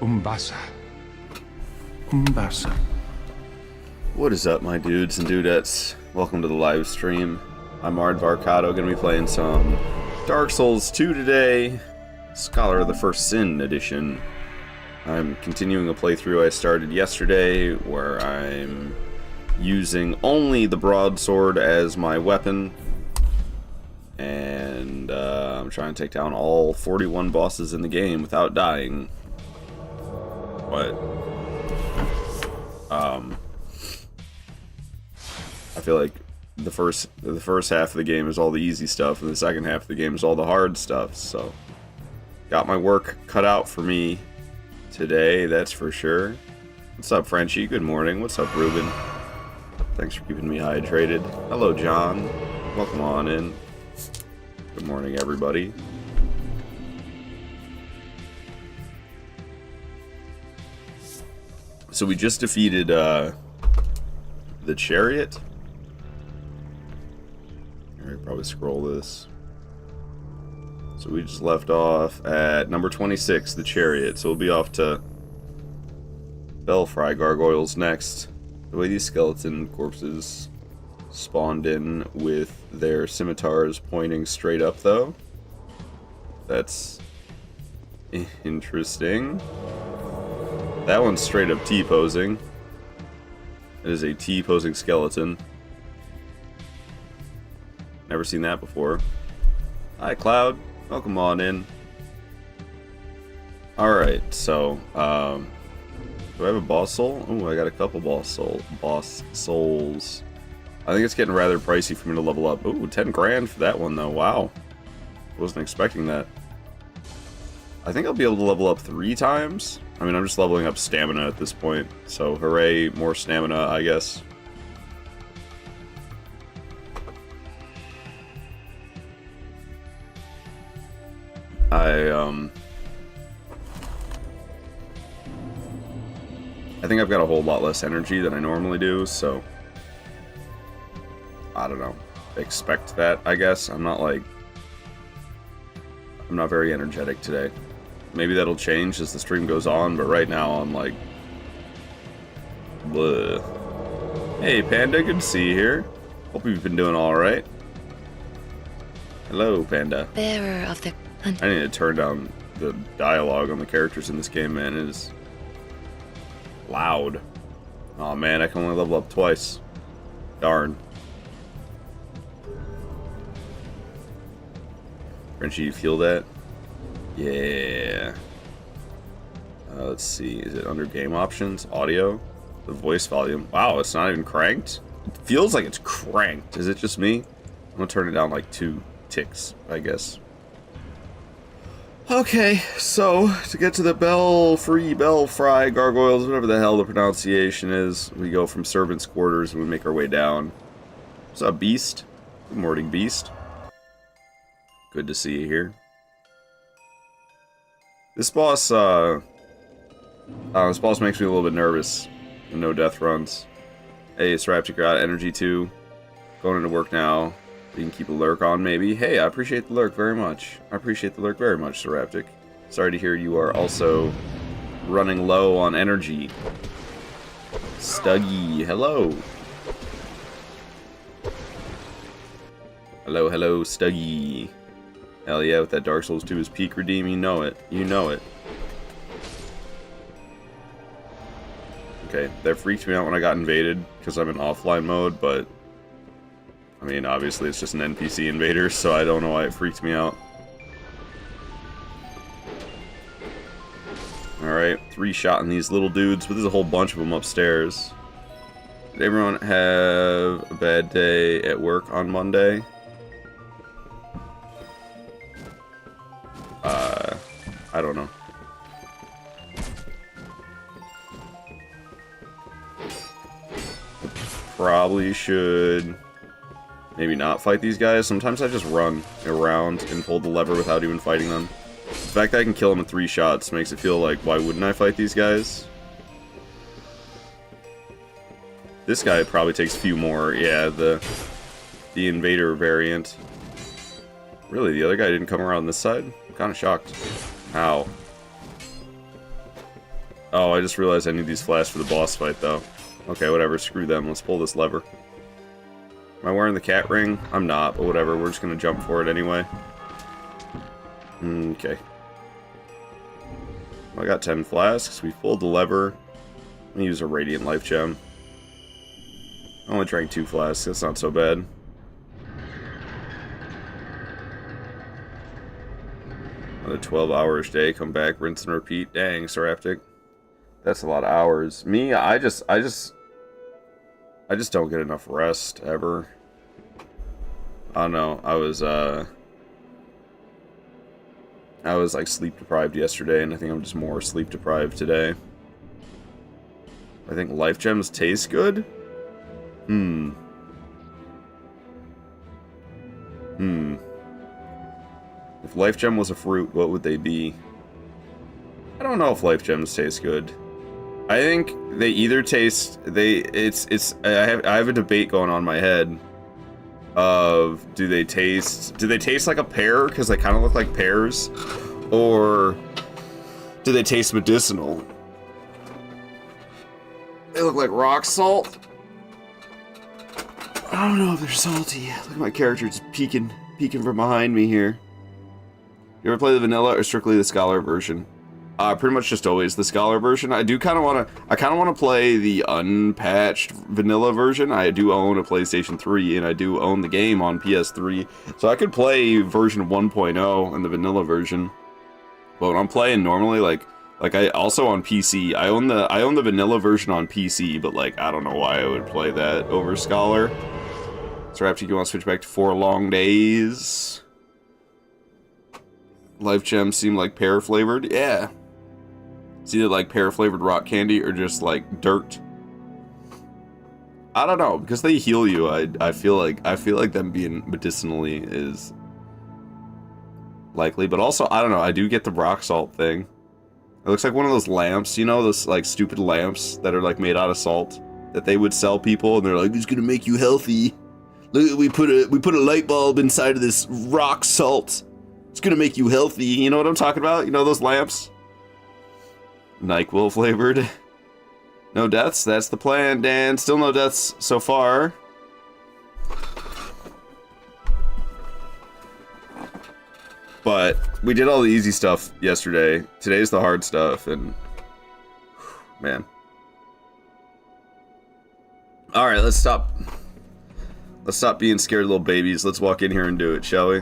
Umbasa. Umbasa. What is up, my dudes and dudettes? Welcome to the live stream. I'm Aardvarkado, gonna be playing some Dark Souls 2 today. Scholar of the First Sin edition. I'm continuing a playthrough I started yesterday, where I'm using only the broadsword as my weapon. And I'm trying to take down all 41 bosses in the game without dying. But I feel like the first half of the game is all the easy stuff, and the second half of the game is all the hard stuff. So, got my work cut out for me today, that's for sure. What's up, Frenchie? Good morning. What's up, Ruben? Thanks for keeping me hydrated. Hello, John. Welcome on in. Good morning, everybody. So we just defeated the chariot. Alright, probably scroll this. So we just left off at number 26, the chariot. So we'll be off to Belfry Gargoyles next. The way these skeleton corpses spawned in with their scimitars pointing straight up, though. That's interesting. That one's straight up T-posing. It is a T-posing skeleton. Never seen that before. Hi, Cloud. Welcome on in. Alright, so, do I have a boss soul? Oh, I got a couple boss souls. I think it's getting rather pricey for me to level up. Ooh, 10 grand for that one, though. Wow. Wasn't expecting that. I think I'll be able to level up 3 times. I mean, I'm just leveling up stamina at this point, so hooray, more stamina, I guess. I think I've got a whole lot less energy than I normally do, so I don't know. Expect that, I guess. I'm not very energetic today. Maybe that'll change as the stream goes on, but right now I'm like, bleh. Hey, Panda, good to see you here. Hope you've been doing alright. Hello, Panda. Bearer of the... I need to turn down the dialogue on the characters in this game, man. It is loud. Oh man, I can only level up twice. Darn. Frenchie, you feel that? Yeah. Let's see. Is it under game options? Audio? The voice volume. Wow, it's not even cranked? It feels like it's cranked. Is it just me? I'm gonna turn it down like 2 ticks, I guess. Okay, so to get to the Belfry Gargoyles, whatever the hell the pronunciation is, we go from servants' quarters and we make our way down. What's up, Beast? Good morning, Beast. Good to see you here. This boss makes me a little bit nervous. No death runs. Hey, Seraptic, got energy too. Going into work now. You can keep a lurk on, maybe. Hey, I appreciate the lurk very much. I appreciate the lurk very much, Seraptic. Sorry to hear you are also running low on energy. Stuggy, hello. Hello, hello, Stuggy. Hell yeah, with that Dark Souls 2 is peak redeem, you know it. You know it. Okay, that freaked me out when I got invaded, because I'm in offline mode, but... I mean, obviously it's just an NPC invader, so I don't know why it freaked me out. Alright, 3-shotting these little dudes, but there's a whole bunch of them upstairs. Did everyone have a bad day at work on Monday? I don't know. Probably should maybe not fight these guys. Sometimes I just run around and pull the lever without even fighting them. The fact that I can kill them in 3 shots makes it feel like, why wouldn't I fight these guys? This guy probably takes a few more. Yeah, the invader variant. Really, the other guy didn't come around this side? I'm kind of shocked. Ow. Oh, I just realized I need these flasks for the boss fight, though. Okay, whatever. Screw them. Let's pull this lever. Am I wearing the cat ring? I'm not, but whatever. We're just gonna jump for it anyway. Okay. I got 10 flasks. We pulled the lever. I'm gonna use a Radiant Life Gem. I only drank 2 flasks. That's not so bad. Another 12-hour day. Come back, rinse and repeat. Dang, Seraptic. That's a lot of hours. Me, I just don't get enough rest ever. I don't know. I was like sleep deprived yesterday, and I think I'm just more sleep deprived today. I think life gems taste good. If life gem was a fruit, what would they be? I don't know if life gems taste good. I think they either taste I have a debate going on in my head of do they taste like a pear because they kind of look like pears, or do they taste medicinal? They look like rock salt. I don't know if they're salty. Look at my character just peeking from behind me here. You ever play the vanilla or strictly the scholar version? Pretty much just always the scholar version. I kind of want to play the unpatched vanilla version. I do own a PlayStation 3 and I do own the game on PS3. So I could play version 1.0 and the vanilla version. But when I'm playing normally, like I also on PC, I own the vanilla version on PC, but like I don't know why I would play that over scholar. So perhaps you want to switch back to 4 long days. Life gems seem like pear flavored. Yeah. It's either like pear flavored rock candy or just like dirt. I don't know, because they heal you. I feel like them being medicinally is likely, but also I don't know. I do get the rock salt thing. It looks like one of those lamps, you know, those like stupid lamps that are like made out of salt that they would sell people, and they're like, "It's gonna make you healthy. Look, we put a light bulb inside of this rock salt. It's gonna make you healthy." You know what I'm talking about? You know those lamps? NyQuil flavored. No deaths? That's the plan, Dan. Still no deaths so far. But we did all the easy stuff yesterday. Today's the hard stuff, and man. Alright, let's stop being scared little babies. Let's walk in here and do it, shall we?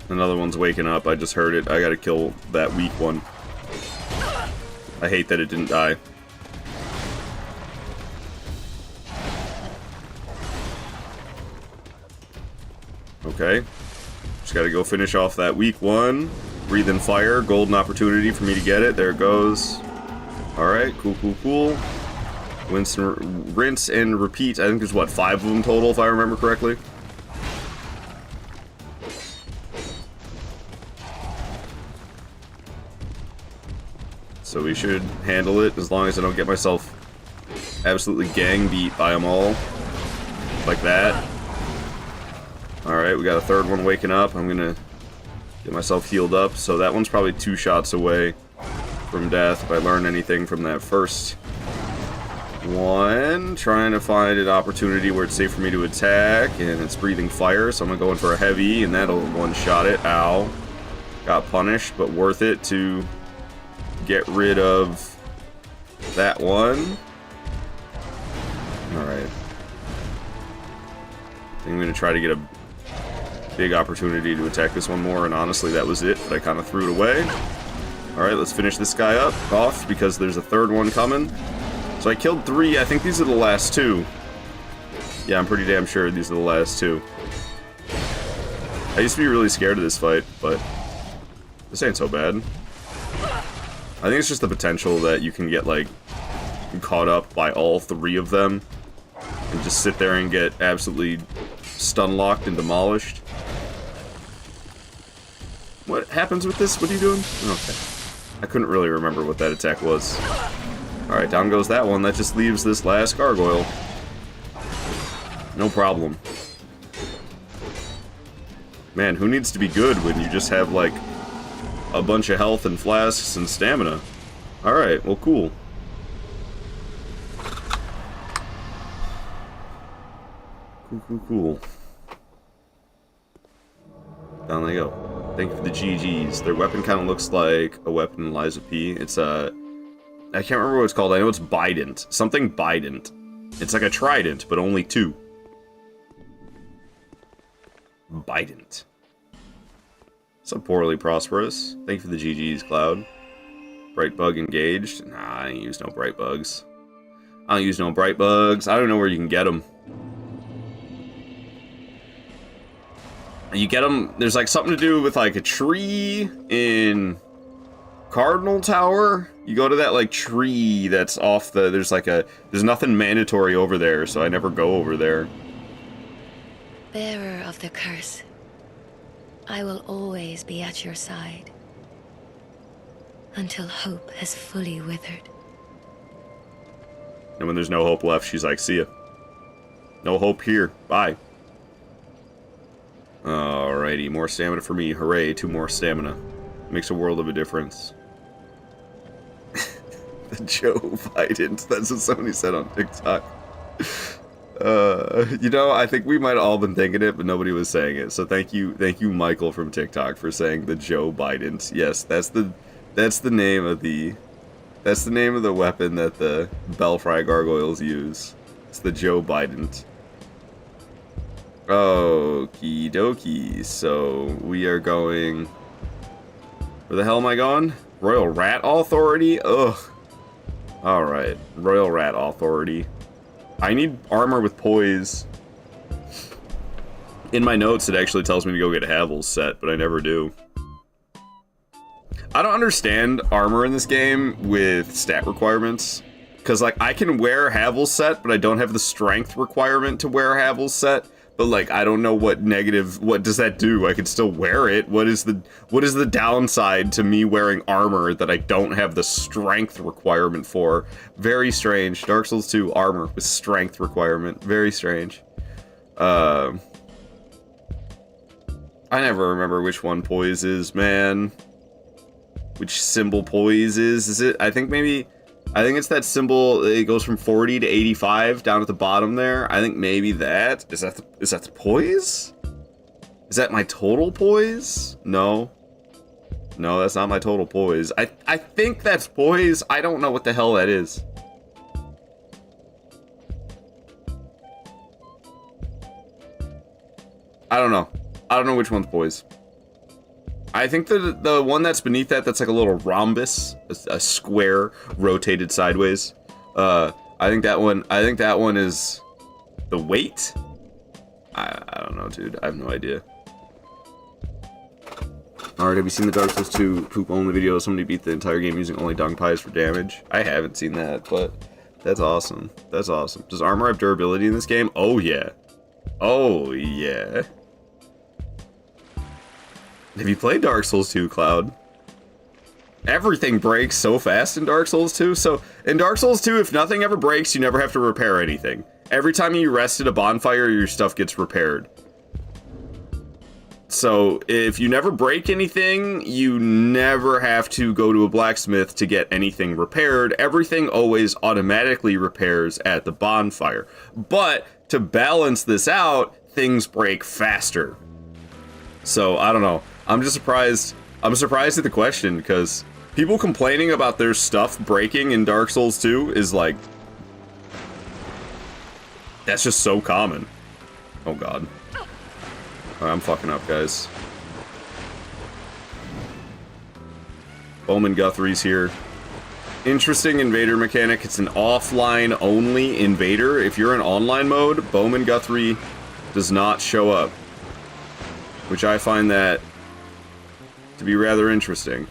Another one's waking up. I just heard it. I gotta kill that weak one. I hate that it didn't die. Okay. Just gotta go finish off that weak one. Breathe in fire. Golden opportunity for me to get it. There it goes. Alright. Cool. Rinse and repeat. I think there's, what, 5 of them total, if I remember correctly? So we should handle it, as long as I don't get myself absolutely gang beat by them all. Like that. Alright, we got a third one waking up. I'm gonna get myself healed up. So that one's probably 2 shots away from death, if I learn anything from that first one. Trying to find an opportunity where it's safe for me to attack, and it's breathing fire, so I'm gonna go in for a heavy, and that'll one-shot it. Ow. Got punished, but worth it to get rid of that one. Alright. I think I'm going to try to get a big opportunity to attack this one more, and honestly that was it, but I kind of threw it away. Alright, let's finish this guy off, because there's a third one coming. So I killed 3, I think these are the last 2. Yeah, I'm pretty damn sure these are the last 2. I used to be really scared of this fight, but this ain't so bad. I think it's just the potential that you can get, like, caught up by all 3 of them and just sit there and get absolutely stun-locked and demolished. What happens with this? What are you doing? Okay. I couldn't really remember what that attack was. Alright, down goes that one. That just leaves this last gargoyle. No problem. Man, who needs to be good when you just have, like, a bunch of health and flasks and stamina? Alright, well, cool. Cool. Down they go. Thank you for the GGs. Their weapon kind of looks like a weapon in Lies of P. It's a... I can't remember what it's called. I know it's Bident. Something Bident. It's like a trident, but only 2. Bident. So poorly prosperous. Thank you for the GGs, Cloud. Bright bug engaged. Nah, I ain't use no bright bugs. I don't use no bright bugs. I don't know where you can get them. You get them, there's like something to do with like a tree in Cardinal Tower. You go to that like tree that's off the, there's nothing mandatory over there, so I never go over there. Bearer of the curse, I will always be at your side until hope has fully withered. And when there's no hope left, she's like, see ya. No hope here. Bye. Alrighty, more stamina for me. Hooray, 2 more stamina. Makes a world of a difference. The Joe Biden. That's what somebody said on TikTok. You know, I think we might have all been thinking it, but nobody was saying it. So thank you, Michael from TikTok, for saying the Joe Biden. Yes, that's the name of the weapon that the Belfry gargoyles use. It's the Joe Biden. Okie dokie. So we are going. Where the hell am I going? Royal Rat Authority? Ugh. Alright. Royal Rat Authority. I need armor with poise. In my notes, it actually tells me to go get Havel's set, but I never do. I don't understand armor in this game with stat requirements. Because, like, I can wear Havel's set, but I don't have the strength requirement to wear Havel's set. But, like, I don't know what does that do? I can still wear it. What is the downside to me wearing armor that I don't have the strength requirement for? Very strange. Dark Souls 2 armor with strength requirement. Very strange. I never remember which one poise is, man. Which symbol poise is? Is it? I think it's that symbol. It goes from 40 to 85 down at the bottom there. I think maybe that is that the poise? Is that my total poise? No, that's not my total poise. I think that's poise. I don't know what the hell that is. I don't know which one's poise. I think the one that's beneath that's like a little rhombus, a square rotated sideways. I think that one is the weight. I don't know, dude. I have no idea. Alright, have you seen the Dark Souls 2 poop only video? Somebody beat the entire game using only dung pies for damage. I haven't seen that, but that's awesome. That's awesome. Does armor have durability in this game? Oh yeah. Oh yeah. Have you played Dark Souls 2, Cloud? Everything breaks so fast in Dark Souls 2. So, in Dark Souls 2, if nothing ever breaks, you never have to repair anything. Every time you rest at a bonfire, your stuff gets repaired. So, if you never break anything, you never have to go to a blacksmith to get anything repaired. Everything always automatically repairs at the bonfire. But, to balance this out, things break faster. So, I don't know. I'm just surprised. I'm surprised at the question, because people complaining about their stuff breaking in Dark Souls 2 is like... that's just so common. Oh god. Alright, I'm fucking up, guys. Bowman Guthrie's here. Interesting invader mechanic. It's an offline only invader. If you're in online mode, Bowman Guthrie does not show up. Which I find that to be rather interesting.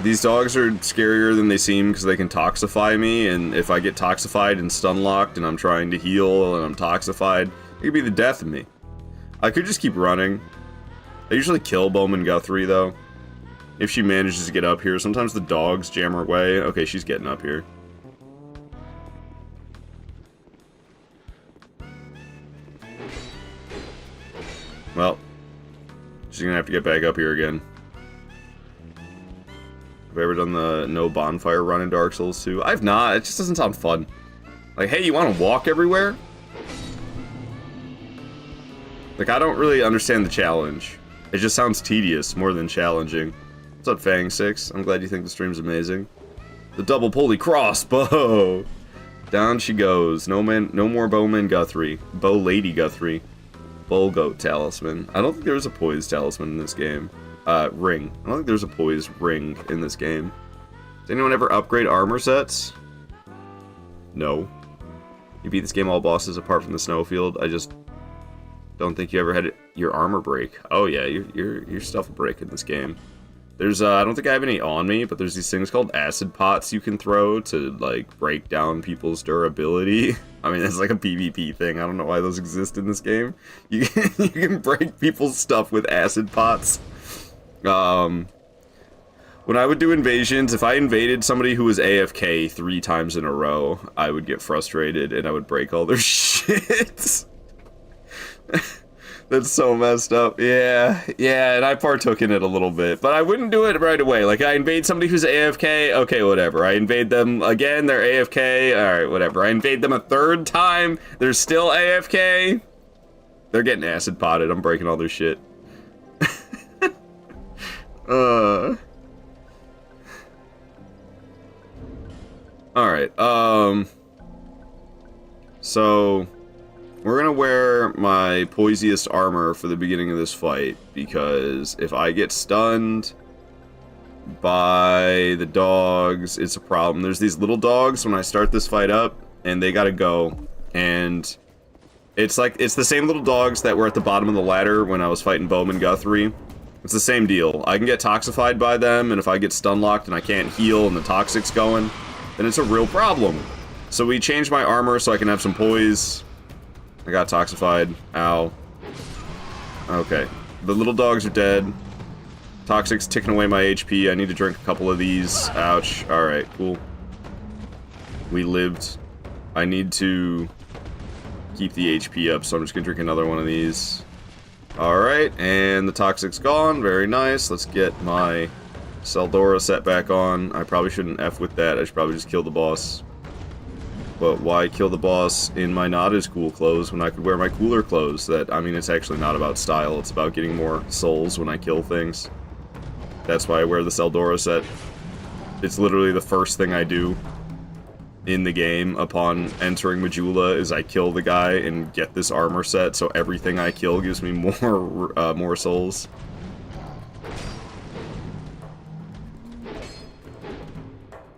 These dogs are scarier than they seem because they can toxify me, and if I get toxified and stun locked and I'm trying to heal and I'm toxified, it could be the death of me. I could just keep running. I usually kill Bowman Guthrie, though. If she manages to get up here. Sometimes the dogs jam her way. Okay, she's getting up here. Well, she's gonna have to get back up here again. Have I ever done the no bonfire run in Dark Souls 2? I've not. It just doesn't sound fun. Like, hey, you want to walk everywhere? Like, I don't really understand the challenge. It just sounds tedious more than challenging. What's up, Fang6? I'm glad you think the stream's amazing. The double pulley crossbow! Down she goes. No more Bowman Guthrie. Bow Lady Guthrie. Bull Goat Talisman. I don't think there's a poise talisman in this game. Ring. I don't think there's a poise ring in this game. Does anyone ever upgrade armor sets? No. You beat this game all bosses apart from the snowfield. I just don't think you ever had your armor break. Oh yeah, your stuff will break in this game. There's I don't think I have any on me, but there's these things called acid pots you can throw to like break down people's durability. I mean, it's like a PvP thing. I don't know why those exist in this game. You can break people's stuff with acid pots. When I would do invasions, if I invaded somebody who was AFK 3 times in a row, I would get frustrated and I would break all their shit. That's so messed up. Yeah, and I partook in it a little bit, but I wouldn't do it right away. Like, I invade somebody who's AFK, okay, whatever. I invade them again, they're AFK, alright, whatever. I invade them a 3rd time, they're still AFK. They're getting acid potted, I'm breaking all their shit. Alright, so we're gonna wear my poisiest armor for the beginning of this fight, because if I get stunned by the dogs, it's a problem. There's these little dogs when I start this fight up, and they gotta go, and it's like, it's the same little dogs that were at the bottom of the ladder when I was fighting Bowman Guthrie. It's the same deal. I can get toxified by them, and if I get stun locked and I can't heal and the toxic's going, then it's a real problem. So we changed my armor so I can have some poise. I got toxified. Ow. Okay. The little dogs are dead. Toxic's ticking away my HP. I need to drink a couple of these. Ouch. Alright, cool. We lived. I need to keep the HP up, so I'm just gonna drink another one of these. Alright, and the Toxic's gone. Very nice. Let's get my Seldora set back on. I probably shouldn't F with that. I should probably just kill the boss. But why kill the boss in my not as cool clothes when I could wear my cooler clothes? I mean, it's actually not about style. It's about getting more souls when I kill things. That's why I wear the Seldora set. It's literally the first thing I do in the game upon entering Majula is I kill the guy and get this armor set, so everything I kill gives me more souls.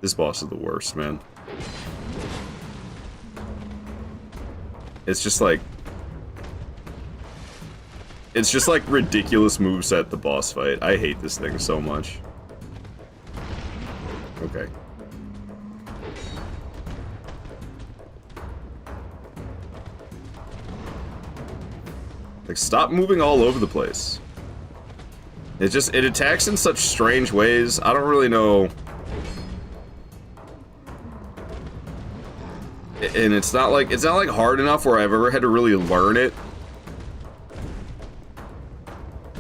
This boss is the worst, man. It's just like ridiculous moveset, the boss fight. I hate this thing so much. Okay. Like, stop moving all over the place. It attacks in such strange ways. I don't really know. And it's not like hard enough where I've ever had to really learn it.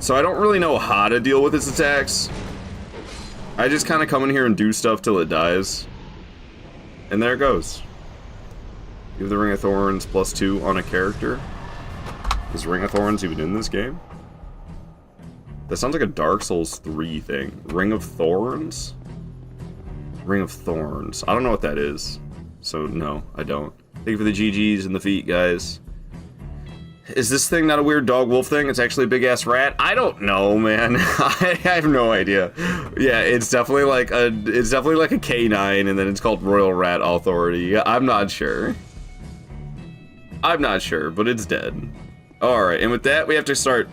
So I don't really know how to deal with its attacks. I just kind of come in here and do stuff till it dies. And there it goes. Give the Ring of Thorns +2 on a character. Is Ring of Thorns even in this game? That sounds like a Dark Souls 3 thing. Ring of Thorns? Ring of Thorns. I don't know what that is. So, no, I don't. Thank you for the GGs and the feet, guys. Is this thing not a weird dog-wolf thing? It's actually a big-ass rat? I don't know, man. I have no idea. Yeah, it's definitely like a canine, and then it's called Royal Rat Authority. I'm not sure. I'm not sure, but it's dead. Alright, and with that, we have to start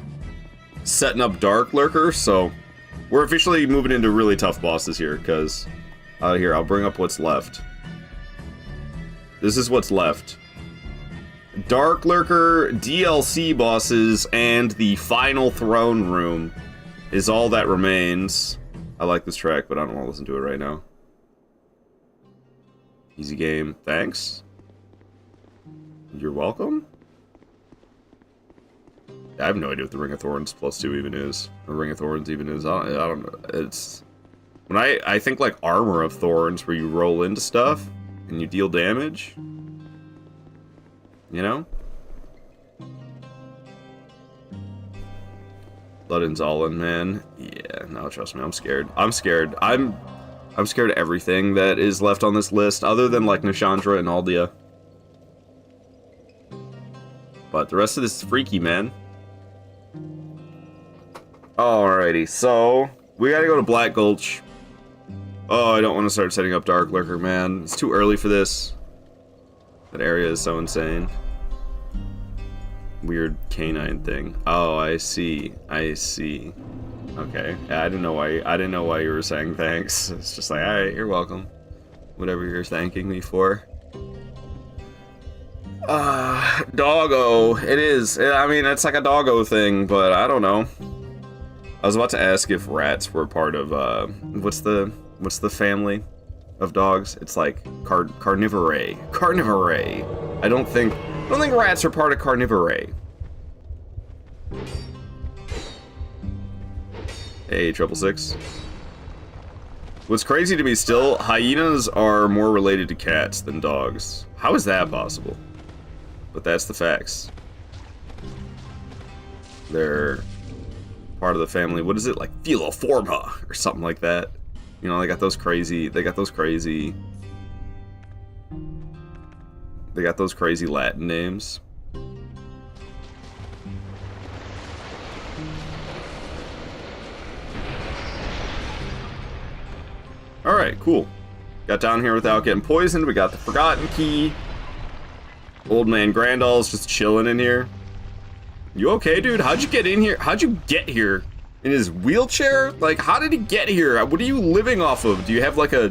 setting up Dark Lurker, so we're officially moving into really tough bosses here, because... here, I'll bring up what's left. This is what's left. Dark Lurker, DLC bosses, and the final throne room is all that remains. I like this track, but I don't want to listen to it right now. Easy game. Thanks. You're welcome? I have no idea what the Ring of Thorns +2 even is. Or Ring of Thorns even is. I don't know. It's... When I think like Armor of Thorns, where you roll into stuff and you deal damage. You know? Bloodin's all in, man. Yeah, no, trust me, I'm scared. I'm scared. I'm scared of everything that is left on this list, other than like Nashandra and Aldia. But the rest of this is freaky, man. Alrighty, so we gotta go to Black Gulch. Oh, I don't want to start setting up Dark Lurker, man. It's too early for this. That area is so insane. Weird canine thing. Oh, I see. I see. Okay. Yeah, I didn't know why you were saying thanks. It's just like, alright, you're welcome. Whatever you're thanking me for. Doggo. It is. I mean, it's like a doggo thing, but I don't know. I was about to ask if rats were part of, what's the family of dogs? It's like carnivore. Carnivore. I don't think rats are part of carnivore. Hey, 666. What's crazy to me still, hyenas are more related to cats than dogs. How is that possible? But that's the facts. They're part of the family. What is it, like Philoforma or something like that? You know, they got those crazy Latin names. Alright, cool. Got down here without getting poisoned. We got the Forgotten Key. Old man Grandal's just chilling in here. You okay, dude? How'd you get in here? How'd you get here? In his wheelchair? Like, how did he get here? What are you living off of? Do you have like a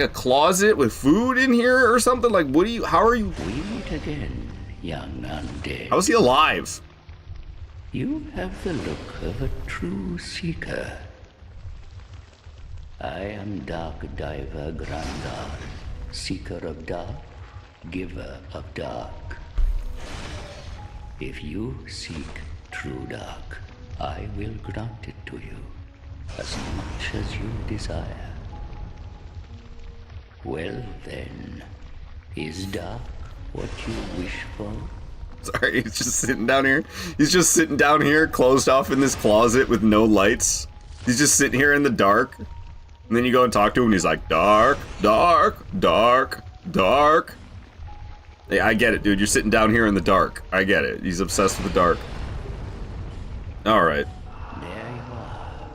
closet with food in here or something? Like, how are you? We meet again, young undead. How is he alive? You have the look of a true seeker. I am Dark Diver Grandar, seeker of dark, giver of dark. If you seek true dark, I will grant it to you, as much as you desire. Well then, is dark what you wish for? Sorry, he's just sitting down here. He's just sitting down here, closed off in this closet with no lights. He's just sitting here in the dark. And then you go and talk to him and he's like, dark, dark, dark, dark. Yeah, I get it, dude. You're sitting down here in the dark. I get it. He's obsessed with the dark. Alright. There you are.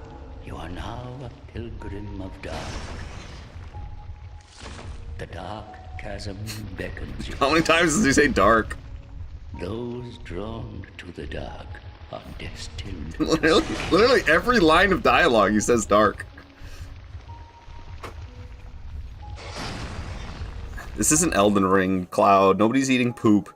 You are now a pilgrim of dark. The dark chasm beckons you. How many times does he say dark? Those drawn to the dark are destined. Literally every line of dialogue he says dark. This isn't Elden Ring, Cloud. Nobody's eating poop.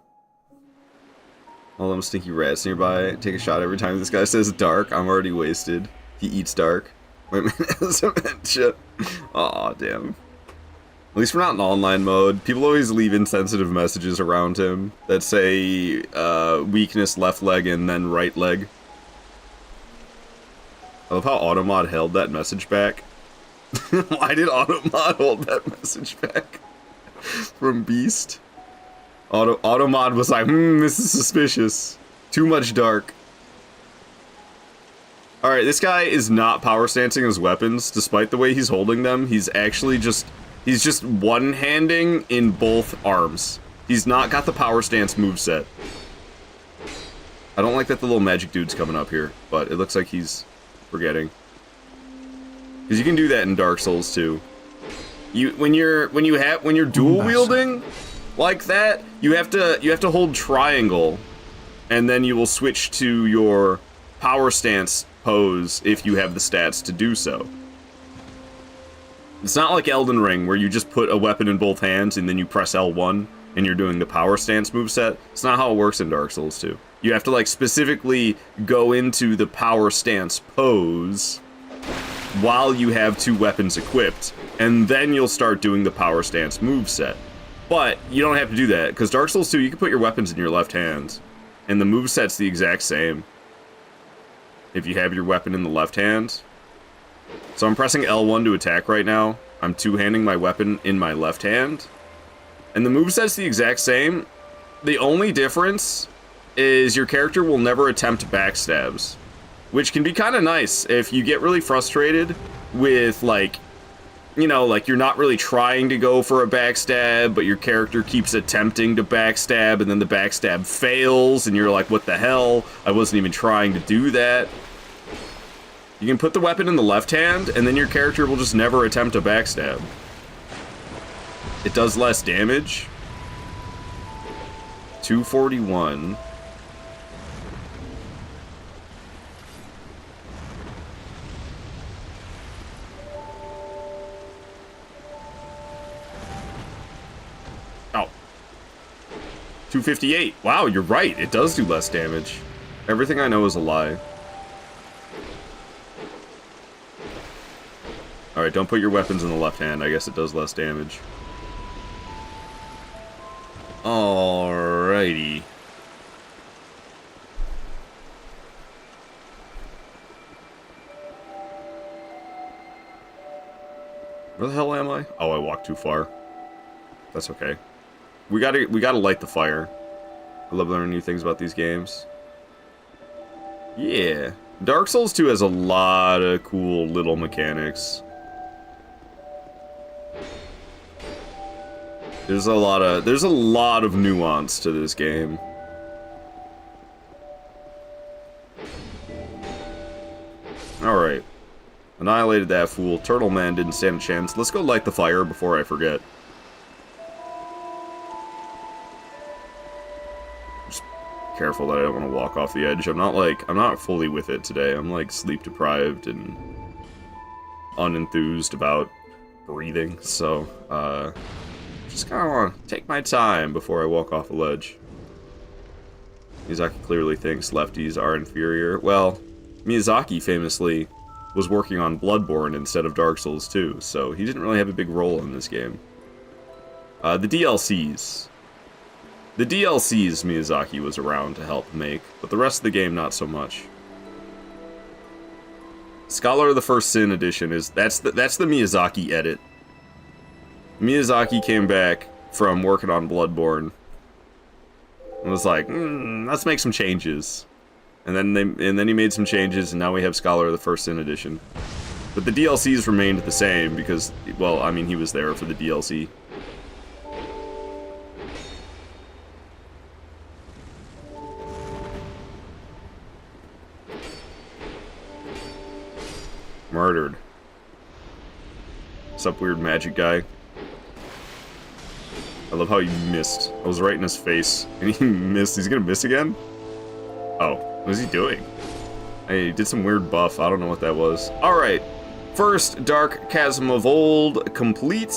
All them stinky rats nearby. Take a shot every time this guy says dark. I'm already wasted. He eats dark. Wait a minute, that's dementia. Aw, damn. At least we're not in online mode. People always leave insensitive messages around him that say, weakness left leg and then right leg. I love how Automod held that message back. Why did Automod hold that message back? From Beast. Automod was like, this is suspicious. Too much dark. Alright, this guy is not power stancing his weapons, despite the way he's holding them. He's actually he's just one-handing in both arms. He's not got the power stance moveset. I don't like that the little magic dude's coming up here, but it looks like he's forgetting. Because you can do that in Dark Souls too. When you're dual wielding like that, you have to hold triangle, and then you will switch to your power stance pose if you have the stats to do so. It's not like Elden Ring where you just put a weapon in both hands and then you press L1 and you're doing the power stance moveset. It's not how it works in Dark Souls 2. You have to like specifically go into the power stance pose while you have 2 weapons equipped, and then you'll start doing the power stance moveset. But you don't have to do that, because Dark Souls 2, you can put your weapons in your left hand, and the moveset's the exact same if you have your weapon in the left hand. So I'm pressing L1 to attack right now. I'm two-handing my weapon in my left hand. And the moveset's the exact same. The only difference is your character will never attempt backstabs, which can be kind of nice if you get really frustrated with, like, you know, like you're not really trying to go for a backstab, but your character keeps attempting to backstab, and then the backstab fails, and you're like, what the hell? I wasn't even trying to do that. You can put the weapon in the left hand, and then your character will just never attempt a backstab. It does less damage. 241. Oh. 258. Wow, you're right. It does do less damage. Everything I know is a lie. Alright, don't put your weapons in the left hand. I guess it does less damage. Alrighty. Where the hell am I? Oh, I walked too far. That's okay. We gotta light the fire. I love learning new things about these games. Yeah. Dark Souls 2 has a lot of cool little mechanics. There's a lot of nuance to this game. Alright. Annihilated that fool. Turtle Man didn't stand a chance. Let's go light the fire before I forget. Just careful that I don't want to walk off the edge. I'm not fully with it today. I'm like sleep deprived and unenthused about breathing, so just kind of want to take my time before I walk off a ledge. Miyazaki clearly thinks lefties are inferior. Well, Miyazaki famously was working on Bloodborne instead of Dark Souls 2, so he didn't really have a big role in this game. The DLCs. The DLCs Miyazaki was around to help make, but the rest of the game not so much. Scholar of the First Sin edition that's the Miyazaki edit. Miyazaki came back from working on Bloodborne and was like, let's make some changes. And then he made some changes, and now we have Scholar of the First Sin edition. But the DLCs remained the same because, well, I mean, he was there for the DLC. Murdered. What's up, weird magic guy? I love how he missed. I was right in his face, and he missed. He's gonna miss again? Oh, what is he doing? Hey, he did some weird buff. I don't know what that was. Alright. First, Dark Chasm of Old complete.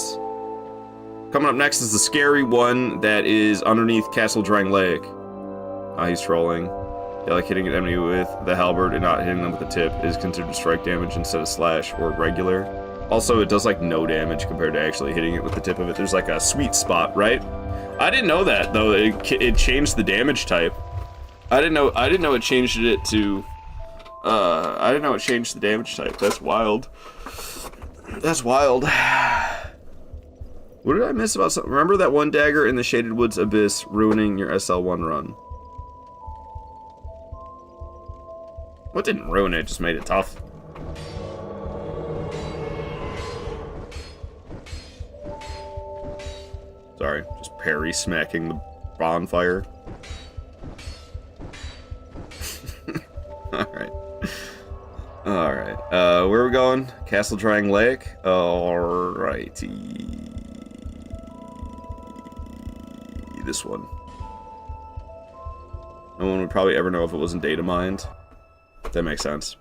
Coming up next is the scary one that is underneath Castle Drang Lake. Ah, he's trolling. Yeah, like hitting an enemy with the halberd and not hitting them with the tip is considered strike damage instead of slash or regular. Also, it does like no damage compared to actually hitting it with the tip of it. There's like a sweet spot, right? I didn't know that though. It changed the damage type. I didn't know it changed it to. I didn't know it changed the damage type. That's wild. That's wild. What did I miss about something? Remember that one dagger in the Shaded Woods Abyss ruining your SL1 run? What didn't ruin it? It just made it tough. Sorry, just parry smacking the bonfire. Alright. Alright. Where are we going? Castle Drang Lake? Alrighty. This one. No one would probably ever know if it wasn't data mined. That makes sense.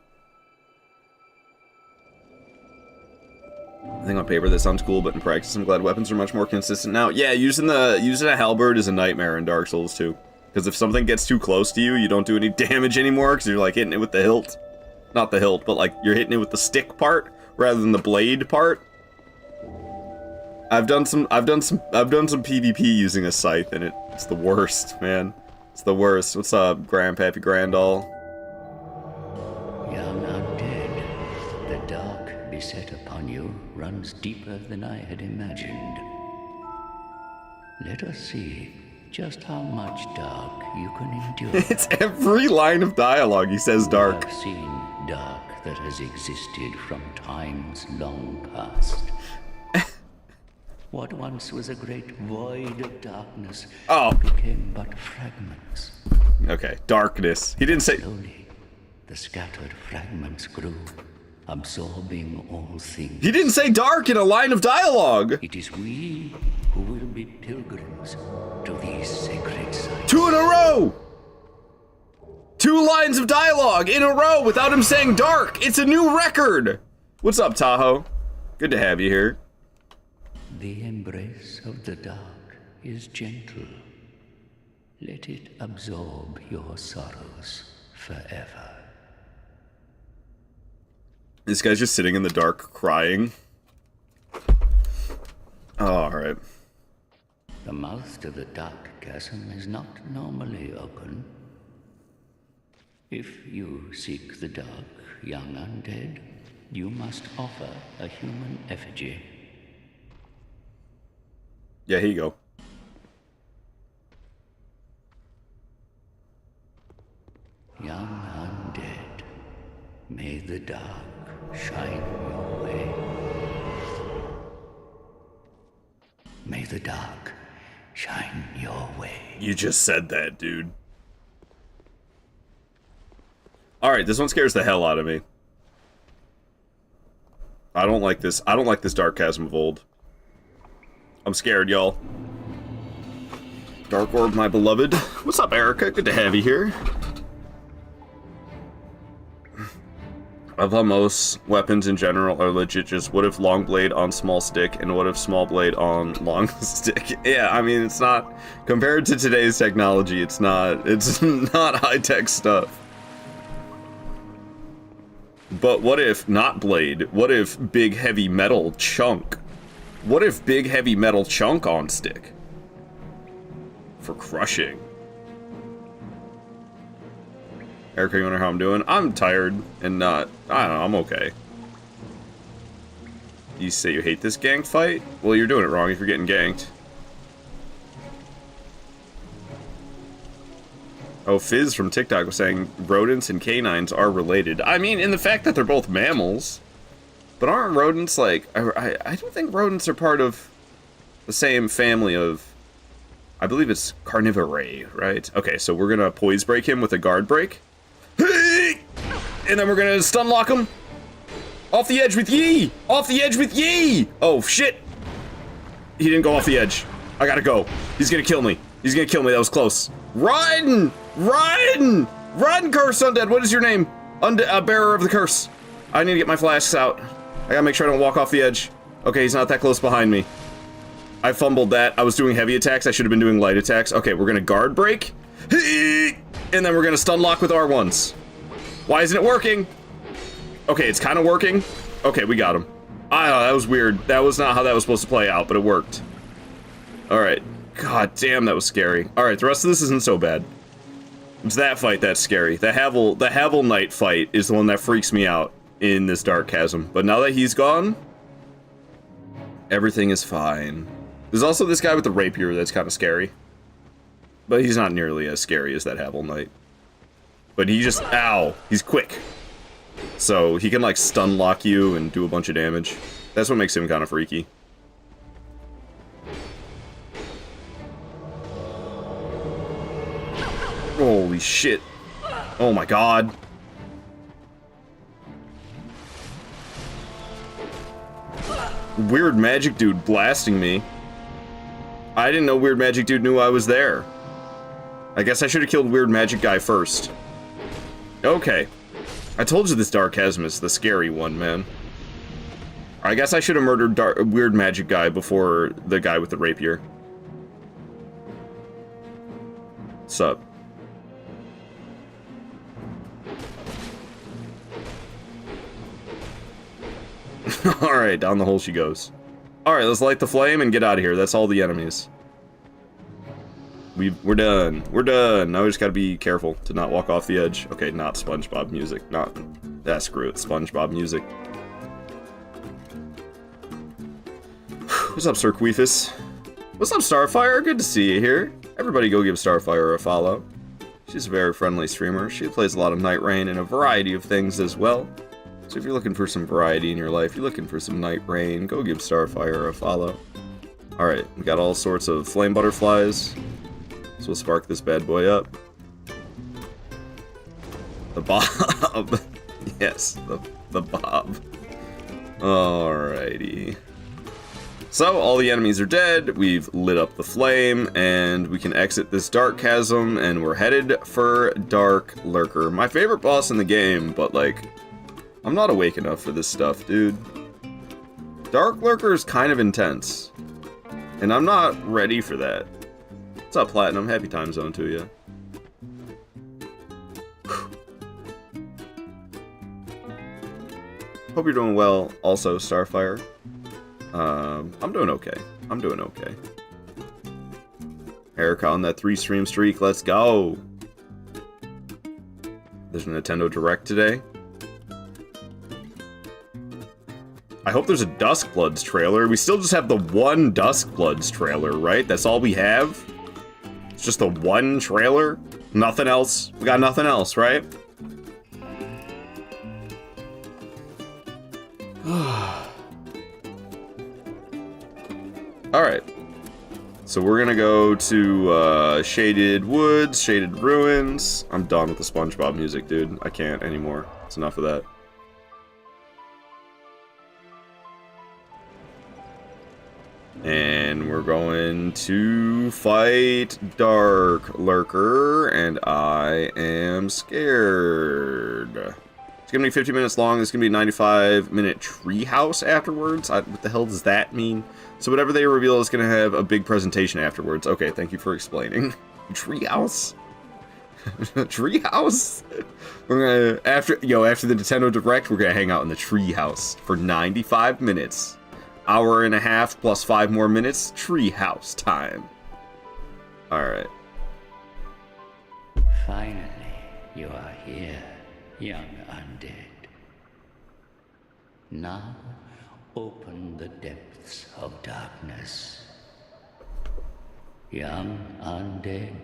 think on paper that sounds cool, but in practice I'm glad weapons are much more consistent now. Yeah, using a halberd is a nightmare in Dark Souls 2. Because if something gets too close to you, you don't do any damage anymore because you're like hitting it with the hilt. Not the hilt, but like you're hitting it with the stick part rather than the blade part. I've done some PvP using a scythe and it's the worst, man. It's the worst. What's up, Grandpappy Grandall? Young undead, the dark beset upon you runs deeper than I had imagined. Let us see just how much dark you can endure. It's every line of dialogue he says dark. I've seen dark that has existed from times long past. What once was a great void of darkness became but fragments. Okay, darkness. He didn't say... Slowly, the scattered fragments grew, absorbing all things. He didn't say dark in a line of dialogue! It is we who will be pilgrims to these sacred sites. 2 in a row! 2 lines of dialogue in a row without him saying dark! It's a new record! What's up, Tahoe? Good to have you here. The embrace of the dark is gentle. Let it absorb your sorrows forever. This guy's just sitting in the dark crying. Oh, alright. The mouth to the dark chasm is not normally open. If you seek the dark, young undead, you must offer a human effigy. Yeah, here you go. Young undead, may the dark shine your way. May the dark shine your way. You just said that, dude. Alright, this one scares the hell out of me. I don't like this. I don't like this Dark Chasm of old. I'm scared, y'all. Dark Orb, my beloved. What's up, Erica? Good to have you here. I love how most weapons in general are legit just what if long blade on small stick and what if small blade on long stick. Yeah, I mean, it's not, compared to today's technology, it's not high-tech stuff. But what if not blade? What if big heavy metal chunk? What if big heavy metal chunk on stick? For crushing. Erica, you wonder how I'm doing? I'm tired and not, I don't know, I'm okay. You say you hate this gang fight? Well, you're doing it wrong if you're getting ganked. Oh, Fizz from TikTok was saying rodents and canines are related. I mean, in the fact that they're both mammals. But aren't rodents like... I don't think rodents are part of the same family of... I believe it's carnivore, right? Okay, so we're gonna poise break him with a guard break. And then we're gonna stun lock him. Off the edge with ye! Off the edge with ye! Oh, shit! He didn't go off the edge. I gotta go. He's gonna kill me. He's gonna kill me. That was close. Run! Run! Run, Curse Undead! What is your name? Bearer of the curse. I need to get my flasks out. I gotta make sure I don't walk off the edge. Okay, he's not that close behind me. I fumbled that. I was doing heavy attacks. I should have been doing light attacks. Okay, we're gonna guard break. And then we're gonna stun lock with R1s. Why isn't it working? Okay, it's kind of working. Okay, we got him. That was weird. That was not how that was supposed to play out, but it worked. Alright. God damn, that was scary. Alright, the rest of this isn't so bad. It's that fight that's scary. The Havel Knight fight is the one that freaks me out in this Dark Chasm. But now that he's gone, everything is fine. There's also this guy with the rapier that's kind of scary. But he's not nearly as scary as that Havel Knight. But he just, ow, he's quick. So he can like stun lock you and do a bunch of damage. That's what makes him kind of freaky. Holy shit. Oh my god. Weird Magic Dude blasting me. I didn't know Weird Magic Dude knew I was there. I guess I should have killed Weird Magic Guy first. Okay. I told you this Dark Chasm is the scary one, man. I guess I should have murdered weird magic guy before the guy with the rapier. Sup? Alright, down the hole she goes. Alright, let's light the flame and get out of here. That's all the enemies. We're done. We're done. Now we just gotta be careful to not walk off the edge. Okay, not SpongeBob music. Not... screw it. SpongeBob music. What's up, Sir Queefus? What's up, Starfire? Good to see you here. Everybody go give Starfire a follow. She's a very friendly streamer. She plays a lot of Night Rain and a variety of things as well. So if you're looking for some variety in your life, you're looking for some Night Rain, go give Starfire a follow. Alright, we got all sorts of flame butterflies. So we'll spark this bad boy up. The Bob. Yes, the Bob. Alrighty. So, all the enemies are dead, we've lit up the flame, and we can exit this dark chasm, and we're headed for Dark Lurker. My favorite boss in the game, but, like, I'm not awake enough for this stuff, dude. Dark Lurker is kind of intense, and I'm not ready for that. What's up, Platinum? Happy time zone to you. Hope you're doing well, also, Starfire. I'm doing okay. I'm doing okay. Erica on that 3-stream streak, let's go! There's a Nintendo Direct today. I hope there's a Duskbloods trailer. We still just have the one Duskbloods trailer, right? That's all we have? It's just the one trailer? Nothing else? We got nothing else, right? Alright. So we're gonna go to Shaded Woods, Shaded Ruins. I'm done with the SpongeBob music, dude. I can't anymore. It's enough of that. And we're going to fight Dark Lurker, and I am scared. It's gonna be 50 minutes long. It's gonna be a 95-minute treehouse afterwards. What the hell does that mean? So whatever they reveal is gonna have a big presentation afterwards. Okay, thank you for explaining. Treehouse? Treehouse? We're gonna after the Nintendo Direct, we're gonna hang out in the treehouse for 95 minutes. Hour and a half plus 5 more minutes. Treehouse time. Alright. Finally, you are here, young undead. Now, open the depths of darkness. Young undead,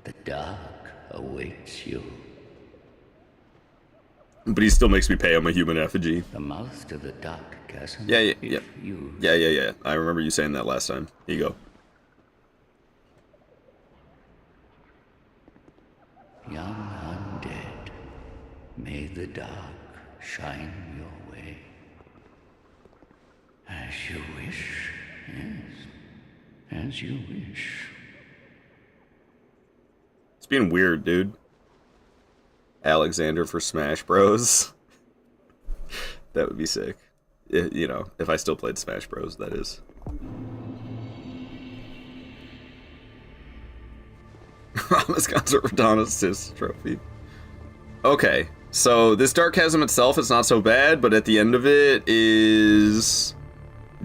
the dark awaits you. But he still makes me pay him a human effigy. The mouth to the dark chasm. Yeah. You... Yeah. I remember you saying that last time. Here you go. Young undead, may the dark shine your way. As you wish, yes, as you wish. It's being weird, dude. Alexander for Smash Bros. That would be sick. You know, if I still played Smash Bros, that is. Rama's Verdana Sis trophy. Okay, so this Dark Chasm itself is not so bad, but at the end of it is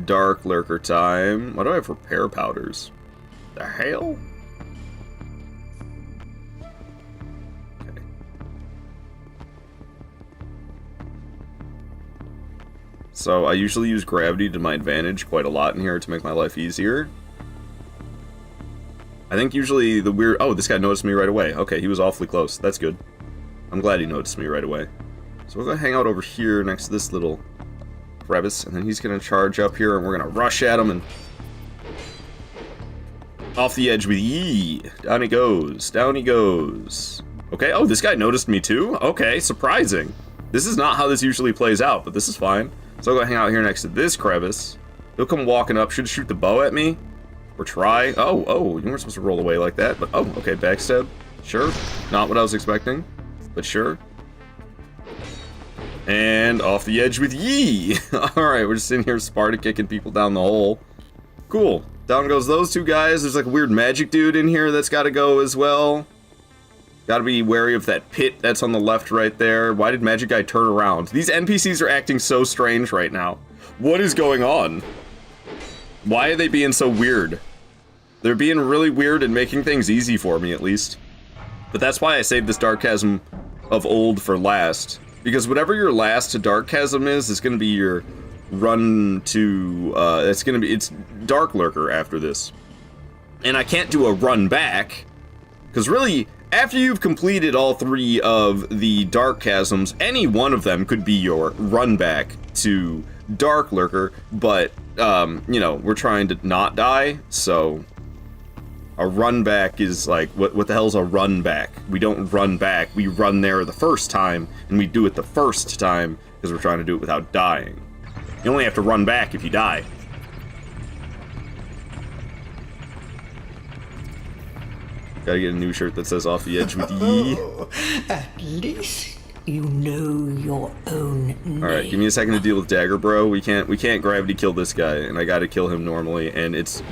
Dark Lurker time. What do I have for repair powders? The hell? Okay. So I usually use gravity to my advantage quite a lot in here to make my life easier. I think usually the weird... Oh, this guy noticed me right away. Okay, he was awfully close. That's good. I'm glad he noticed me right away. So we're going to hang out over here next to this little crevice, and then he's going to charge up here, and we're going to rush at him, and... Off the edge with E. Down he goes. Down he goes. Okay, oh, this guy noticed me too? Okay, surprising. This is not how this usually plays out, but this is fine. So I'll go hang out here next to this crevice. He'll come walking up, should shoot the bow at me. Or try. Oh, you weren't supposed to roll away like that, but oh, okay, backstab. Sure. Not what I was expecting, but sure. And off the edge with Yi. Alright, we're just sitting here Sparta kicking people down the hole. Cool. Down goes those two guys. There's like a weird magic dude in here that's gotta go as well. Gotta be wary of that pit that's on the left right there. Why did Magic Guy turn around? These NPCs are acting so strange right now. What is going on? Why are they being so weird? They're being really weird and making things easy for me, at least. But that's why I saved this Dark Chasm of old for last. Because whatever your last Dark Chasm is gonna be your run to, it's Dark Lurker after this. And I can't do a run back, because really, after you've completed all 3 of the Dark Chasms, any one of them could be your run back to Dark Lurker, but, you know, we're trying to not die, so a run back is like, what the hell's a run back? We don't run back, we run there the first time, and we do it the first time, because we're trying to do it without dying. You only have to run back if you die. Gotta get a new shirt that says off the edge with Yi. At least you know your own name. Alright, give me a second to deal with Dagger Bro. We can't gravity kill this guy, and I gotta kill him normally, and it's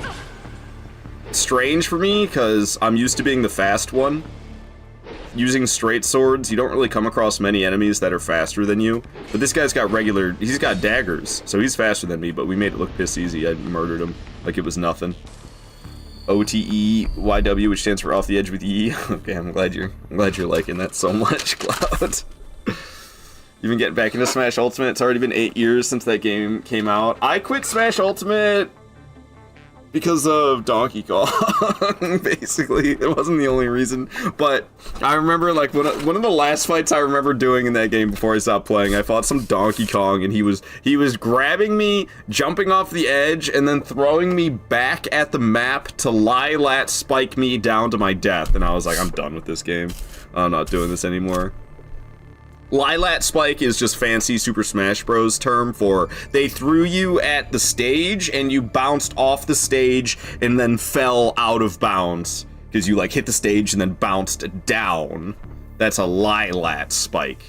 strange for me, because I'm used to being the fast one. Using straight swords, you don't really come across many enemies that are faster than you. But this guy's got he's got daggers, so he's faster than me, but we made it look piss easy. I murdered him like it was nothing. OTEYW, which stands for off the edge with Yi. Okay, I'm glad you're liking that so much, Cloud. You've been getting back into Smash Ultimate. It's already been 8 years since that game came out. I quit Smash Ultimate because of Donkey Kong, basically. It wasn't the only reason, but I remember, like, one of the last fights I remember doing in that game before I stopped playing, I fought some Donkey Kong, and he was grabbing me, jumping off the edge, and then throwing me back at the map to Lilat spike me down to my death, and I was like, I'm done with this game. I'm not doing this anymore. Lilat Spike is just fancy Super Smash Bros. Term for they threw you at the stage and you bounced off the stage and then fell out of bounds because you like hit the stage and then bounced down. That's a Lilat Spike.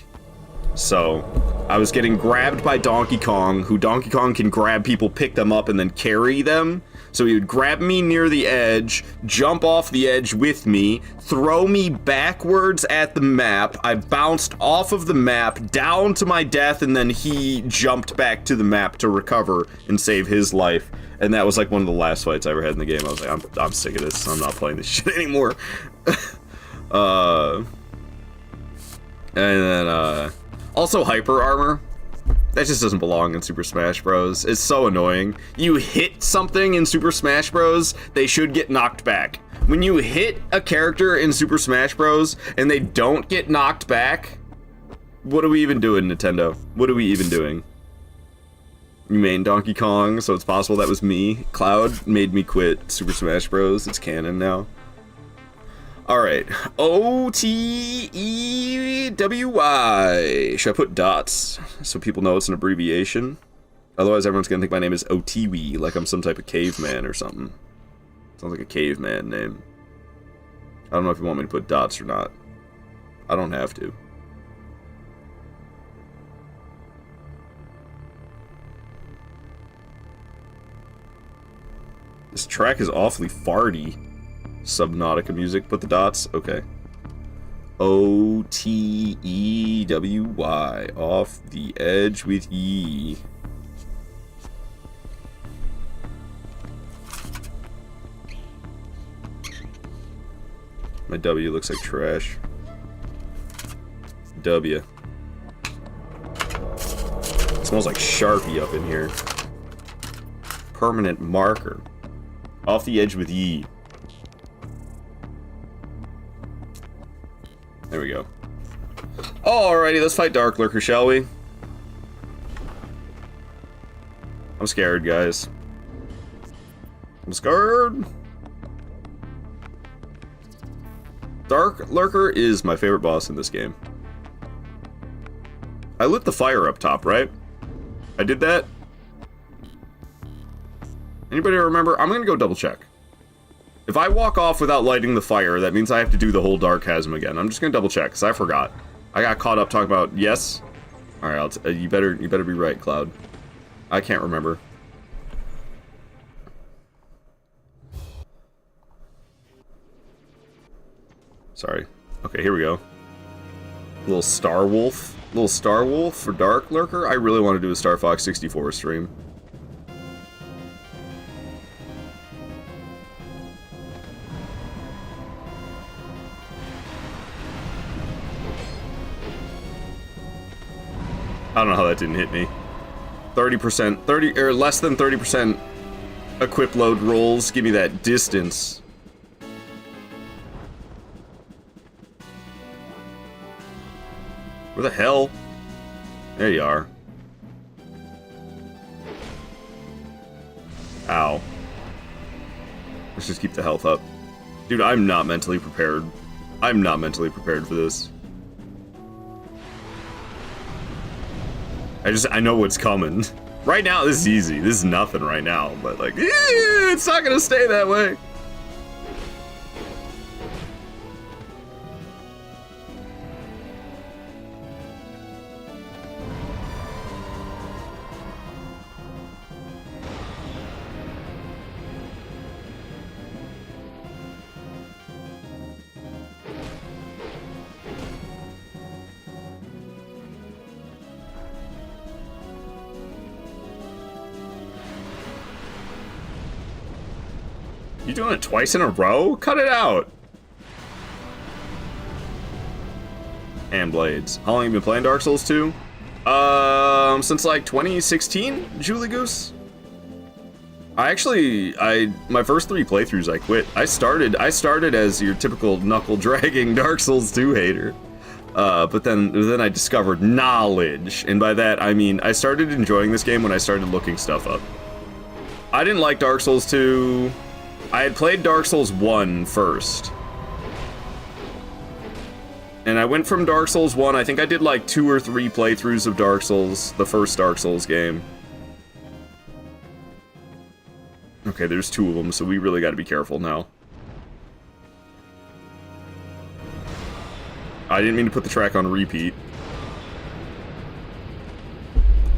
So I was getting grabbed by Donkey Kong, who Donkey Kong can grab people, pick them up, and then carry them. So he would grab me near the edge, jump off the edge with me, throw me backwards at the map. I bounced off of the map down to my death, and then he jumped back to the map to recover and save his life. And that was like one of the last fights I ever had in the game. I was like, I'm sick of this. I'm not playing this shit anymore. And then, also Hyper Armor. That just doesn't belong in Super Smash Bros. It's so annoying. You hit something in Super Smash Bros, they should get knocked back. When you hit a character in Super Smash Bros and they don't get knocked back, what are we even doing, Nintendo? What are we even doing? You main Donkey Kong, so it's possible that was me. Cloud made me quit Super Smash Bros. It's canon now. Alright, OTEWY. Should I put dots so people know it's an abbreviation? Otherwise everyone's gonna think my name is Otiwi, like I'm some type of caveman or something. Sounds like a caveman name. I don't know if you want me to put dots or not. I don't have to. This track is awfully farty. Subnautica music, put the dots, okay. OTEWY, off the edge with Yi. My W looks like trash. W. It smells like Sharpie up in here. Permanent marker. Off the edge with Yi. There we go. Alrighty, let's fight Dark Lurker, shall we? I'm scared, guys. I'm scared. Dark Lurker is my favorite boss in this game. I lit the fire up top, right? I did that? Anybody remember? I'm gonna go double check. If I walk off without lighting the fire, that means I have to do the whole Dark Chasm again. I'm just gonna double check, because I forgot. I got caught up talking about, yes? All right, you better be right, Cloud. I can't remember. Sorry. Okay, here we go. Little Star Wolf for Dark Lurker. I really want to do a Star Fox 64 stream. I don't know how that didn't hit me. 30%, 30 or less than 30% equip load rolls. Give me that distance. Where the hell? There you are. Ow. Let's just keep the health up. Dude, I'm not mentally prepared. I'm not mentally prepared for this. I know what's coming. Right now, this is easy. This is nothing right now, but like, it's not gonna stay that way. You doing it twice in a row? Cut it out! And Blades. How long have you been playing Dark Souls 2? Since like 2016, Julie Goose? My first 3 playthroughs I quit. I started as your typical knuckle-dragging Dark Souls 2 hater. But then I discovered knowledge, and by that I mean I started enjoying this game when I started looking stuff up. I didn't like Dark Souls 2. I had played Dark Souls 1 first. And I went from Dark Souls 1, I think I did like 2 or 3 playthroughs of Dark Souls, the first Dark Souls game. Okay, there's 2 of them, so we really gotta be careful now. I didn't mean to put the track on repeat.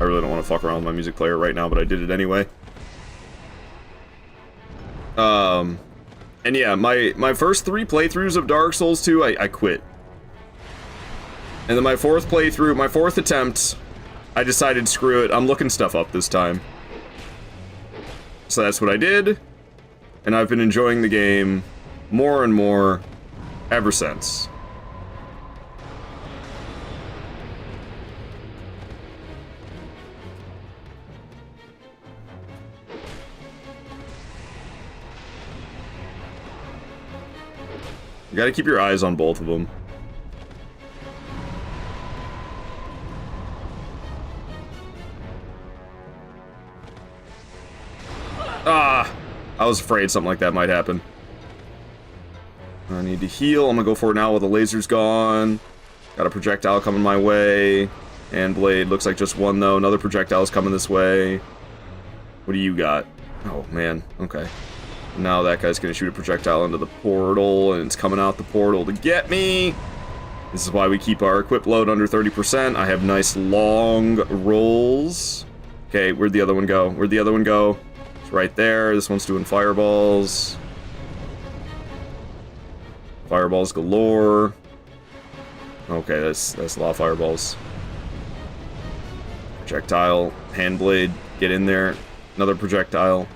I really don't want to fuck around with my music player right now, but I did it anyway. And yeah, my first 3 playthroughs of Dark Souls 2, I quit. And then my 4th playthrough, my 4th attempt, I decided, screw it, I'm looking stuff up this time. So that's what I did, and I've been enjoying the game more and more ever since. You gotta keep your eyes on both of them. Ah! I was afraid something like that might happen. I need to heal. I'm gonna go for it now while the laser's gone. Got a projectile coming my way. And blade. Looks like just one, though. Another projectile's coming this way. What do you got? Oh, man. Okay. Now that guy's gonna shoot a projectile into the portal, and it's coming out the portal to get me. This is why we keep our equip load under 30%. I have nice long rolls. Okay, where'd the other one go? Where'd the other one go? It's right there. This one's doing fireballs. Fireballs galore. Okay, that's a lot of fireballs. Projectile, hand blade, get in there. Another projectile.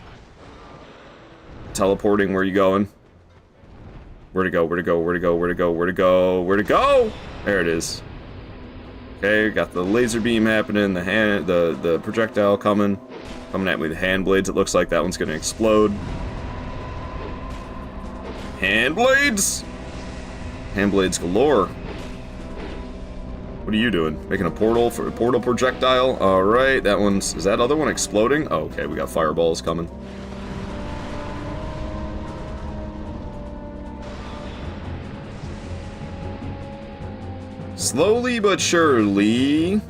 Teleporting, where are you going? Where to go, where to go, where to go, where to go, where to go, where to go? There it is. Okay, got the laser beam happening, the projectile coming at me with hand blades. It looks like that one's gonna explode. Hand blades! Hand blades galore. What are you doing? Making a portal for a portal projectile? Alright, that one's... Is that other one exploding? Oh, okay, we got fireballs coming. Slowly but surely.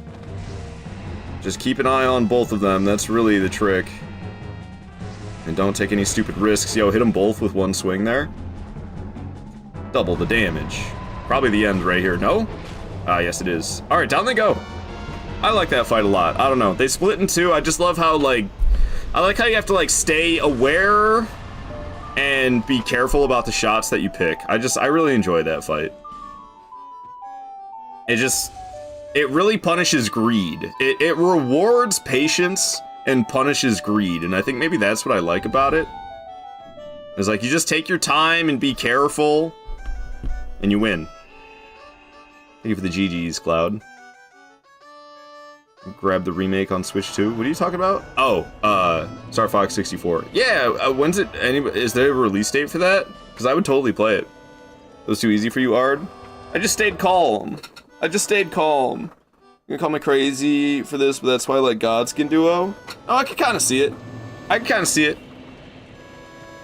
Just keep an eye on both of them. That's really the trick. And don't take any stupid risks. Yo, hit them both with one swing there. Double the damage. Probably the end right here. No? Ah, yes it is. Alright, down they go. I like that fight a lot. I don't know. They split in two. I just love how, like, I like how you have to, like, stay aware and be careful about the shots that you pick. I really enjoy that fight. It really punishes greed. It rewards patience and punishes greed, and I think maybe that's what I like about it. It's like, you just take your time and be careful, and you win. Thank you for the GG's, Cloud. Grab the remake on Switch 2. What are you talking about? Oh, Star Fox 64. Yeah, when's it, is there a release date for that? Because I would totally play it. It was too easy for you, Ard? I just stayed calm. You're gonna call me crazy for this, but that's why I like Godskin Duo? Oh, I can kind of see it.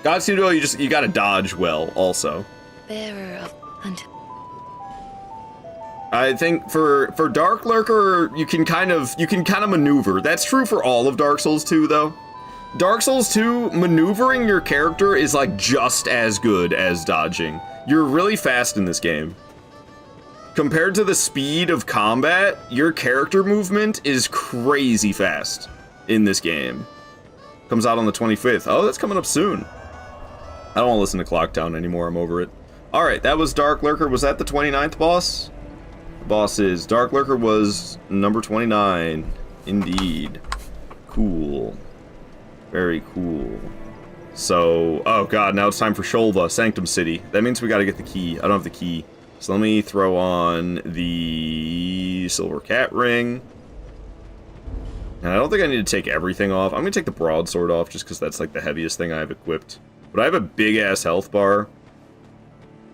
Godskin Duo, you gotta dodge well, also. Bearer of hunt. I think for Dark Lurker, you can kind of maneuver. That's true for all of Dark Souls 2, though. Dark Souls 2, maneuvering your character is like just as good as dodging. You're really fast in this game. Compared to the speed of combat, your character movement is crazy fast in this game. Comes out on the 25th. Oh, that's coming up soon. I don't want to listen to Clock Town anymore. I'm over it. Alright, that was Dark Lurker. Was that the 29th boss? Bosses. Dark Lurker was number 29. Indeed. Cool. Very cool. So, oh god, now it's time for Shulva, Sanctum City. That means we gotta get the key. I don't have the key. So let me throw on the Silver Cat Ring. And I don't think I need to take everything off. I'm gonna take the Broadsword off just because that's like the heaviest thing I have equipped. But I have a big-ass health bar.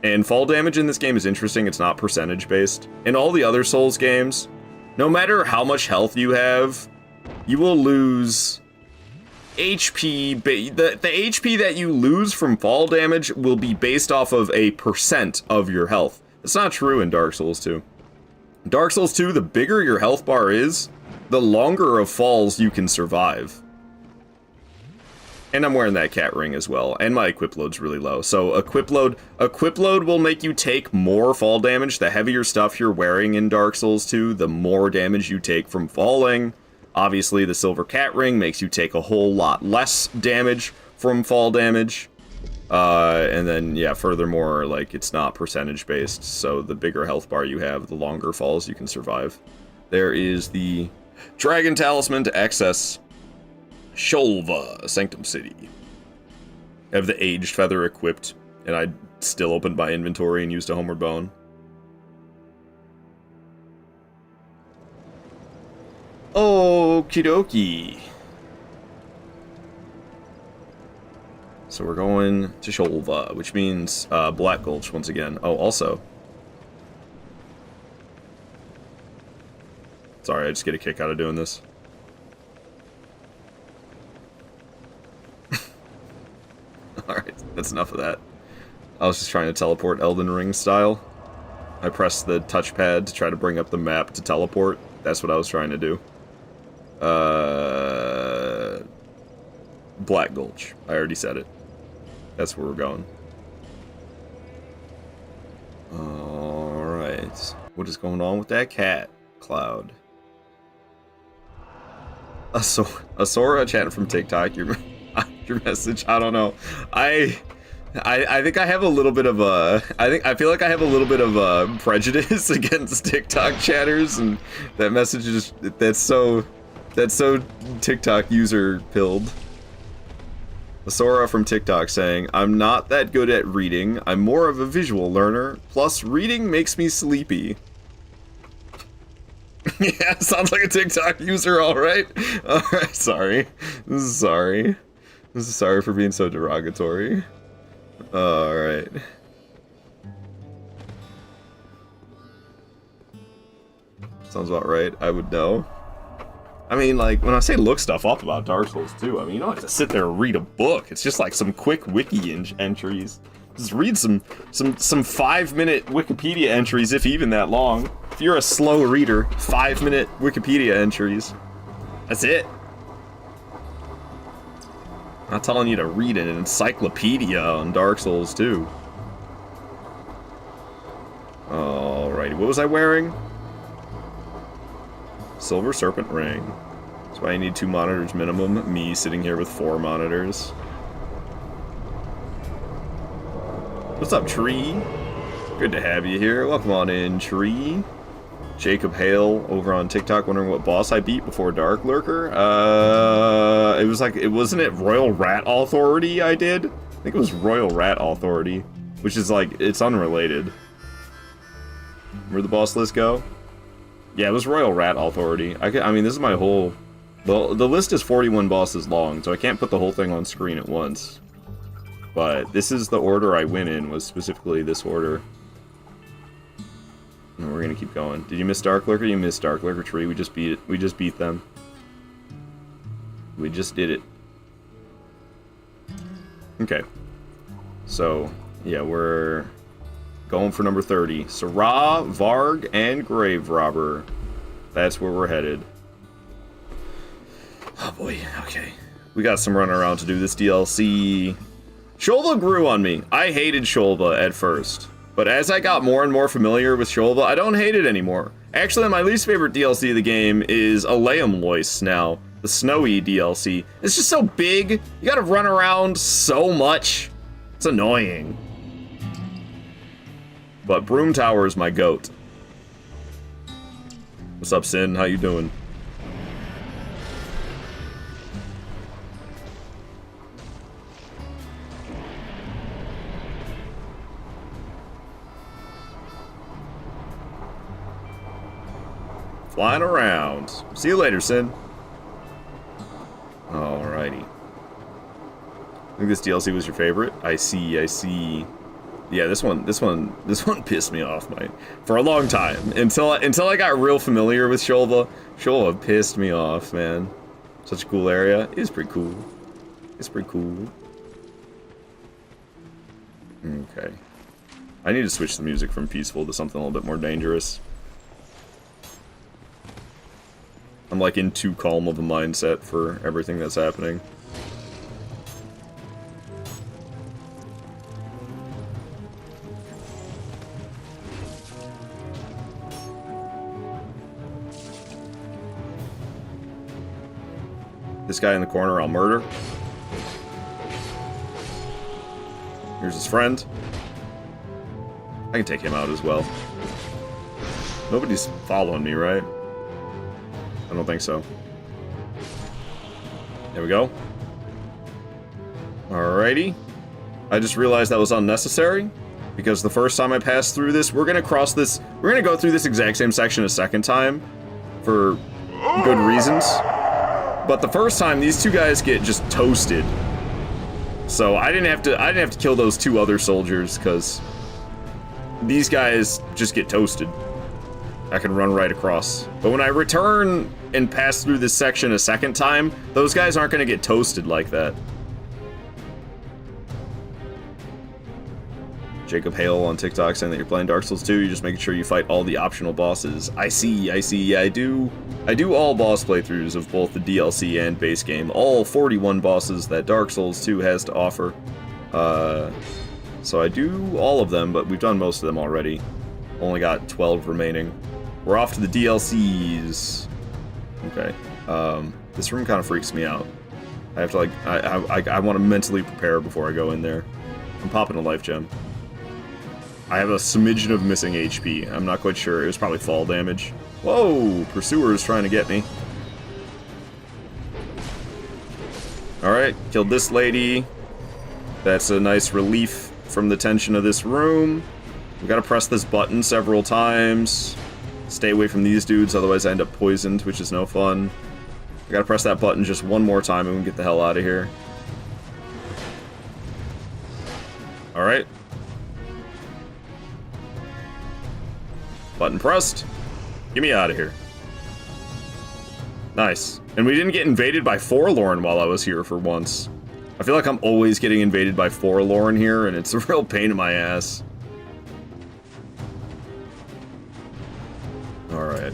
And fall damage in this game is interesting. It's not percentage-based. In all the other Souls games, no matter how much health you have, you will lose HP. The HP that you lose from fall damage will be based off of a percent of your health. It's not true in Dark Souls 2. Dark Souls 2, the bigger your health bar is, the longer of falls you can survive. And I'm wearing that cat ring as well, and my equip load's really low. So equip load will make you take more fall damage. The heavier stuff you're wearing in Dark Souls 2, the more damage you take from falling. Obviously, the Silver Cat Ring makes you take a whole lot less damage from fall damage. And then, yeah, furthermore, like, it's not percentage-based, so the bigger health bar you have, the longer falls you can survive. There is the Dragon Talisman to access Shulva, Sanctum City. I have the Aged Feather equipped, and I still opened my inventory and used a Homeward Bone. Okie dokie. So we're going to Shulva, which means Black Gulch once again. Oh, also. Sorry, I just get a kick out of doing this. Alright, that's enough of that. I was just trying to teleport Elden Ring style. I pressed the touchpad to try to bring up the map to teleport. That's what I was trying to do. Black Gulch. I already said it. That's where we're going. Alright. What is going on with that cat, Cloud? Asora chatting from TikTok, your message. I don't know. I think I have a little bit of a I feel like I have a little bit of a prejudice against TikTok chatters, and that message is that's so TikTok user pilled. Asora from TikTok saying, I'm not that good at reading, I'm more of a visual learner, plus reading makes me sleepy. Yeah, sounds like a TikTok user, alright. Alright, sorry. This is sorry for being so derogatory. Alright. Sounds about right, I would know. I mean, like, when I say look stuff up about Dark Souls 2, I mean, you don't have to sit there and read a book. It's just like some quick wiki entries. Just read some 5-minute Wikipedia entries, if even that long. If you're a slow reader, 5-minute Wikipedia entries. That's it. I'm not telling you to read an encyclopedia on Dark Souls 2. Alrighty, what was I wearing? Silver Serpent Ring. That's why I need 2 monitors minimum. Me sitting here with 4 monitors. What's up, Tree? Good to have you here. Welcome on in, Tree. Jacob Hale over on TikTok wondering what boss I beat before Dark Lurker. It was like, wasn't it Royal Rat Authority I did? I think it was Royal Rat Authority, which is like, it's unrelated. Where'd the boss list go? Yeah, it was Royal Rat Authority. I mean, this is my whole... Well, the list is 41 bosses long, so I can't put the whole thing on screen at once. But this is the order I went in, was specifically this order. And we're gonna keep going. Did you miss Dark Lurker? You missed Dark Lurker Tree. We just beat it. We just beat them. We just did it. Okay. So, yeah, we're... going for number 30. Syrah, Varg, and Grave Robber. That's where we're headed. Oh boy, okay. We got some running around to do this DLC. Shulva grew on me. I hated Shulva at first. But as I got more and more familiar with Shulva, I don't hate it anymore. Actually, my least favorite DLC of the game is Aleum Lois now. The Snowy DLC. It's just so big. You gotta run around so much. It's annoying. But Broom Tower is my goat. What's up, Sin? How you doing? Flying around. See you later, Sin. Alrighty. I think this DLC was your favorite. I see. Yeah, this one pissed me off, mate. For a long time. Until I got real familiar with Shulva. Shulva pissed me off, man. Such a cool area. It's pretty cool. It's pretty cool. Okay. I need to switch the music from peaceful to something a little bit more dangerous. I'm like in too calm of a mindset for everything that's happening. This guy in the corner I'll murder. Here's his friend. I can take him out as well. Nobody's following me, right? I don't think so. There we go. Alrighty. I just realized that was unnecessary, because the first time I passed through this, we're gonna go through this exact same section a second time, for good reasons. But the first time, these 2 guys get just toasted. So I didn't have to kill those 2 other soldiers, because these guys just get toasted. I can run right across. But when I return and pass through this section a second time, those guys aren't gonna get toasted like that. Jacob Hale on TikTok saying that you're playing Dark Souls 2, you're just making sure you fight all the optional bosses. I see, yeah, I do all boss playthroughs of both the DLC and base game, all 41 bosses that Dark Souls 2 has to offer. So I do all of them, but we've done most of them already. Only got 12 remaining. We're off to the DLCs. Okay, this room kind of freaks me out. I have to I want to mentally prepare before I go in there. I'm popping a life gem. I have a smidgen of missing HP. I'm not quite sure. It was probably fall damage. Whoa! Pursuer is trying to get me. Alright, killed this lady. That's a nice relief from the tension of this room. We gotta press this button several times. Stay away from these dudes, otherwise I end up poisoned, which is no fun. I gotta press that button just one more time and we can get the hell out of here. Alright. Button pressed. Get me out of here. Nice. And we didn't get invaded by Forlorn while I was here for once. I feel like I'm always getting invaded by Forlorn here, and it's a real pain in my ass. Alright.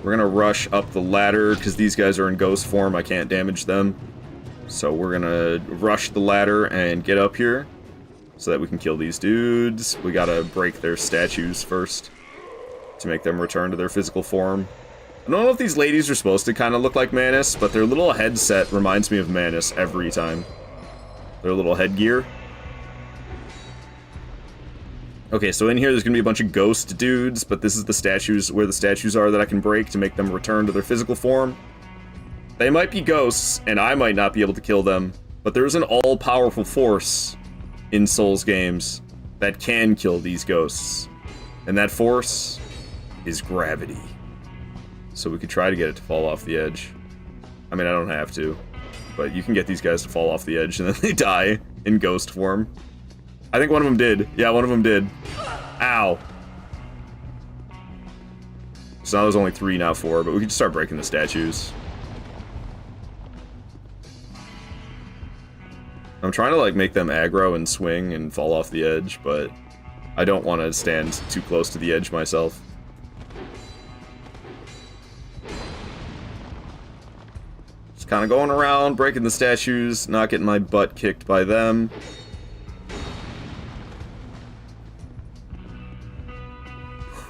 We're gonna rush up the ladder, because these guys are in ghost form, I can't damage them. So we're gonna rush the ladder and get up here, so that we can kill these dudes. We gotta break their statues first, to make them return to their physical form. I don't know if these ladies are supposed to kind of look like Manus, but their little headset reminds me of Manus every time. Their little headgear. Okay, so in here there's gonna be a bunch of ghost dudes, but this is the statues, where the statues are that I can break to make them return to their physical form. They might be ghosts, and I might not be able to kill them, but there's an all-powerful force in Souls games that can kill these ghosts. And that force is gravity. So we could try to get it to fall off the edge. I mean, I don't have to, but you can get these guys to fall off the edge and then they die in ghost form. I think one of them did. Yeah, one of them did. Ow. So now there's only 3, now 4, but we can just start breaking the statues. I'm trying to, like, make them aggro and swing and fall off the edge, but I don't want to stand too close to the edge myself. Just kind of going around, breaking the statues, not getting my butt kicked by them.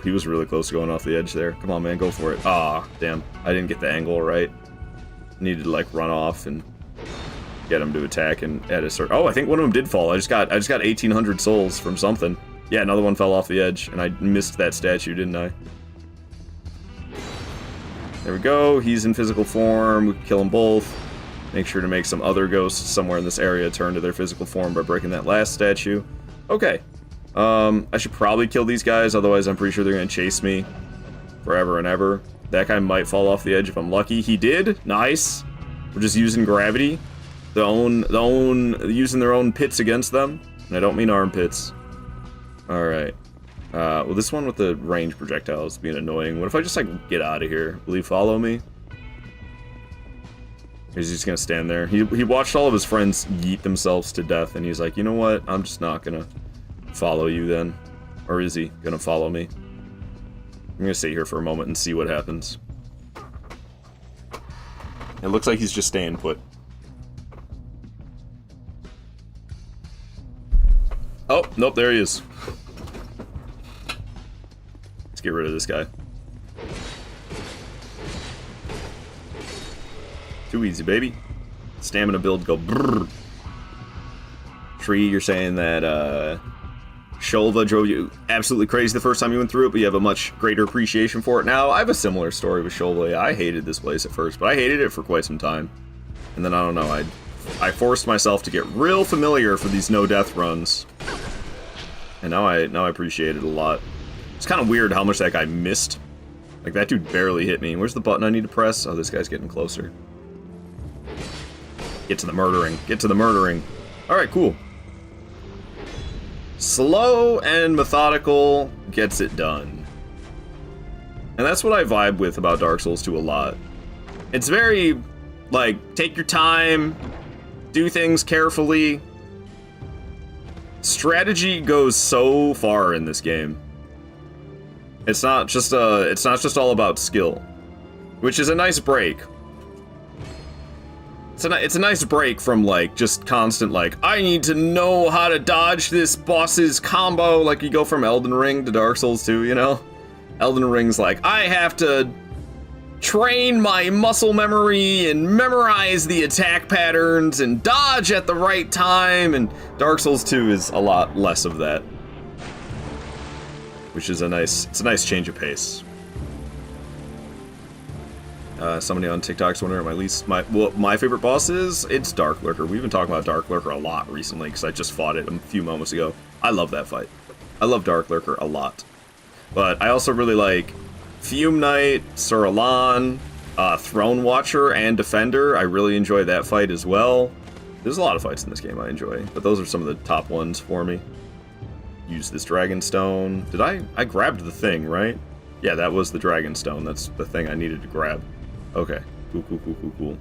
He was really close to going off the edge there. Come on, man, go for it. Ah, damn. I didn't get the angle right. Needed to, like, run off and get him to attack and at a certain... Oh, I think one of them did fall. I just got 1,800 souls from something. Yeah, another one fell off the edge, and I missed that statue, didn't I? There we go. He's in physical form. We can kill them both. Make sure to make some other ghosts somewhere in this area turn to their physical form by breaking that last statue. Okay. I should probably kill these guys, otherwise I'm pretty sure they're gonna chase me forever and ever. That guy might fall off the edge if I'm lucky. He did. Nice. We're just using gravity. Using their own pits against them. And I don't mean armpits. Alright. Well, this one with the range projectile is being annoying. What if I just, like, get out of here? Will he follow me? Or is he just gonna stand there? He watched all of his friends yeet themselves to death, and he's like, you know what? I'm just not gonna follow you then. Or is he gonna follow me? I'm gonna stay here for a moment and see what happens. It looks like he's just staying put. Oh, nope, there he is. Let's get rid of this guy. Too easy, baby. Stamina build go brrr. Tree, you're saying that, Shulva drove you absolutely crazy the first time you went through it, but you have a much greater appreciation for it now. I have a similar story with Shulva. I hated this place at first, but I hated it for quite some time. And then, I don't know, I forced myself to get real familiar for these no-death runs. And now I appreciate it a lot. It's kind of weird how much that guy missed. Like, that dude barely hit me. Where's the button I need to press? Oh, this guy's getting closer. Get to the murdering. Get to the murdering. Alright, cool. Slow and methodical gets it done. And that's what I vibe with about Dark Souls 2 a lot. It's very, like, take your time, do things carefully. Strategy goes so far in this game. It's not just all about skill, which is a nice break. It's a nice break from, like, just constant, like, I need to know how to dodge this boss's combo. Like, you go from Elden Ring to Dark Souls 2, you know? Elden Ring's like, I have to train my muscle memory and memorize the attack patterns and dodge at the right time, and Dark Souls 2 is a lot less of that. Which is a nice change of pace. Somebody on TikTok's wondering my favorite boss is. It's Dark Lurker. We've been talking about Dark Lurker a lot recently because I just fought it a few moments ago. I love that fight. I love Dark Lurker a lot. But I also really like Fume Knight, Sur Alan, Throne Watcher, and Defender. I really enjoy that fight as well. There's a lot of fights in this game I enjoy, but those are some of the top ones for me. Use this Dragon Stone. Did I grabbed the thing, right? Yeah, that was the Dragon Stone. That's the thing I needed to grab. Okay. Cool.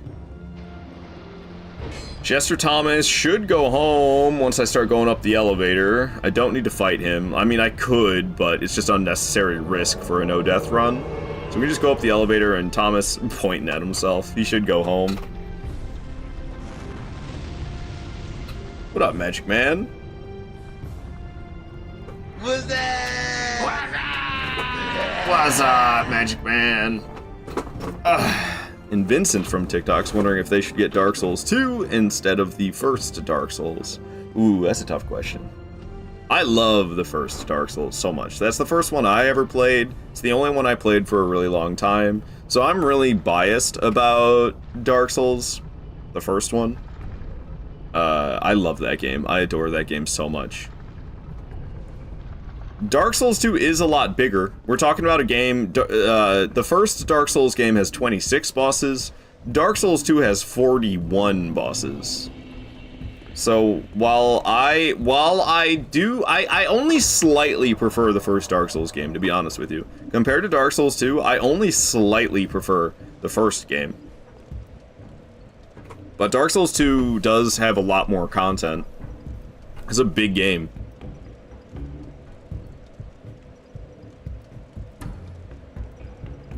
Jester Thomas should go home once I start going up the elevator. I don't need to fight him. I mean, I could, but it's just unnecessary risk for a no-death run. So we just go up the elevator and Thomas, pointing at himself, he should go home. What up, Magic Man? What's that? What's up, Magic Man? And Vincent from TikTok's wondering if they should get Dark Souls 2 instead of the first Dark Souls. Ooh, that's a tough question. I love the first Dark Souls so much. That's the first one I ever played. It's the only one I played for a really long time. So I'm really biased about Dark Souls, the first one. I love that game. I adore that game so much. Dark Souls 2 is a lot bigger. We're talking about a game, the first Dark Souls game has 26 bosses. Dark Souls 2 has 41 bosses. So while I only slightly prefer the first Dark Souls game, to be honest with you. Compared to Dark Souls 2, I only slightly prefer the first game. But Dark Souls 2 does have a lot more content. It's a big game.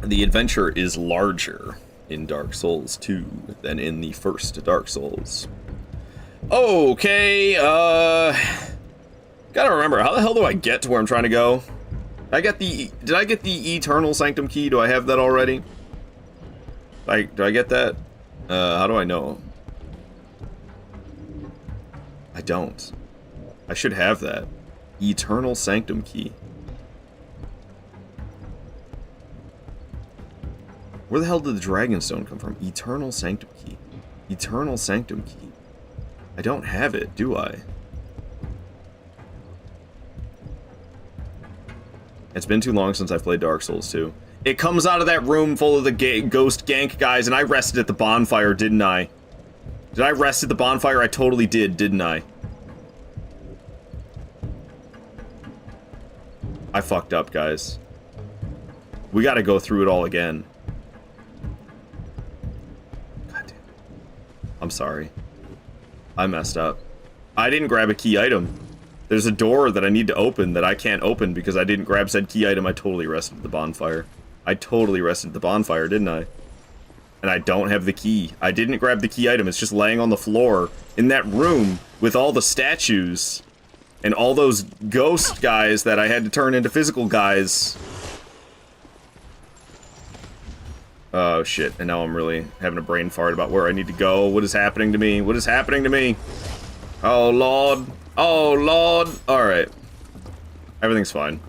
The adventure is larger in Dark Souls 2 than in the first Dark Souls. Okay, gotta remember, how the hell do I get to where I'm trying to go? Did I get the Eternal Sanctum key? Do I have that already? Do I get that? How do I know? I don't. I should have that. Eternal Sanctum key. Where the hell did the Dragonstone come from? Eternal Sanctum key. Eternal Sanctum key. I don't have it, do I? It's been too long since I've played Dark Souls 2. It comes out of that room full of the ghost gank guys, and I rested at the bonfire, didn't I? Did I rest at the bonfire? I totally did, didn't I? I fucked up, guys. We gotta go through it all again. God damn. I'm sorry. I messed up. I didn't grab a key item. There's a door that I need to open that I can't open because I didn't grab said key item. I totally rested at the bonfire. I totally rested at the bonfire, didn't I? And I don't have the key. I didn't grab the key item. It's just laying on the floor in that room with all the statues and all those ghost guys that I had to turn into physical guys. Oh shit, and now I'm really having a brain fart about where I need to go. What is happening to me? What is happening to me? Oh lord. Oh lord. Alright. Everything's fine.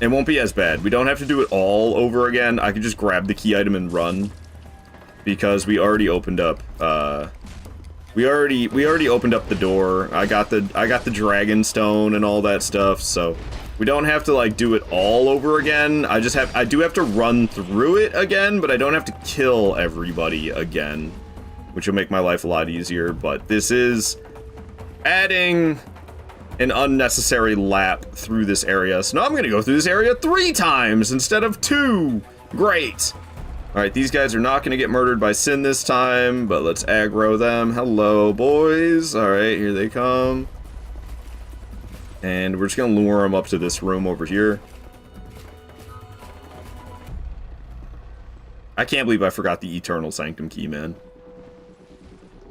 It won't be as bad. We don't have to do it all over again. I can just grab the key item and run. Because we already opened up, we already opened up the door. I got the dragon stone and all that stuff, so we don't have to like do it all over again. I do have to run through it again, but I don't have to kill everybody again, which will make my life a lot easier. But this is adding an unnecessary lap through this area. So now I'm gonna go through this area 3 times instead of 2. Great. Alright, these guys are not going to get murdered by Sin this time, but let's aggro them. Hello, boys. Alright, here they come. And we're just going to lure them up to this room over here. I can't believe I forgot the Eternal Sanctum key, man.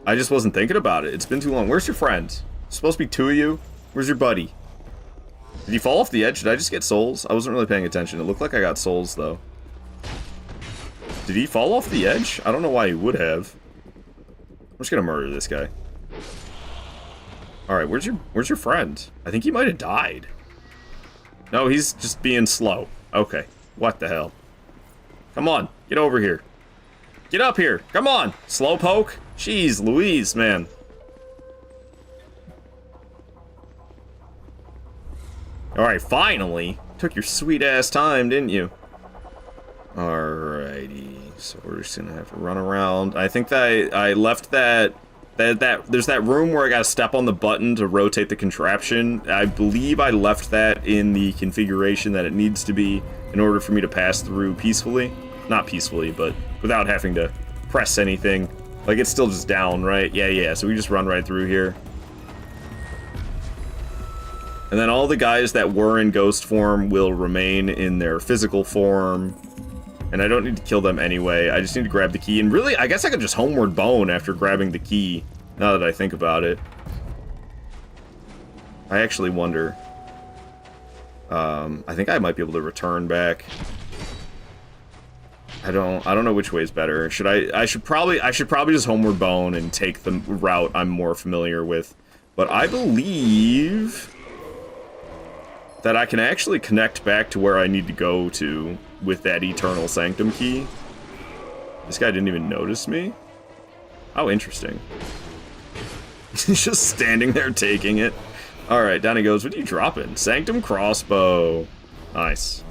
I just wasn't thinking about it. It's been too long. Where's your friend? It's supposed to be 2 of you. Where's your buddy? Did he fall off the edge? Did I just get souls? I wasn't really paying attention. It looked like I got souls, though. Did he fall off the edge? I don't know why he would have. I'm just gonna murder this guy. Alright, where's your friend? I think he might have died. No, he's just being slow. Okay. What the hell? Come on, get over here. Get up here. Come on, slowpoke. Jeez Louise, man. Alright, finally. Took your sweet ass time, didn't you? Alrighty, so we're just gonna have to run around. I think that I left that there's that room where I gotta step on the button to rotate the contraption. I believe I left that in the configuration that it needs to be in order for me to pass through peacefully. Not peacefully, but without having to press anything. Like, it's still just down, right? Yeah, so we just run right through here. And then all the guys that were in ghost form will remain in their physical form. And I don't need to kill them anyway. I just need to grab the key. And really, I guess I could just homeward bone after grabbing the key, now that I think about it. I actually wonder. I think I might be able to return back. I don't know which way is better. I should probably just Homeward Bone and take the route I'm more familiar with. But I believe that I can actually connect back to where I need to go to with that Eternal Sanctum key. This guy didn't even notice me? How interesting. He's just standing there taking it. Alright, down he goes. What are you dropping? Sanctum Crossbow. Nice.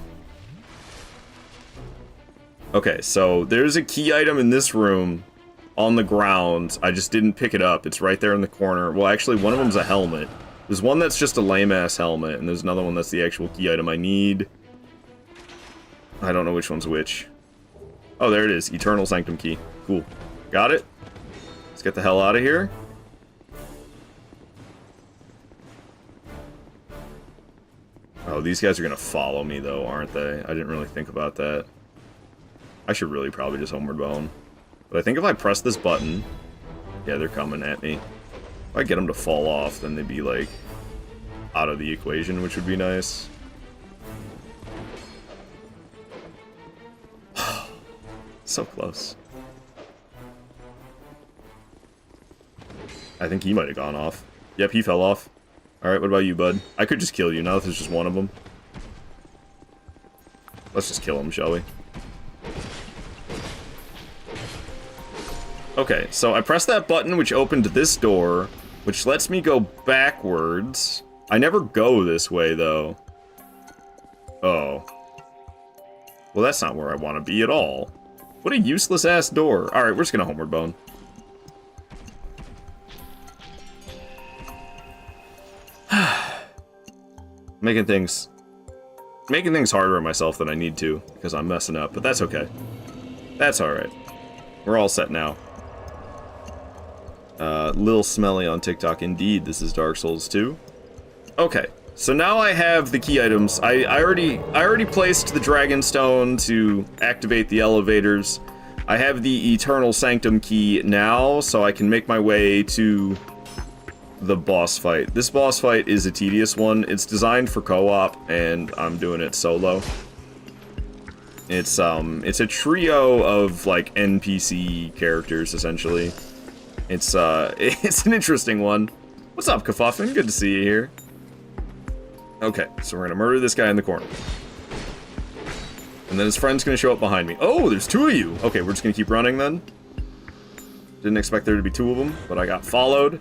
Okay, so there's a key item in this room on the ground. I just didn't pick it up. It's right there in the corner. Well, actually, one of them's a helmet. There's one that's just a lame-ass helmet, and there's another one that's the actual key item I need. I don't know which one's which. Oh, there it is. Eternal Sanctum key. Cool. Got it. Let's get the hell out of here. Oh, these guys are gonna follow me, though, aren't they? I didn't really think about that. I should really probably just Homeward Bone. But I think if I press this button... Yeah, they're coming at me. If I get them to fall off, then they'd be, like, out of the equation, which would be nice. So close. I think he might have gone off. Yep, he fell off. Alright, what about you, bud? I could just kill you now if there's just one of them. Let's just kill him, shall we? Okay, so I pressed that button, which opened this door, which lets me go backwards. I never go this way, though. Oh. Well, that's not where I want to be at all. What a useless-ass door. Alright, we're just gonna Homeward Bone. Making things harder on myself than I need to, because I'm messing up, but that's okay. That's alright. We're all set now. Lil Smelly on TikTok, indeed, this is Dark Souls 2. Okay, so now I have the key items. I already placed the Dragon Stone to activate the elevators. I have the Eternal Sanctum key now, so I can make my way to the boss fight. This boss fight is a tedious one. It's designed for co-op, and I'm doing it solo. It's a trio of, like, NPC characters, essentially. It's an interesting one. What's up, Kafuffin? Good to see you here. Okay, so we're gonna murder this guy in the corner. And then his friend's gonna show up behind me. Oh, there's two of you! Okay, we're just gonna keep running then. Didn't expect there to be two of them, but I got followed.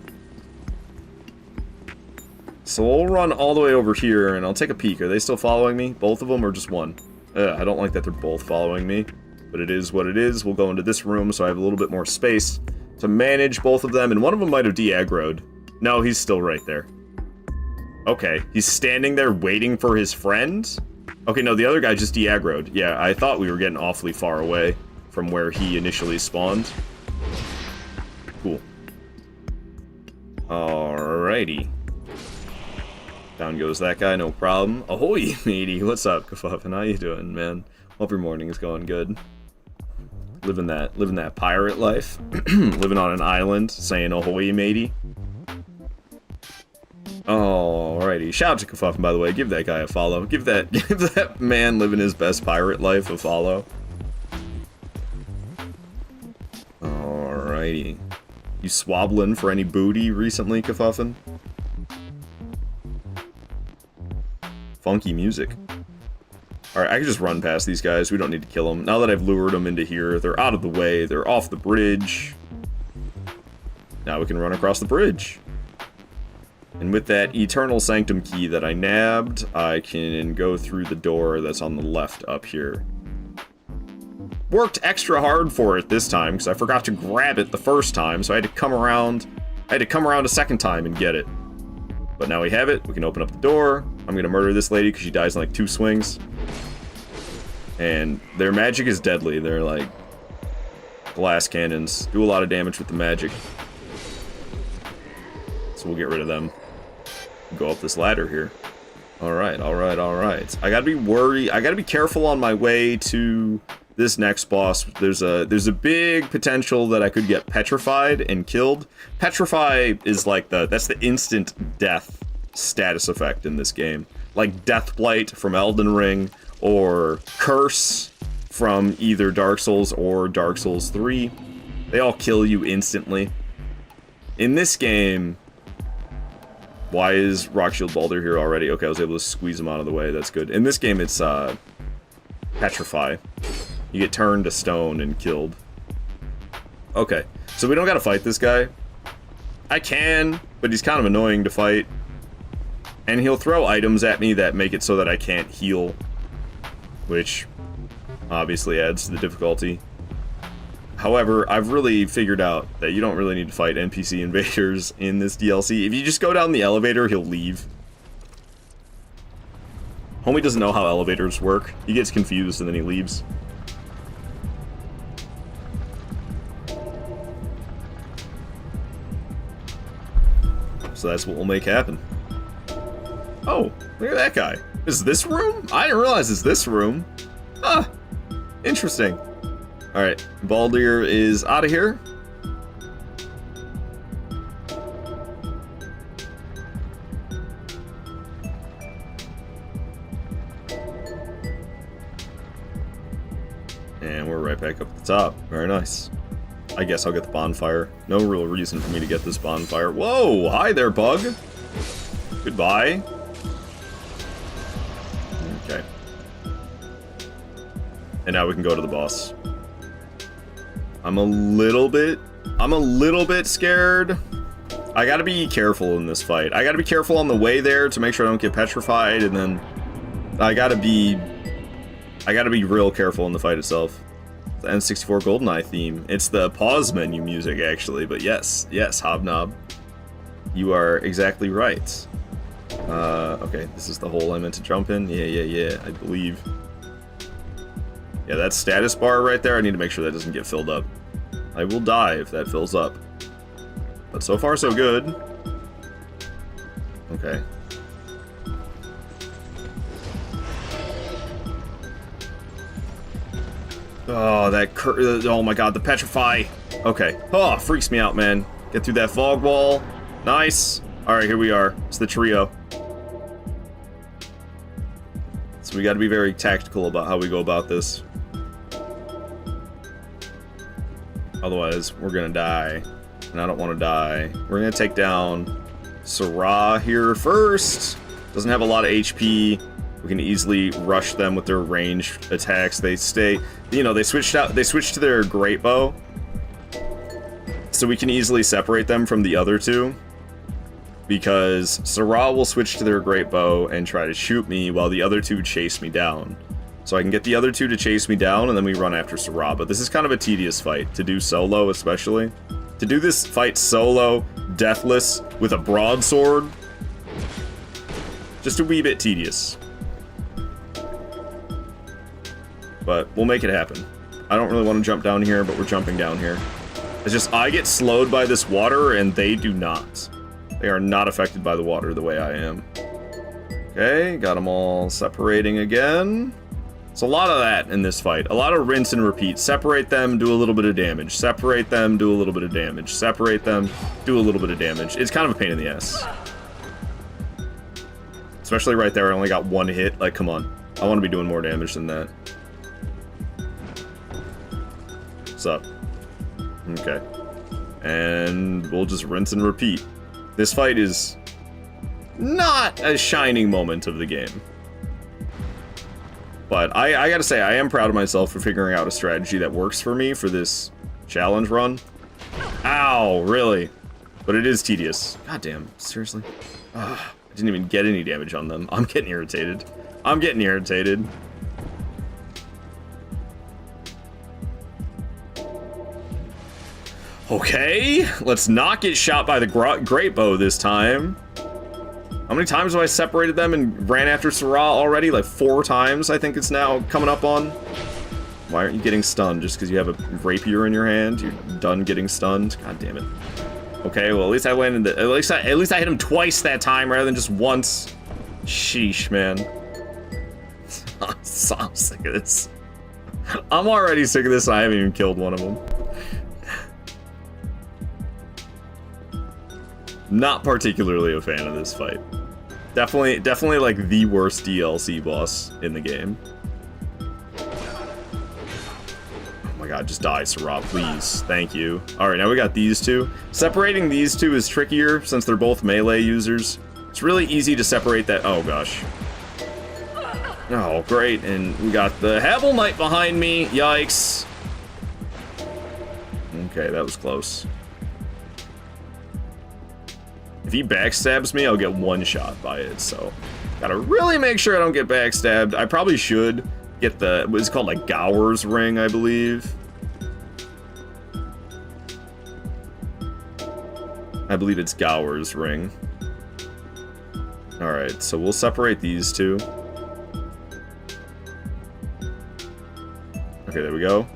So we'll run all the way over here, and I'll take a peek. Are they still following me? Both of them, or just one? I don't like that they're both following me, but it is what it is. We'll go into this room, so I have a little bit more space to manage both of them, and one of them might have de-aggroed. No, he's still right there. Okay, he's standing there waiting for his friend? Okay, no, the other guy just de-aggroed. Yeah, I thought we were getting awfully far away from where he initially spawned. Cool. Alrighty. Down goes that guy, no problem. Ahoy, matey. What's up, Kafuffin? How you doing, man? Hope your morning is going good. Living that pirate life. Living on an island, saying ahoy, matey. Alrighty. Shout out to Kafuffin, by the way. Give that guy a follow. Give that man living his best pirate life a follow. Alrighty. You swabbling for any booty recently, Kafuffin? Funky music. Alright, I can just run past these guys. We don't need to kill them. Now that I've lured them into here, they're out of the way. They're off the bridge. Now we can run across the bridge. And with that Eternal Sanctum key that I nabbed, I can go through the door that's on the left up here. Worked extra hard for it this time, because I forgot to grab it the first time, so I had to come around a second time and get it. But now we have it. We can open up the door. I'm gonna murder this lady because she dies in like 2 swings. And their magic is deadly. They're like glass cannons. Do a lot of damage with the magic. So we'll get rid of them. Go up this ladder here. Alright, alright, alright. I gotta be careful on my way to this next boss. There's a big potential that I could get petrified and killed. Petrify is like that's the instant death status effect in this game. Like Deathblight from Elden Ring, or Curse from either Dark Souls or Dark Souls 3. They all kill you instantly. In this game... Why is Rock Shield Baldur here already? Okay, I was able to squeeze him out of the way. That's good. In this game, it's Petrify. You get turned to stone and killed. Okay, so we don't gotta fight this guy. I can, but he's kind of annoying to fight. And he'll throw items at me that make it so that I can't heal, which obviously adds to the difficulty. However, I've really figured out that you don't really need to fight NPC invaders in this DLC. If you just go down the elevator, he'll leave. Homie doesn't know how elevators work. He gets confused and then he leaves. So that's what we'll make happen. Oh, look at that guy. Is this room? I didn't realize it's this room. Ah, interesting. Alright, Baldur is out of here. And we're right back up at the top. Very nice. I guess I'll get the bonfire. No real reason for me to get this bonfire. Whoa! Hi there, bug! Goodbye. Okay. And now we can go to the boss. I'm a little bit scared. I gotta be careful in this fight. I gotta be careful on the way there to make sure I don't get petrified, and then I gotta be real careful in the fight itself. The N64 GoldenEye theme. It's the pause menu music, actually, but yes, Hobnob. You are exactly right. Okay, this is the hole I meant to jump in. Yeah, I believe. Yeah, that status bar right there, I need to make sure that doesn't get filled up. I will die if that fills up. But so far, so good. Okay. Oh, oh my god, the petrify. Okay. Oh, freaks me out, man. Get through that fog wall. Nice. Alright, here we are. It's the trio. So we gotta be very tactical about how we go about this. Otherwise, we're gonna die. And I don't want to die. We're gonna take down Serah here first. Doesn't have a lot of HP. We can easily rush them with their ranged attacks. They stay, you know, they switched to their great bow. So we can easily separate them from the other two. Because Serah will switch to their great bow and try to shoot me while the other two chase me down. So I can get the other two to chase me down and then we run after Serah. But this is kind of a tedious fight to do solo, especially. To do this fight solo, deathless, with a broadsword, just a wee bit tedious. But we'll make it happen. I don't really want to jump down here, but we're jumping down here. It's just, I get slowed by this water, and they do not. They are not affected by the water the way I am. Okay, got them all separating again. It's a lot of that in this fight. A lot of rinse and repeat. Separate them, do a little bit of damage. Separate them, do a little bit of damage. Separate them, do a little bit of damage. It's kind of a pain in the ass. Especially right there, I only got one hit. Like, come on. I want to be doing more damage than that. What's up? Okay. And we'll just rinse and repeat. This fight is not a shining moment of the game. But I gotta say, I am proud of myself for figuring out a strategy that works for me for this challenge run. Ow, really? But it is tedious. God damn, seriously? Ugh, I didn't even get any damage on them. I'm getting irritated. I'm getting irritated. Okay, let's not get shot by the great bow this time. How many times have I separated them and ran after Serah already? Like 4 times, I think it's now coming up on. Why aren't you getting stunned? Just because you have a rapier in your hand? You're done getting stunned? God damn it. Okay, well at least I landed at least I hit him twice that time rather than just once. Sheesh, man. I'm so sick of this. I'm already sick of this and I haven't even killed one of them. Not particularly a fan of this fight. Definitely like the worst DLC boss in the game. my god, just die, Sarah, please. Thank you. Alright, now we got these two. Separating these two is trickier, since they're both melee users. It's really easy to separate that. Oh, gosh. Oh, great. And we got the Havel Knight behind me. Yikes. Okay, that was close. If he backstabs me, I'll get one shot by it, so... Gotta really make sure I don't get backstabbed. I probably should get the... What's called, like, Gower's Ring, I believe. I believe it's Gower's Ring. Alright, so we'll separate these two. Okay, there we go.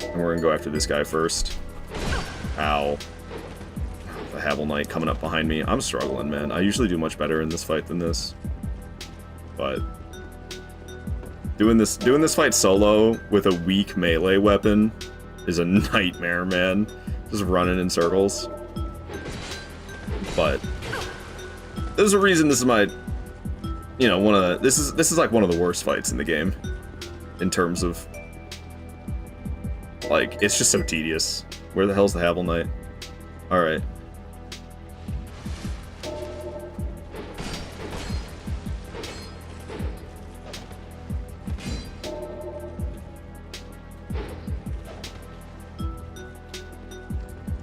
And we're gonna go after this guy first. Ow. The Havel Knight coming up behind me. I'm struggling, man. I usually do much better in this fight than this. But... Doing this fight solo with a weak melee weapon is a nightmare, man. Just running in circles. But... There's a reason this is my... You know, one of the... This is like one of the worst fights in the game. In terms of... Like, it's just so tedious. Where the hell's the Havel Knight? Alright.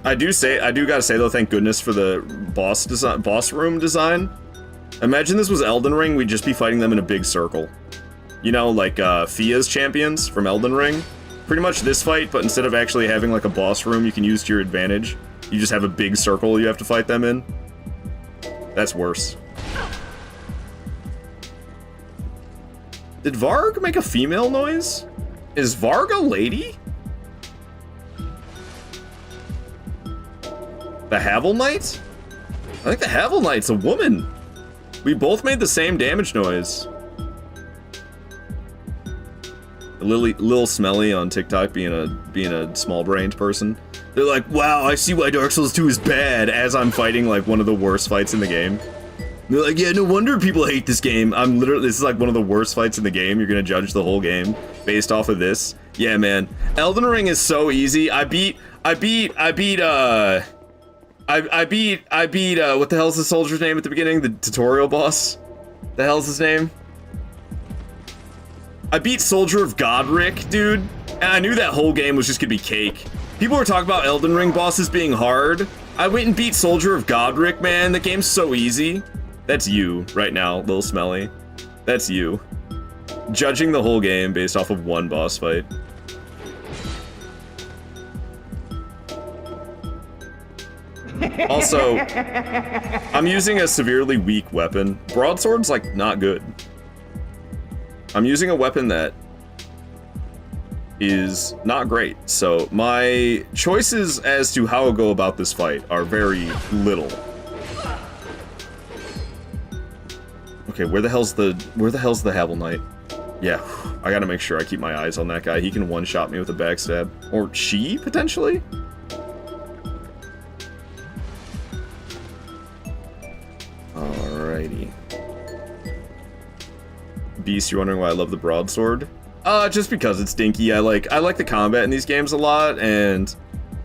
I do gotta say though, thank goodness for the boss room design. Imagine this was Elden Ring, we'd just be fighting them in a big circle. You know, like Fia's champions from Elden Ring. Pretty much this fight, but instead of actually having like a boss room you can use to your advantage, you just have a big circle you have to fight them in. That's worse. Did Varg make a female noise? Is Varg a lady? The Havel Knight? I think the Havel Knight's a woman. We both made the same damage noise. Lil Smelly on TikTok being a small-brained person. They're like, wow, I see why Dark Souls 2 is bad, as I'm fighting like one of the worst fights in the game. They're like, yeah, no wonder people hate this game. This is like one of the worst fights in the game. You're gonna judge the whole game based off of this. Yeah, man. Elden Ring is so easy. I beat, what the hell's the soldier's name at the beginning? The tutorial boss? The hell's his name? I beat Soldier of Godric, dude, and I knew that whole game was just gonna be cake. People were talking about Elden Ring bosses being hard. I went and beat Soldier of Godric, man. The game's so easy. That's you right now, Lil Smelly. That's you. Judging the whole game based off of one boss fight. Also, I'm using a severely weak weapon. Broadsword's, like, not good. I'm using a weapon that is not great, so my choices as to how I'll go about this fight are very little. Okay, where the hell's the Havel Knight? Yeah, I gotta make sure I keep my eyes on that guy. He can one-shot me with a backstab. Or she, potentially? Alrighty. Beast, you're wondering why I love the broadsword? Just because it's dinky. I like the combat in these games a lot, and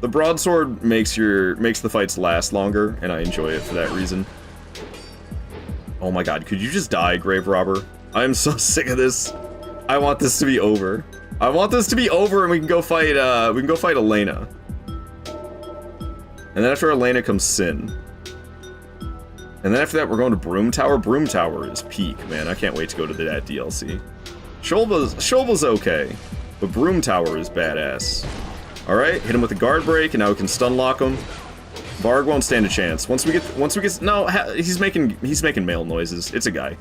the broadsword makes the fights last longer, and I enjoy it for that reason. Oh my god, could you just die, Grave Robber? I am so sick of this. I want this to be over. I want this to be over and we can go fight Elena. And then after Elena comes Sin. And then after that, we're going to Broom Tower. Broom Tower is peak, man. I can't wait to go to that DLC. Shulva's okay, but Broom Tower is badass. Alright, hit him with the guard break, and now we can stun lock him. Varg won't stand a chance. Once we get, no, he's making male noises. It's a guy.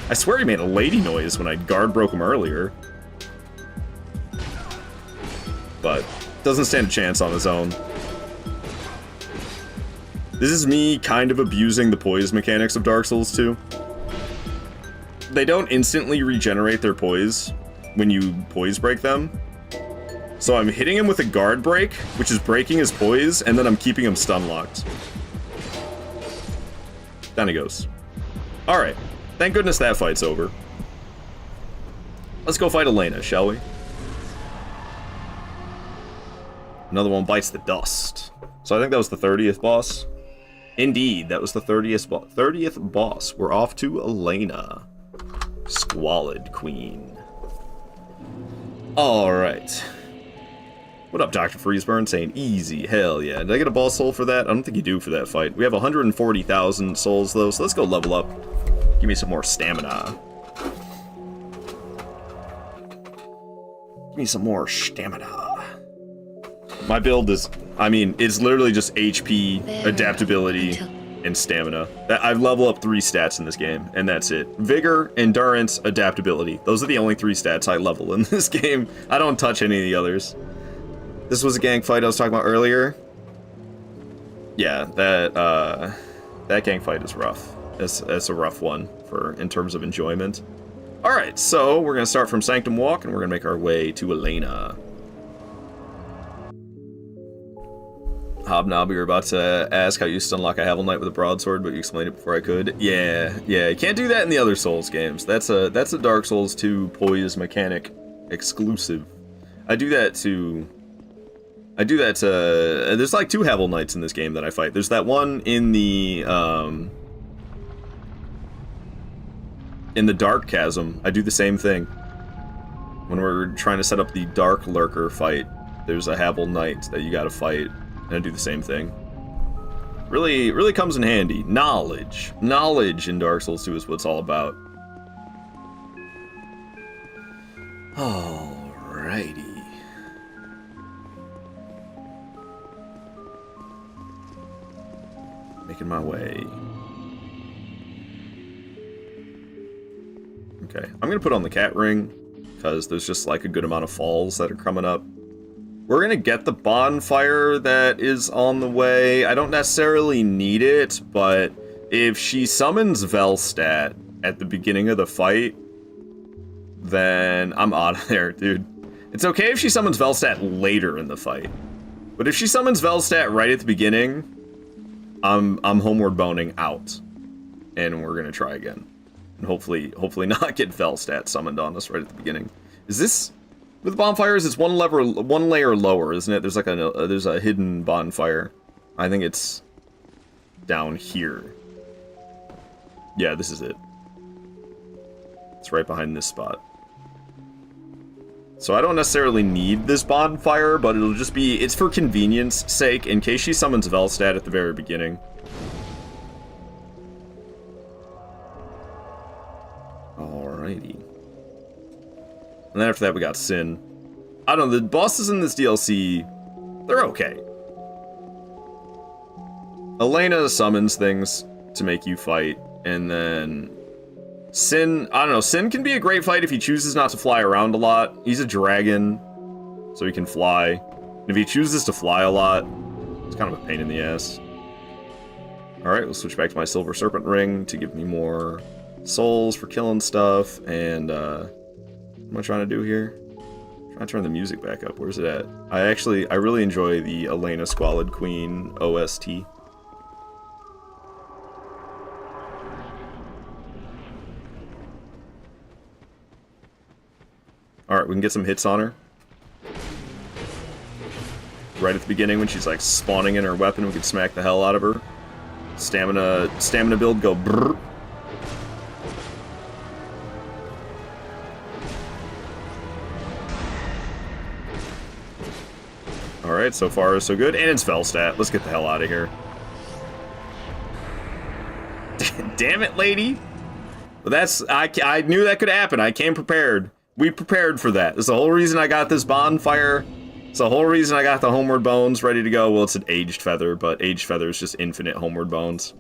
I swear he made a lady noise when I guard broke him earlier. But, doesn't stand a chance on his own. This is me kind of abusing the poise mechanics of Dark Souls 2. They don't instantly regenerate their poise when you poise break them. So I'm hitting him with a guard break, which is breaking his poise, and then I'm keeping him stun locked. Down he goes. Alright. Thank goodness that fight's over. Let's go fight Elena, shall we? Another one bites the dust. So I think that was the 30th boss. Indeed, that was the 30th boss. We're off to Elena. Squalid Queen. Alright. What up, Dr. Freezeburn? Saying easy. Hell yeah. Did I get a boss soul for that? I don't think you do for that fight. We have 140,000 souls, though, so let's go level up. Give me some more stamina. Give me some more stamina. My build is, I mean, it's literally just HP, adaptability, and stamina. I level up 3 stats in this game, and that's it. Vigor, endurance, adaptability. Those are the only 3 stats I level in this game. I don't touch any of the others. This was a gang fight I was talking about earlier. Yeah, that gang fight is rough. It's a rough one in terms of enjoyment. Alright, so we're gonna start from Sanctum Walk, and we're gonna make our way to Elena. Hobnob, you were about to ask how you used to unlock a Havel Knight with a broadsword, but you explained it before I could. Yeah, you can't do that in the other Souls games. That's a Dark Souls 2 poise mechanic exclusive. I do that to... there's like 2 Havel Knights in this game that I fight. There's that one in the Dark Chasm. I do the same thing. When we're trying to set up the Dark Lurker fight, there's a Havel Knight that you gotta fight. And I do the same thing. Really comes in handy. Knowledge. Knowledge in Dark Souls 2 is what it's all about. Alrighty. Making my way. Okay, I'm gonna put on the cat ring, because there's just like a good amount of falls that are coming up. We're gonna get the bonfire that is on the way. I don't necessarily need it, but if she summons Velstadt at the beginning of the fight, then I'm out of there, dude. It's okay if she summons Velstadt later in the fight, but if she summons Velstadt right at the beginning, I'm homeward boning out, and we're gonna try again, and hopefully not get Velstadt summoned on us right at the beginning. Is this? With bonfires, it's one layer lower, isn't it? There's like there's a hidden bonfire. I think it's down here. Yeah, this is it. It's right behind this spot. So I don't necessarily need this bonfire, but it'll just be, it's for convenience sake, in case she summons Velstadt at the very beginning. Alrighty. And then after that, we got Sin. I don't know, the bosses in this DLC, they're okay. Elena summons things to make you fight, and then Sin, I don't know, Sin can be a great fight if he chooses not to fly around a lot. He's a dragon, so he can fly. And if he chooses to fly a lot, it's kind of a pain in the ass. Alright, we'll switch back to my Silver Serpent Ring to give me more souls for killing stuff, and, what am I trying to do here? I'm trying to turn the music back up. Where's it at? I really enjoy the Elena Squalid Queen OST. Alright, we can get some hits on her. Right at the beginning when she's like spawning in her weapon, we can smack the hell out of her. Stamina build, go brrr. Alright, so far so good. And it's Velstadt. Let's get the hell out of here. Damn it, lady! But I knew that could happen. I came prepared. We prepared for that. It's the whole reason I got this bonfire. It's the whole reason I got the Homeward Bones ready to go. Well, it's an Aged Feather, but Aged Feather is just infinite Homeward Bones.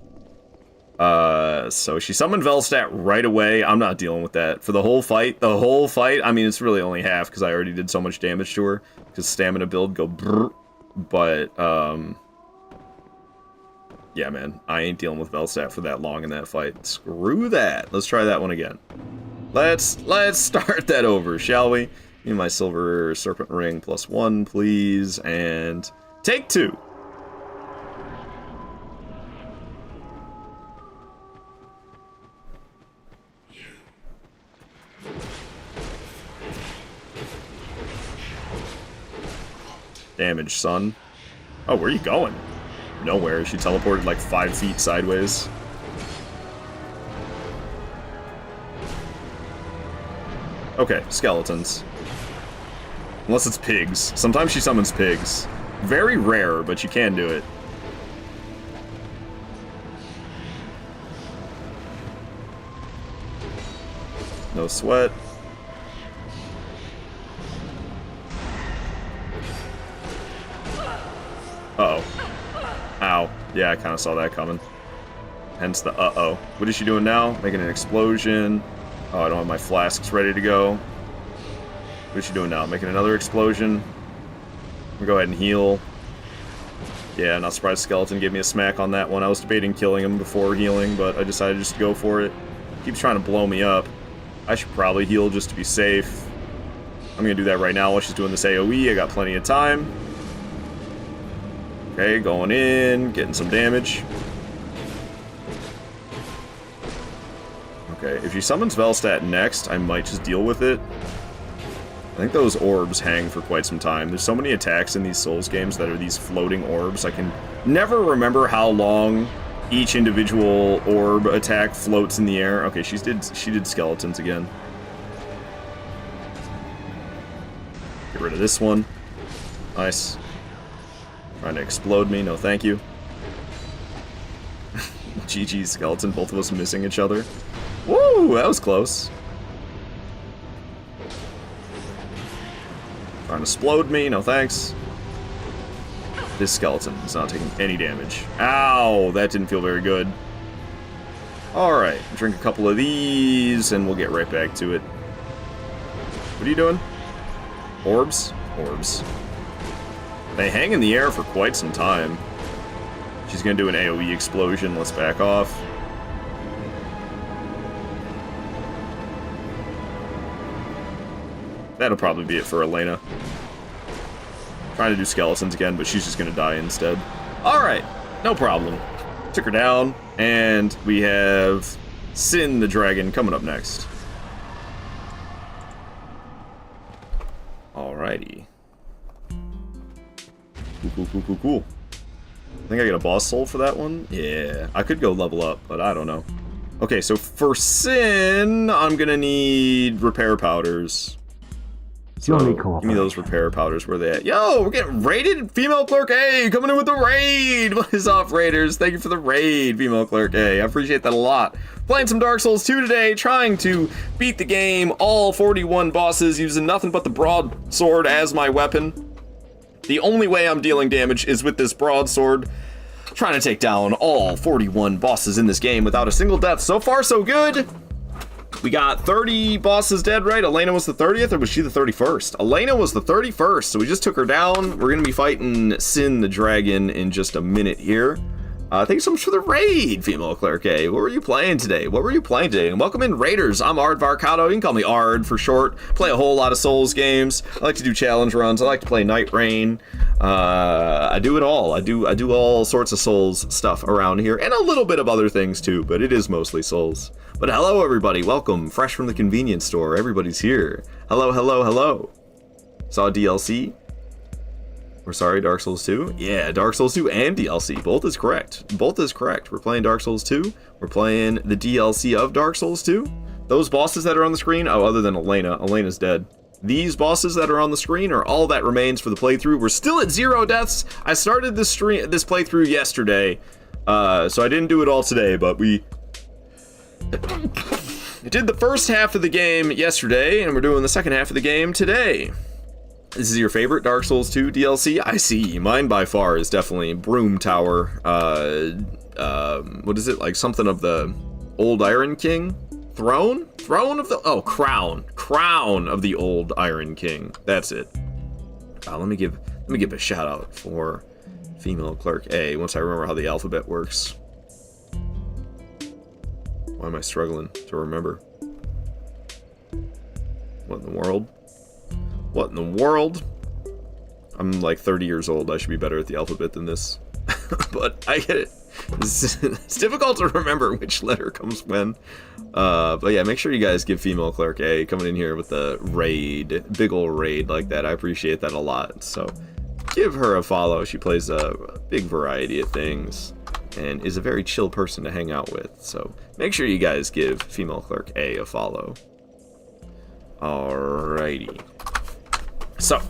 So she summoned Velstadt right away. I'm not dealing with that. For the whole fight, I mean, it's really only half, because I already did so much damage to her. Because stamina build, go brrr. But, yeah, man, I ain't dealing with Velstadt for that long in that fight. Screw that. Let's try that one again. Let's start that over, shall we? Give me my Silver Serpent Ring +1, please, and take 2. Damage, son. Oh, where are you going? Nowhere. She teleported like 5 feet sideways. Okay, skeletons. Unless it's pigs. Sometimes she summons pigs. Very rare, but you can do it. No sweat. Uh-oh. Ow. Yeah, I kind of saw that coming. Hence the uh-oh. What is she doing now? Making an explosion. Oh, I don't have my flasks ready to go. What is she doing now? Making another explosion. I'm gonna go ahead and heal. Yeah, not surprised Skeleton gave me a smack on that one. I was debating killing him before healing, but I decided just to go for it. Keeps trying to blow me up. I should probably heal just to be safe. I'm gonna do that right now while she's doing this AoE. I got plenty of time. Okay, going in, getting some damage. Okay, if she summons Velstadt next, I might just deal with it. I think those orbs hang for quite some time. There's so many attacks in these Souls games that are these floating orbs. I can never remember how long each individual orb attack floats in the air. Okay, she did skeletons again. Get rid of this one. Nice. Trying to explode me. No, thank you. GG skeleton. Both of us missing each other. Woo! That was close. Trying to explode me. No, thanks. This skeleton is not taking any damage. Ow! That didn't feel very good. Alright, drink a couple of these, and we'll get right back to it. What are you doing? Orbs? Orbs. They hang in the air for quite some time. She's gonna do an AoE explosion. Let's back off. That'll probably be it for Elena. Trying to do skeletons again, but she's just gonna die instead. Alright, no problem. Took her down, and we have Sin the Dragon coming up next. Alrighty. Cool. I think I get a boss soul for that one. Yeah, I could go level up, but I don't know. Okay, so for Sin, I'm gonna need repair powders. So, give me those repair powders. Where they at? Yo, we're getting raided. Female Clerk A coming in with the raid. What is up, raiders? Thank you for the raid, Female Clerk A. I appreciate that a lot. Playing some Dark Souls 2 today, trying to beat the game, all 41 bosses, using nothing but the broadsword as my weapon. The only way I'm dealing damage is with this broadsword. Trying to take down all 41 bosses in this game without a single death. So far, so good. We got 30 bosses dead, right? Elena was the 30th, or was she the 31st? Elena was the 31st, so we just took her down. We're going to be fighting Sin the Dragon in just a minute here. Thanks so much for the raid, Female Clerk A. What were you playing today? And welcome in, Raiders. I'm Ard Varcado. You can call me Ard for short. Play a whole lot of Souls games. I like to do challenge runs. I like to play Night Rain. I do it all. I do all sorts of Souls stuff around here, and a little bit of other things too, but it is mostly Souls. But hello, everybody. Welcome. Fresh from the convenience store. Everybody's here. Hello. Saw DLC. We're sorry, Dark Souls 2? Yeah, Dark Souls 2 and DLC. Both is correct. We're playing Dark Souls 2. We're playing the DLC of Dark Souls 2. Those bosses that are on the screen, oh, other than Elena. Elena's dead. These bosses that are on the screen are all that remains for the playthrough. We're still at 0 deaths. I started this playthrough yesterday, so I didn't do it all today, but we did the first half of the game yesterday, and we're doing the second half of the game today. This is your favorite Dark Souls 2 DLC? I see. Mine by far is definitely Broom Tower. What is it? Like something of the Old Iron King? Throne? Throne of the... Oh, Crown. Crown of the Old Iron King. That's it. Let me give a shout out for Female Clerk A once I remember how the alphabet works. Why am I struggling to remember? What in the world? What in the world? I'm like 30 years old. I should be better at the alphabet than this. But I get it. It's difficult to remember which letter comes when. But yeah, make sure you guys give Female Clerk A coming in here with the raid. Big ol' raid like that. I appreciate that a lot. So give her a follow. She plays a big variety of things and is a very chill person to hang out with. So make sure you guys give Female Clerk A a follow. Alrighty. So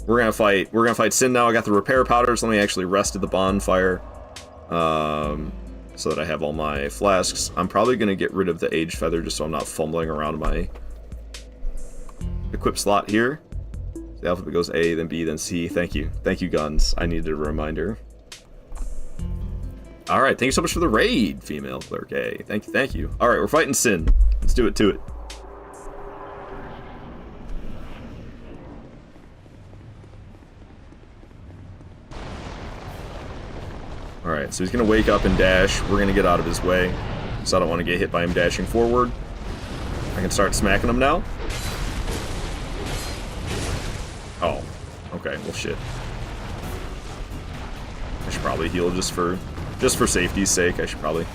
we're gonna fight Sin now. I got the repair powders. Let me actually rest at the bonfire. So that I have all my flasks. I'm probably gonna get rid of the Age Feather just so I'm not fumbling around my equip slot here. The alphabet goes A, then B, then C. Thank you. Thank you, guns. I needed a reminder. Alright, thank you so much for the raid, Female Clerk A. Thank you, thank you. Alright, we're fighting Sin. Let's do it to it. Alright, so he's gonna wake up and dash. We're gonna get out of his way, so I don't want to get hit by him dashing forward. I can start smacking him now. Oh, okay, well shit. I should probably heal just for safety's sake. I should probably...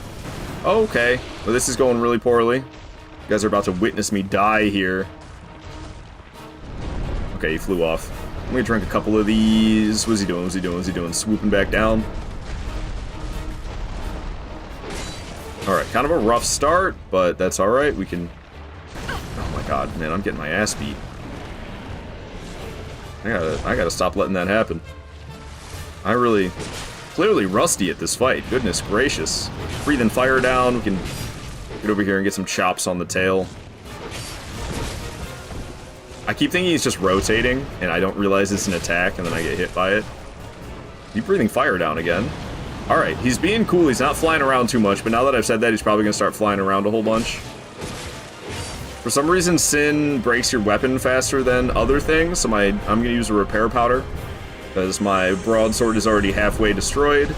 Okay, well this is going really poorly. You guys are about to witness me die here. Okay, he flew off. I'm gonna drink a couple of these. What's he doing? What's he doing? What's he doing? Swooping back down. Alright, kind of a rough start, but that's alright. We can... Oh my god, man, I'm getting my ass beat. I gotta stop letting that happen. I really... Clearly rusty at this fight. Goodness gracious. Breathing fire down. We can get over here and get some chops on the tail. I keep thinking he's just rotating, and I don't realize it's an attack, and then I get hit by it. He's breathing fire down again. Alright, he's being cool. He's not flying around too much, but now that I've said that, he's probably going to start flying around a whole bunch. For some reason, Sin breaks your weapon faster than other things, so I'm going to use a repair powder, because my broadsword is already halfway destroyed.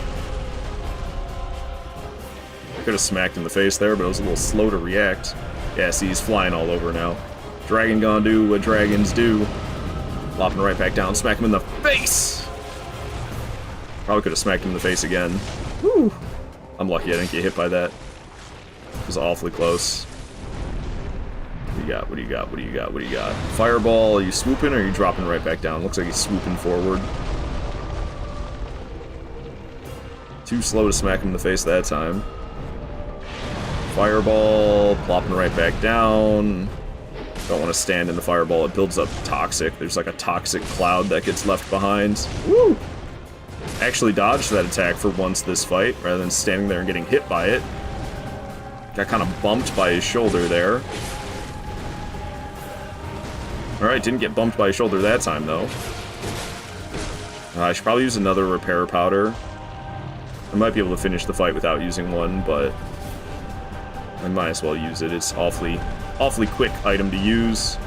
I could have smacked in the face there, but it was a little slow to react. Yeah, see, he's flying all over now. Dragon gonna do what dragons do. Flopping right back down, smack him in the face! Probably could have smacked him in the face again. Woo! I'm lucky I didn't get hit by that. It was awfully close. What do you got? What do you got? What do you got? What do you got? Fireball, are you swooping or are you dropping right back down? Looks like he's swooping forward. Too slow to smack him in the face that time. Fireball, plopping right back down. Don't want to stand in the fireball, it builds up toxic. There's like a toxic cloud that gets left behind. Woo! Actually dodged that attack for once this fight, rather than standing there and getting hit by it. Got kind of bumped by his shoulder there. Alright, didn't get bumped by his shoulder that time, though. I should probably use another repair powder. I might be able to finish the fight without using one, but I might as well use it. It's awfully quick item to use.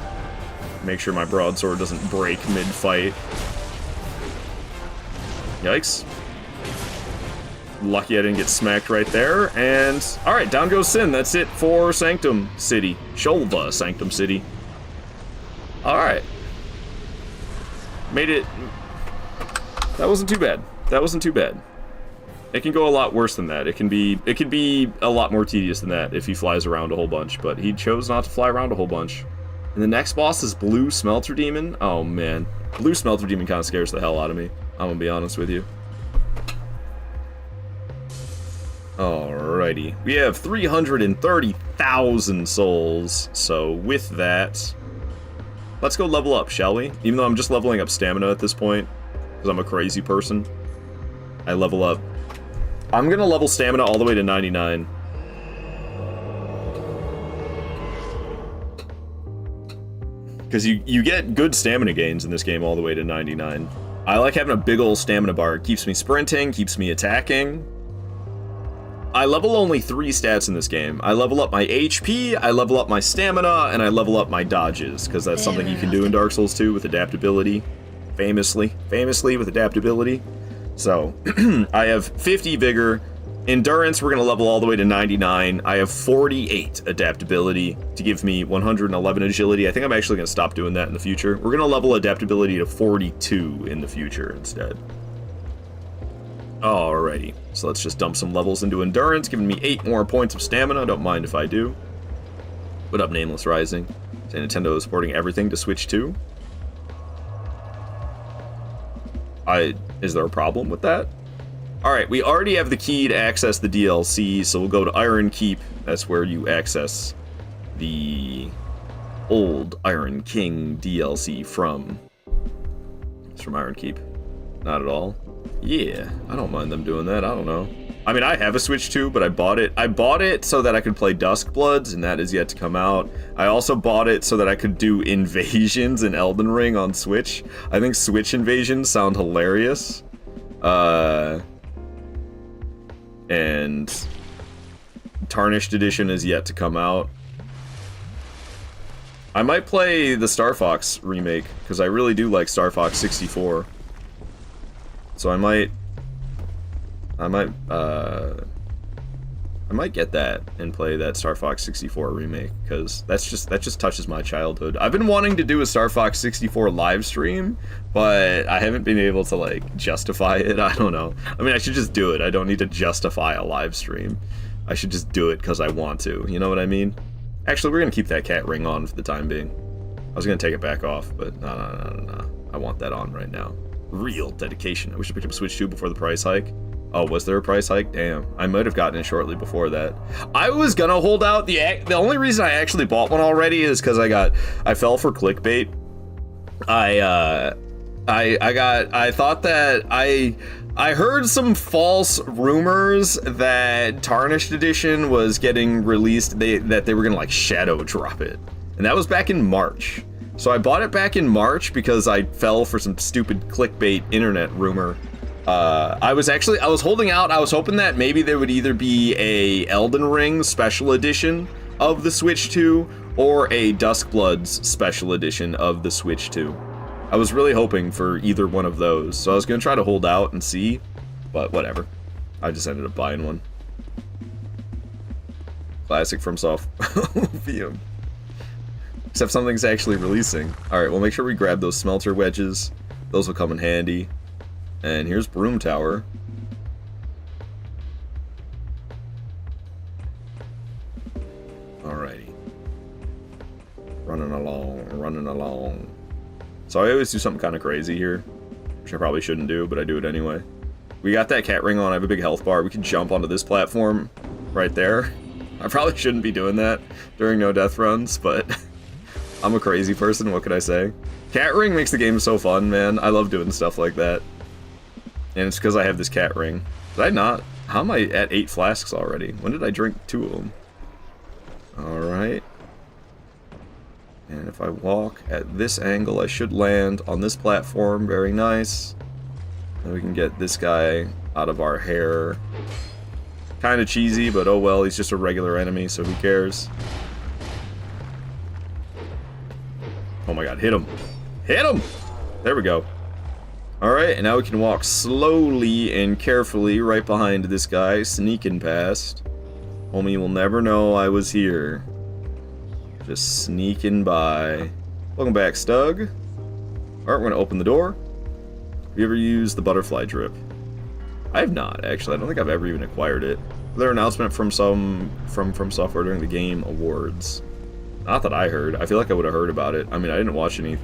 Make sure my broadsword doesn't break mid-fight. Yikes. Lucky I didn't get smacked right there, and... Alright, down goes Sin. That's it for Sanctum City. Shulva Sanctum City. Alright. Made it... That wasn't too bad. That wasn't too bad. It can go a lot worse than that. It can be a lot more tedious than that if he flies around a whole bunch, but he chose not to fly around a whole bunch. And the next boss is Blue Smelter Demon. Oh man. Blue Smelter Demon kind of scares the hell out of me. I'm gonna be honest with you. Alrighty. We have 330,000 souls, so with that, let's go level up, shall we? Even though I'm just leveling up stamina at this point, because I'm a crazy person. I level up. I'm gonna level stamina all the way to 99. Because you get good stamina gains in this game all the way to 99. I like having a big old stamina bar. It keeps me sprinting, keeps me attacking. I level only 3 stats in this game. I level up my HP, I level up my stamina, and I level up my dodges, because that's something you can do in Dark Souls 2 with adaptability. Famously with adaptability. So, I have 50 vigor. Endurance, we're going to level all the way to 99. I have 48 adaptability to give me 111 agility. I think I'm actually going to stop doing that in the future. We're going to level adaptability to 42 in the future instead. Alrighty, so let's just dump some levels into endurance, giving me 8 more points of stamina. Don't mind if I do. What up, Nameless Rising? Say Nintendo is supporting everything to Switch 2. Is there a problem with that? Alright, we already have the key to access the DLC, so we'll go to Iron Keep. That's where you access the old Iron King DLC from. It's from Iron Keep. Not at all. Yeah, I don't mind them doing that. I don't know. I mean, I have a Switch 2, but I bought it. I bought it so that I could play Duskbloods, and that is yet to come out. I also bought it so that I could do invasions in Elden Ring on Switch. I think Switch invasions sound hilarious. And Tarnished Edition is yet to come out. I might play the Star Fox remake, because I really do like Star Fox 64. So I might get that and play that Star Fox 64 remake, because that just touches my childhood. I've been wanting to do a Star Fox 64 live stream, but I haven't been able to like justify it. I don't know. I mean, I should just do it. I don't need to justify a live stream. I should just do it because I want to. You know what I mean? Actually, we're gonna keep that cat ring on for the time being. I was gonna take it back off, but no. I want that on right now. Real dedication. I wish I picked up Switch 2 before the price hike. Oh, was there a price hike? Damn. I might have gotten it shortly before that. I was gonna hold out. The only reason I actually bought one already is because I fell for clickbait. I thought that I heard some false rumors that Tarnished Edition was getting released, that they were gonna like shadow drop it. And that was back in March. So I bought it back in March because I fell for some stupid clickbait internet rumor. I was holding out. I was hoping that maybe there would either be a Elden Ring special edition of the Switch 2 or a Duskbloods special edition of the Switch 2. I was really hoping for either one of those, so I was gonna try to hold out and see, but whatever. I just ended up buying one. Classic FromSoft VM. Except something's actually releasing. Alright, well make sure we grab those smelter wedges. Those will come in handy. And here's Broom Tower. Alrighty. Running along. So I always do something kind of crazy here, which I probably shouldn't do, but I do it anyway. We got that cat ring on. I have a big health bar. We can jump onto this platform right there. I probably shouldn't be doing that during no death runs, but I'm a crazy person. What can I say? Cat ring makes the game so fun, man. I love doing stuff like that. And it's because I have this cat ring. Did I not? How am I at 8 flasks already? When did I drink 2 of them? Alright. And if I walk at this angle, I should land on this platform. Very nice. And we can get this guy out of our hair. Kind of cheesy, but oh well, he's just a regular enemy, so who cares? Oh my god, hit him. Hit him! There we go. Alright, and now we can walk slowly and carefully right behind this guy, sneaking past. Homie will never know I was here. Just sneaking by. Welcome back, Stug. Alright, we're going to open the door. Have you ever used the butterfly drip? I have not, actually. I don't think I've ever even acquired it. Their announcement from Software during the Game Awards. Not that I heard. I feel like I would have heard about it. I mean, I didn't watch any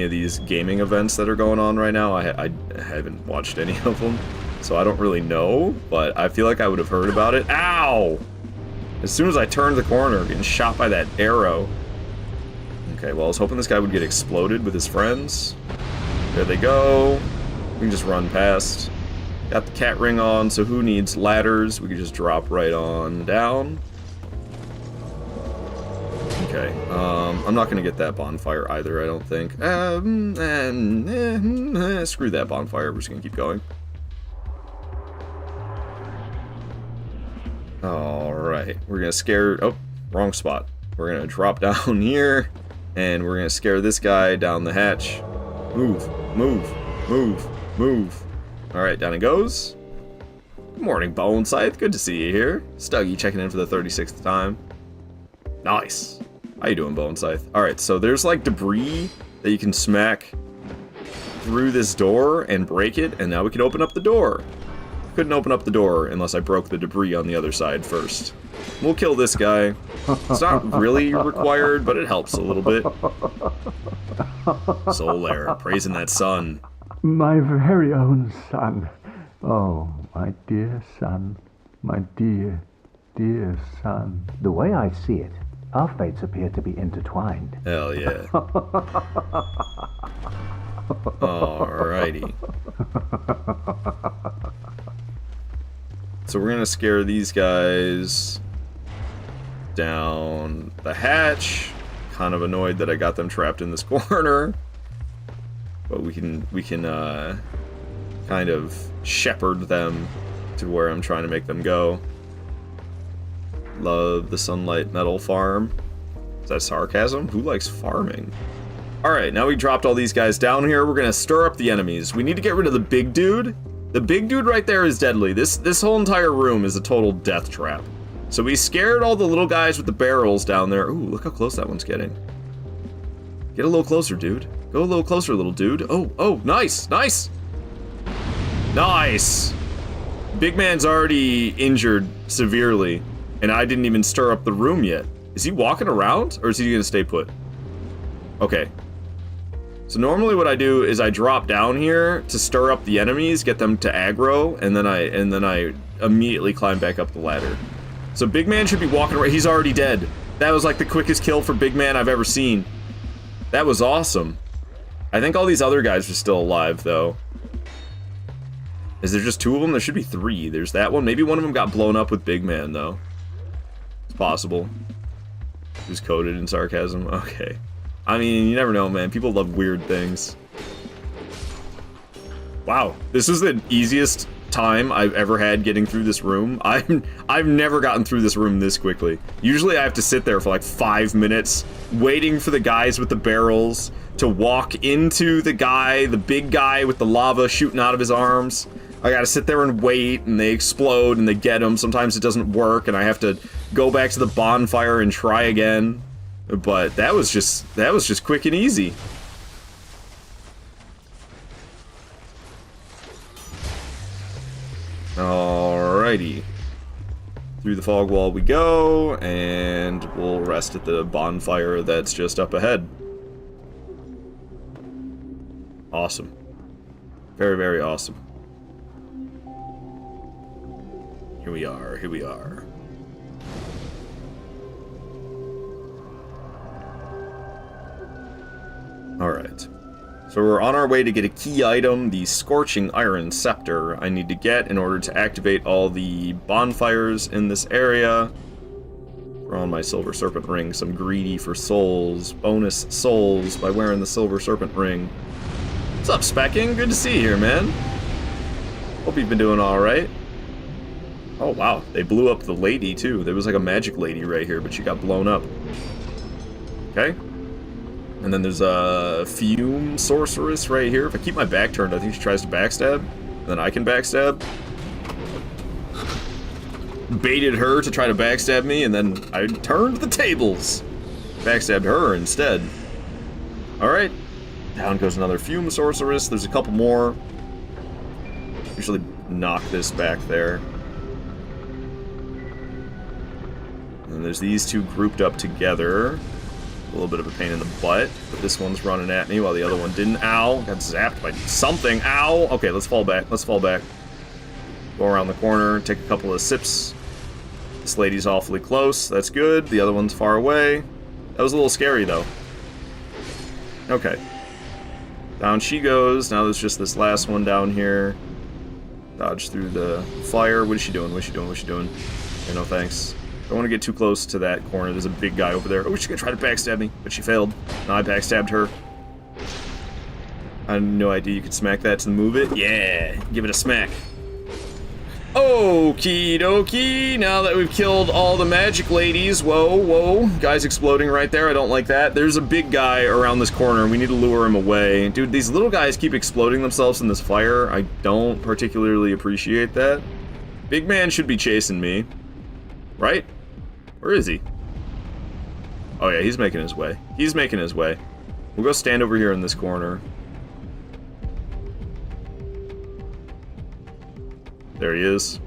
of these gaming events that are going on right now. I haven't watched any of them, so I don't really know, but I feel like I would have heard about it. Ow! As soon as I turned the corner, getting shot by that arrow. Okay, well, I was hoping this guy would get exploded with his friends. There they go. We can just run past. Got the cat ring on, so who needs ladders? We can just drop right on down. Okay, I'm not gonna get that bonfire either, I don't think. Screw that bonfire, we're just gonna keep going. Alright, we're gonna scare... Oh, wrong spot. We're gonna drop down here, and we're gonna scare this guy down the hatch. Move, move, move, move. Alright, down it goes. Good morning, Bone Scythe. Good to see you here. Stuggy checking in for the 36th time. Nice. How you doing, Bone Scythe? Alright, so there's like debris that you can smack through this door and break it, and now we can open up the door. Couldn't open up the door unless I broke the debris on the other side first. We'll kill this guy. It's not really required, but it helps a little bit. Soul Air, praising that sun. My very own son. Oh, my dear son. My dear, dear son. The way I see it, our fates appear to be intertwined. Hell yeah. Alrighty. So we're gonna scare these guys down the hatch. Kind of annoyed that I got them trapped in this corner. But we can kind of shepherd them to where I'm trying to make them go. Love the Sunlight Metal Farm. Is that sarcasm? Who likes farming? Alright, now we dropped all these guys down here. We're gonna stir up the enemies. We need to get rid of the big dude. The big dude right there is deadly. This whole entire room is a total death trap. So we scared all the little guys with the barrels down there. Ooh, look how close that one's getting. Get a little closer, dude. Go a little closer, little dude. Oh, nice, nice. Nice. Big man's already injured severely, and I didn't even stir up the room yet. Is he walking around, or is he gonna stay put? Okay. So normally what I do is I drop down here to stir up the enemies, get them to aggro, and then I immediately climb back up the ladder. So Big Man should be walking around. He's already dead. That was like the quickest kill for Big Man I've ever seen. That was awesome. I think all these other guys are still alive, though. Is there just 2 of them? There should be 3. There's that one. Maybe one of them got blown up with Big Man, though. It's possible. It was coded in sarcasm. Okay. I mean, you never know, man. People love weird things. Wow. This is the easiest time I've ever had getting through this room. I've never gotten through this room this quickly. Usually I have to sit there for like 5 minutes waiting for the guys with the barrels to walk into the big guy with the lava shooting out of his arms. I gotta sit there and wait, and they explode and they get him. Sometimes it doesn't work and I have to go back to the bonfire and try again. But that was just quick and easy. Alrighty. Through the fog wall we go, and we'll rest at the bonfire that's just up ahead. Awesome. Very, very awesome. Here we are, here we are. Alright. So we're on our way to get a key item, the Scorching Iron Scepter I need to get in order to activate all the bonfires in this area. We're on my Silver Serpent Ring, so I'm greedy for souls. Bonus souls by wearing the Silver Serpent Ring. What's up, Specking? Good to see you here, man. Hope you've been doing alright. Oh, wow. They blew up the lady, too. There was like a magic lady right here, but she got blown up. Okay. And then there's a Fume Sorceress right here. If I keep my back turned, I think she tries to backstab. And then I can backstab. Baited her to try to backstab me, and then I turned the tables. Backstabbed her instead. Alright. Down goes another Fume Sorceress. There's a couple more. Usually knock this back there. And there's these two grouped up together. A little bit of a pain in the butt, but this one's running at me while the other one didn't. Ow, got zapped by something. Ow! Okay, let's fall back. Let's fall back. Go around the corner, take a couple of sips. This lady's awfully close. That's good. The other one's far away. That was a little scary, though. Okay. Down she goes. Now there's just this last one down here. Dodge through the fire. What is she doing? What is she doing? What is she doing? Okay, no thanks. Don't want to get too close to that corner. There's a big guy over there. Oh, she's gonna try to backstab me, but she failed. No, I backstabbed her. I had no idea you could smack that to move it. Yeah, give it a smack. Okie dokie. Now that we've killed all the magic ladies. Whoa, whoa. Guy's exploding right there. I don't like that. There's a big guy around this corner. We need to lure him away. Dude, these little guys keep exploding themselves in this fire. I don't particularly appreciate that. Big man should be chasing me. Right? Where is he? Oh yeah, he's making his way. He's making his way. We'll go stand over here in this corner. There he is.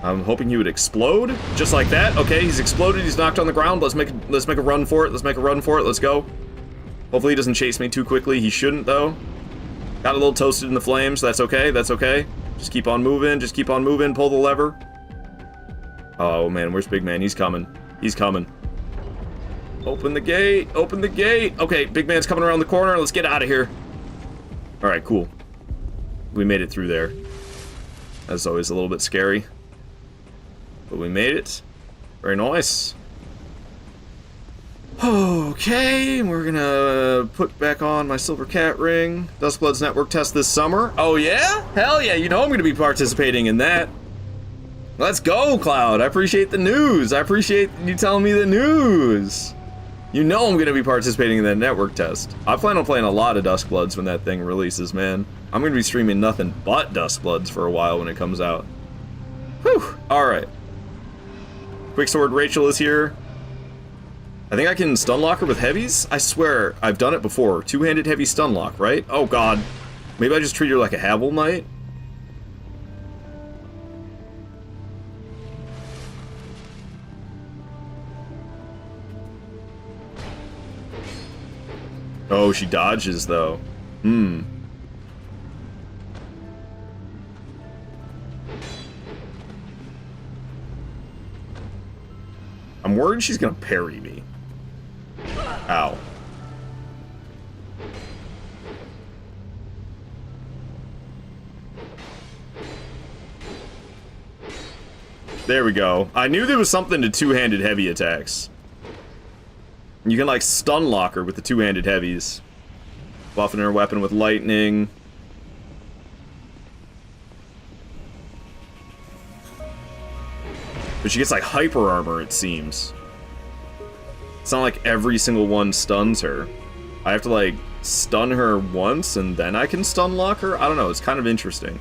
I'm hoping he would explode, just like that. Okay, he's exploded, he's knocked on the ground. Let's make a run for it, let's go. Hopefully he doesn't chase me too quickly. He shouldn't, though. Got a little toasted in the flames, that's okay. Just keep on moving, pull the lever. Oh man, where's Big Man? He's coming. Open the gate. Okay, Big Man's coming around the corner. Let's get out of here. All right, cool. We made it through there. That's always a little bit scary. But we made it. Very nice. Okay, we're gonna put back on my silver cat ring. Duskblood's network test this summer. Oh yeah? Hell yeah, you know I'm gonna be participating in that. Let's go, Cloud. I appreciate the news. I appreciate you telling me the news. You know I'm gonna be participating in that network test. I plan on playing a lot of Duskbloods when that thing releases, man. I'm gonna be streaming nothing but Duskbloods for a while when it comes out. Whew, alright. Quicksword Rachel is here. I think I can stunlock her with heavies? I swear, I've done it before. Two-handed heavy stunlock, right? Oh god. Maybe I just treat her like a Havel Knight? Oh, she dodges, though. I'm worried she's gonna parry me. Ow. There we go. I knew there was something to two-handed heavy attacks. You can, like, stun lock her with the two-handed heavies. Buffing her weapon with lightning. But she gets, like, hyper armor, it seems. It's not like every single one stuns her. I have to, like, stun her once, and then I can stun lock her? I don't know, it's kind of interesting.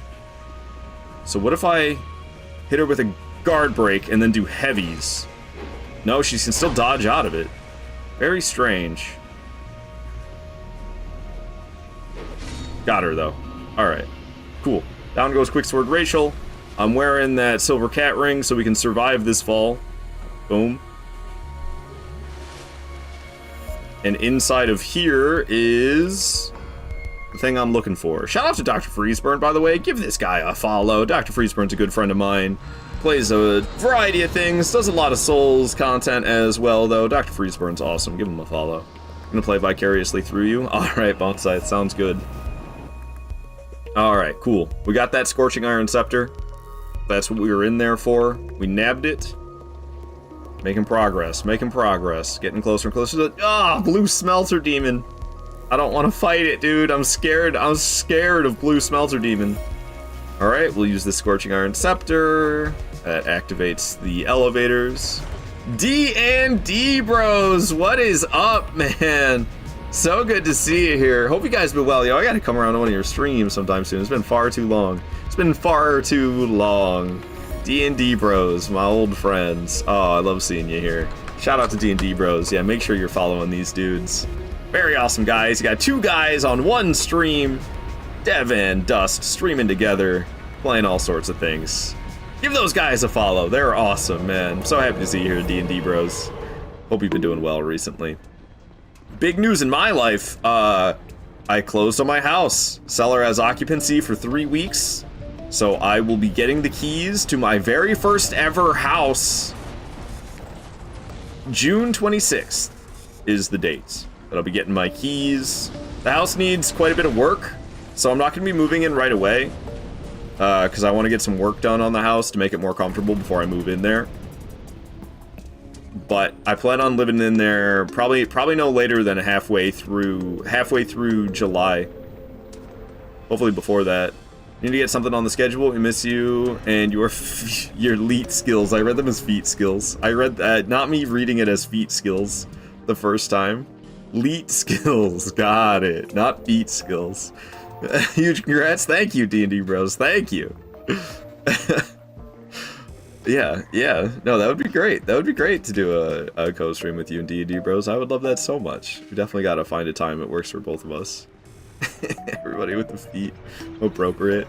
So what if I hit her with a guard break and then do heavies? No, she can still dodge out of it. Very strange. Got her, though. Alright. Cool. Down goes Quicksword Rachel. I'm wearing that silver cat ring so we can survive this fall. Boom. And inside of here is the thing I'm looking for. Shout out to Dr. Freezeburn, by the way. Give this guy a follow. Dr. Freezeburn's a good friend of mine. Plays a variety of things. Does a lot of Souls content as well, though. Dr. Freezeburn's awesome. Give him a follow. I'm gonna play vicariously through you. Alright, Bonsai. Sounds good. Alright, cool. We got that Scorching Iron Scepter. That's what we were in there for. We nabbed it. Making progress. Getting closer and closer to the... Blue Smelter Demon. I don't want to fight it, dude. I'm scared. I'm scared of Blue Smelter Demon. Alright, we'll use the Scorching Iron Scepter. That activates the elevators. D&D Bros! What is up, man? So good to see you here. Hope you guys been well. Yo, I gotta come around to one of your streams sometime soon. It's been far too long. D&D Bros, my old friends. Oh, I love seeing you here. Shout out to D&D Bros. Yeah, make sure you're following these dudes. Very awesome guys. You got two guys on one stream. Dev and Dust streaming together, playing all sorts of things. Give those guys a follow. They're awesome, man. I'm so happy to see you here, D&D Bros. Hope you've been doing well recently. Big news in my life. I closed on my house. Seller has occupancy for 3 weeks. So I will be getting the keys to my very first ever house. June 26th is the date that I'll be getting my keys. The house needs quite a bit of work, so I'm not going to be moving in right away. Because I want to get some work done on the house to make it more comfortable before I move in there. But I plan on living in there probably no later than halfway through July. Hopefully before that. Need to get something on the schedule. We miss you and your leet skills. I read them as feet skills. I read that, not me reading it as feet skills the first time. Leet skills. Got it. Not feet skills. Huge congrats. Thank you, D&D Bros. Thank you. Yeah. No, that would be great. That would be great to do a co-stream with you and D&D Bros. I would love that so much. We definitely got to find a time that works for both of us. Everybody with the feet appropriate.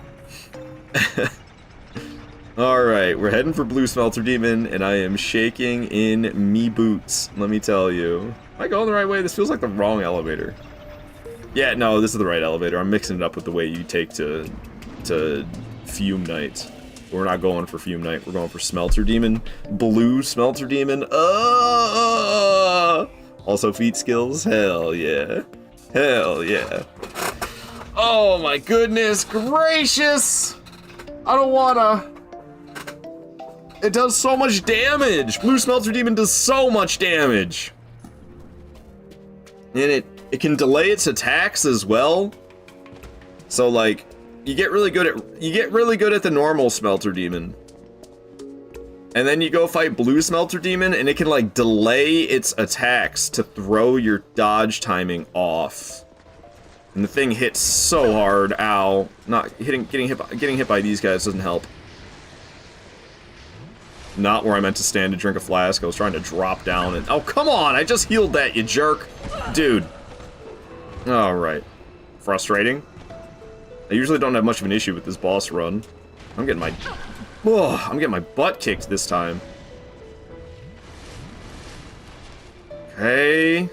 Alright, we're heading for Blue Smelter Demon, and I am shaking in me boots, let me tell you. Am I going the right way? This feels like the wrong elevator. Yeah, no, this is the right elevator. I'm mixing it up with the way you take to Fume Knight. We're not going for Fume Knight, we're going for Smelter Demon. Blue Smelter Demon. Also feat skills, hell yeah. Hell yeah. Oh my goodness gracious! I don't wanna... It does so much damage! Blue Smelter Demon does so much damage! And it can delay its attacks as well. So like, you get really good at the normal Smelter Demon. And then you go fight Blue Smelter Demon and it can like delay its attacks to throw your dodge timing off. And the thing hits so hard, ow. Not getting hit by these guys doesn't help. Not where I meant to stand to drink a flask. I was trying to drop down and... Oh, come on! I just healed that, you jerk! Dude. Alright. Frustrating. I usually don't have much of an issue with this boss run. I'm getting my butt kicked this time. Okay.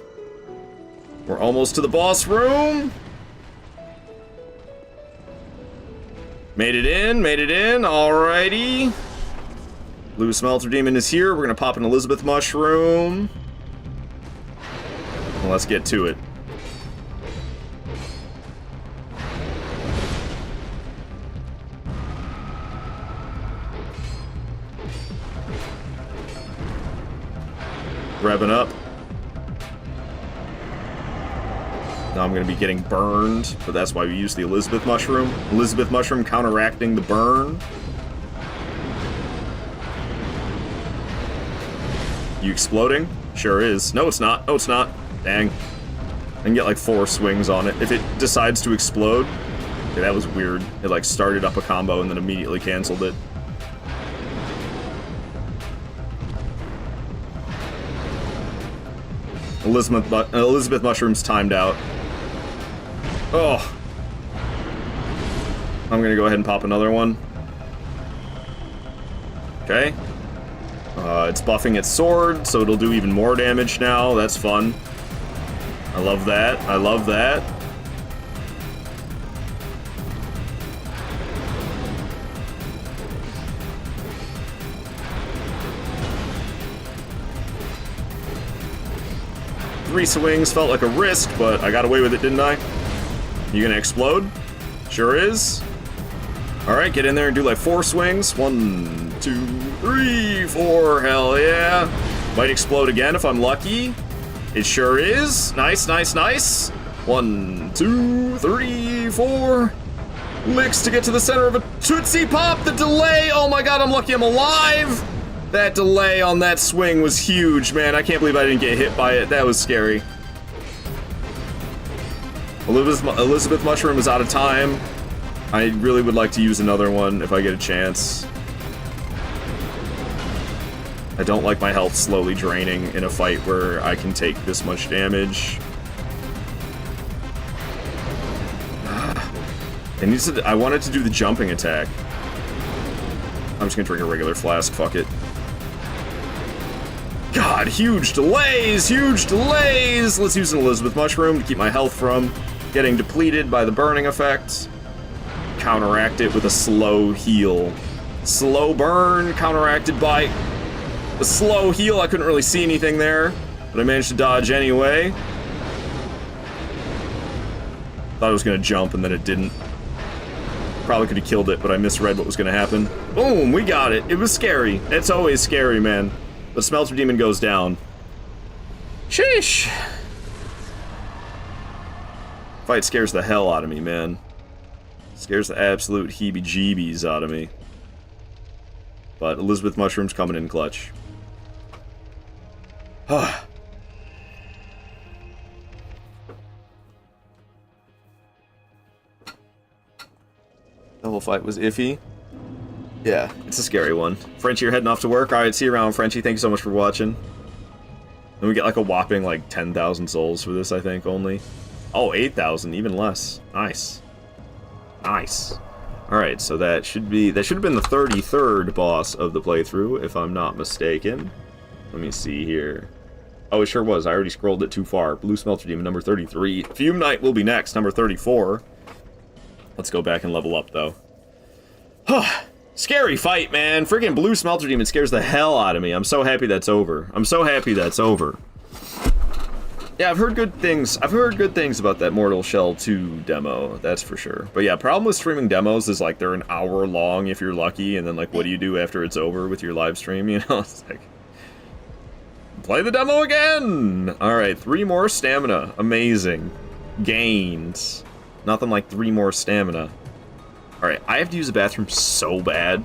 We're almost to the boss room. Made it in, alrighty. Blue Smelter Demon is here. We're gonna pop an Elizabeth Mushroom. Well, let's get to it. Revving up. Now I'm going to be getting burned, but that's why we use the Elizabeth Mushroom. Elizabeth Mushroom counteracting the burn. You exploding? Sure is. No, it's not. No, it's not. Dang. I can get like 4 swings on it. If it decides to explode... Okay, that was weird. It like started up a combo and then immediately canceled it. Elizabeth Mushroom's timed out. Oh. I'm gonna go ahead and pop another one. Okay. It's buffing its sword, so it'll do even more damage now. That's fun. I love that. I love that. Three swings felt like a risk, but I got away with it, didn't I? You gonna explode? Sure is. Alright, get in there and do like 4 swings. 1, 2, 3, 4. Hell yeah. Might explode again if I'm lucky. It sure is. Nice, nice, nice. 1, 2, 3, 4. Licks to get to the center of a Tootsie Pop. The delay. Oh my god, I'm lucky I'm alive. That delay on that swing was huge, man. I can't believe I didn't get hit by it. That was scary. Elizabeth Mushroom is out of time. I really would like to use another one if I get a chance. I don't like my health slowly draining in a fight where I can take this much damage. I wanted to do the jumping attack. I'm just gonna drink a regular flask, fuck it. God, huge delays, huge delays! Let's use an Elizabeth Mushroom to keep my health from getting depleted by the burning effect. Counteract it with a slow heal. Slow burn, counteracted by a slow heal. I couldn't really see anything there, but I managed to dodge anyway. Thought it was gonna jump and then it didn't. Probably could have killed it, but I misread what was gonna happen. Boom, we got it. It was scary. It's always scary, man. The Smelter Demon goes down. Sheesh. Fight scares the hell out of me, man. Scares the absolute heebie-jeebies out of me. But Elizabeth Mushroom's coming in clutch. Double fight was iffy. Yeah, it's a scary one. Frenchie, you're heading off to work? Alright, see you around, Frenchie. Thank you so much for watching. And we get like a whopping like 10,000 souls for this, I think, only. Oh, 8,000, even less. Nice. Nice. Alright, so that should have been the 33rd boss of the playthrough, if I'm not mistaken. Let me see here. Oh, it sure was. I already scrolled it too far. Blue Smelter Demon, number 33. Fume Knight will be next, number 34. Let's go back and level up, though. Scary fight, man. Freaking Blue Smelter Demon scares the hell out of me. I'm so happy that's over. I'm so happy that's over. Yeah, I've heard good things. I've heard good things about that Mortal Shell 2 demo, that's for sure. But yeah, problem with streaming demos is like they're an hour long if you're lucky, and then like what do you do after it's over with your live stream, you know? It's like, play the demo again! Alright, 3 more stamina. Amazing. Gains. Nothing like 3 more stamina. Alright, I have to use the bathroom so bad.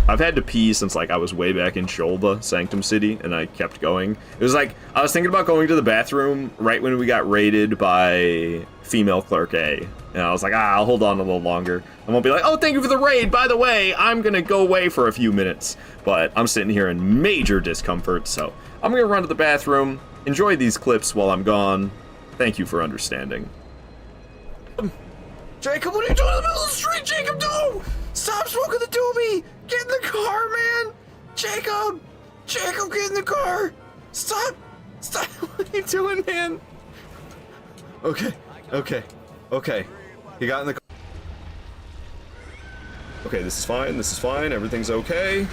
I've had to pee since, like, I was way back in Sholba, Sanctum City, and I kept going. It was like, I was thinking about going to the bathroom right when we got raided by Female Clerk A. And I was like, I'll hold on a little longer. I won't be like, oh, thank you for the raid, by the way, I'm gonna go away for a few minutes. But I'm sitting here in major discomfort, so I'm gonna run to the bathroom, enjoy these clips while I'm gone. Thank you for understanding. Jacob, what are you doing in the middle of the street, Jacob? No! Stop smoking the doobie! Get in the car, man! Jacob! Jacob, get in the car! Stop! Stop! What are you doing, man? Okay, okay, okay. He got in the car. Okay, this is fine, everything's okay.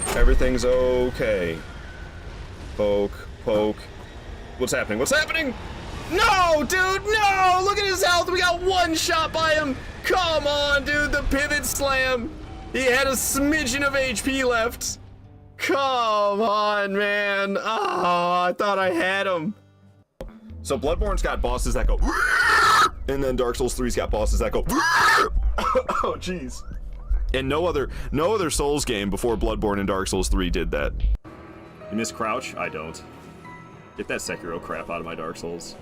Everything's okay. Poke, poke. What's happening? What's happening? No, dude, no! Look at his health, we got 1 shot by him! Come on, dude, the pivot slam! He had a smidgen of HP left. Come on, man. Oh, I thought I had him. So Bloodborne's got bosses that go and then Dark Souls 3's got bosses that go oh, jeez. And no other Souls game before Bloodborne and Dark Souls 3 did that. You miss crouch? I don't. Get that Sekiro crap out of my Dark Souls.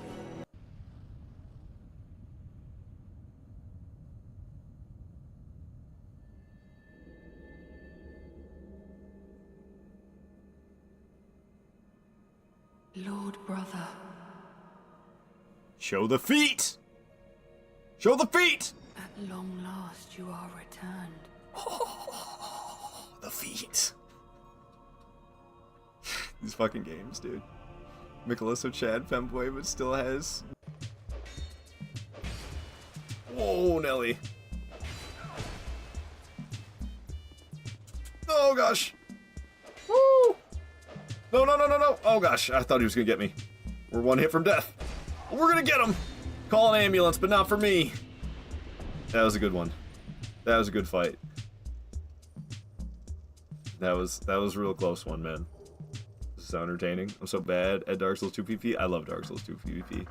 Lord brother. Show the feet! Show the feet! At long last you are returned. Oh, the feet. These fucking games, dude. Mikkelso Chad femboy, but still has. Whoa, Nelly. Oh gosh. Woo! No, no, no, no, no. Oh gosh, I thought he was gonna get me. We're 1 hit from death. We're gonna get him. Call an ambulance, but not for me. That was a good one. That was a good fight. That was a real close one, man. This is entertaining. I'm so bad at Dark Souls 2 PvP. I love Dark Souls 2 PvP.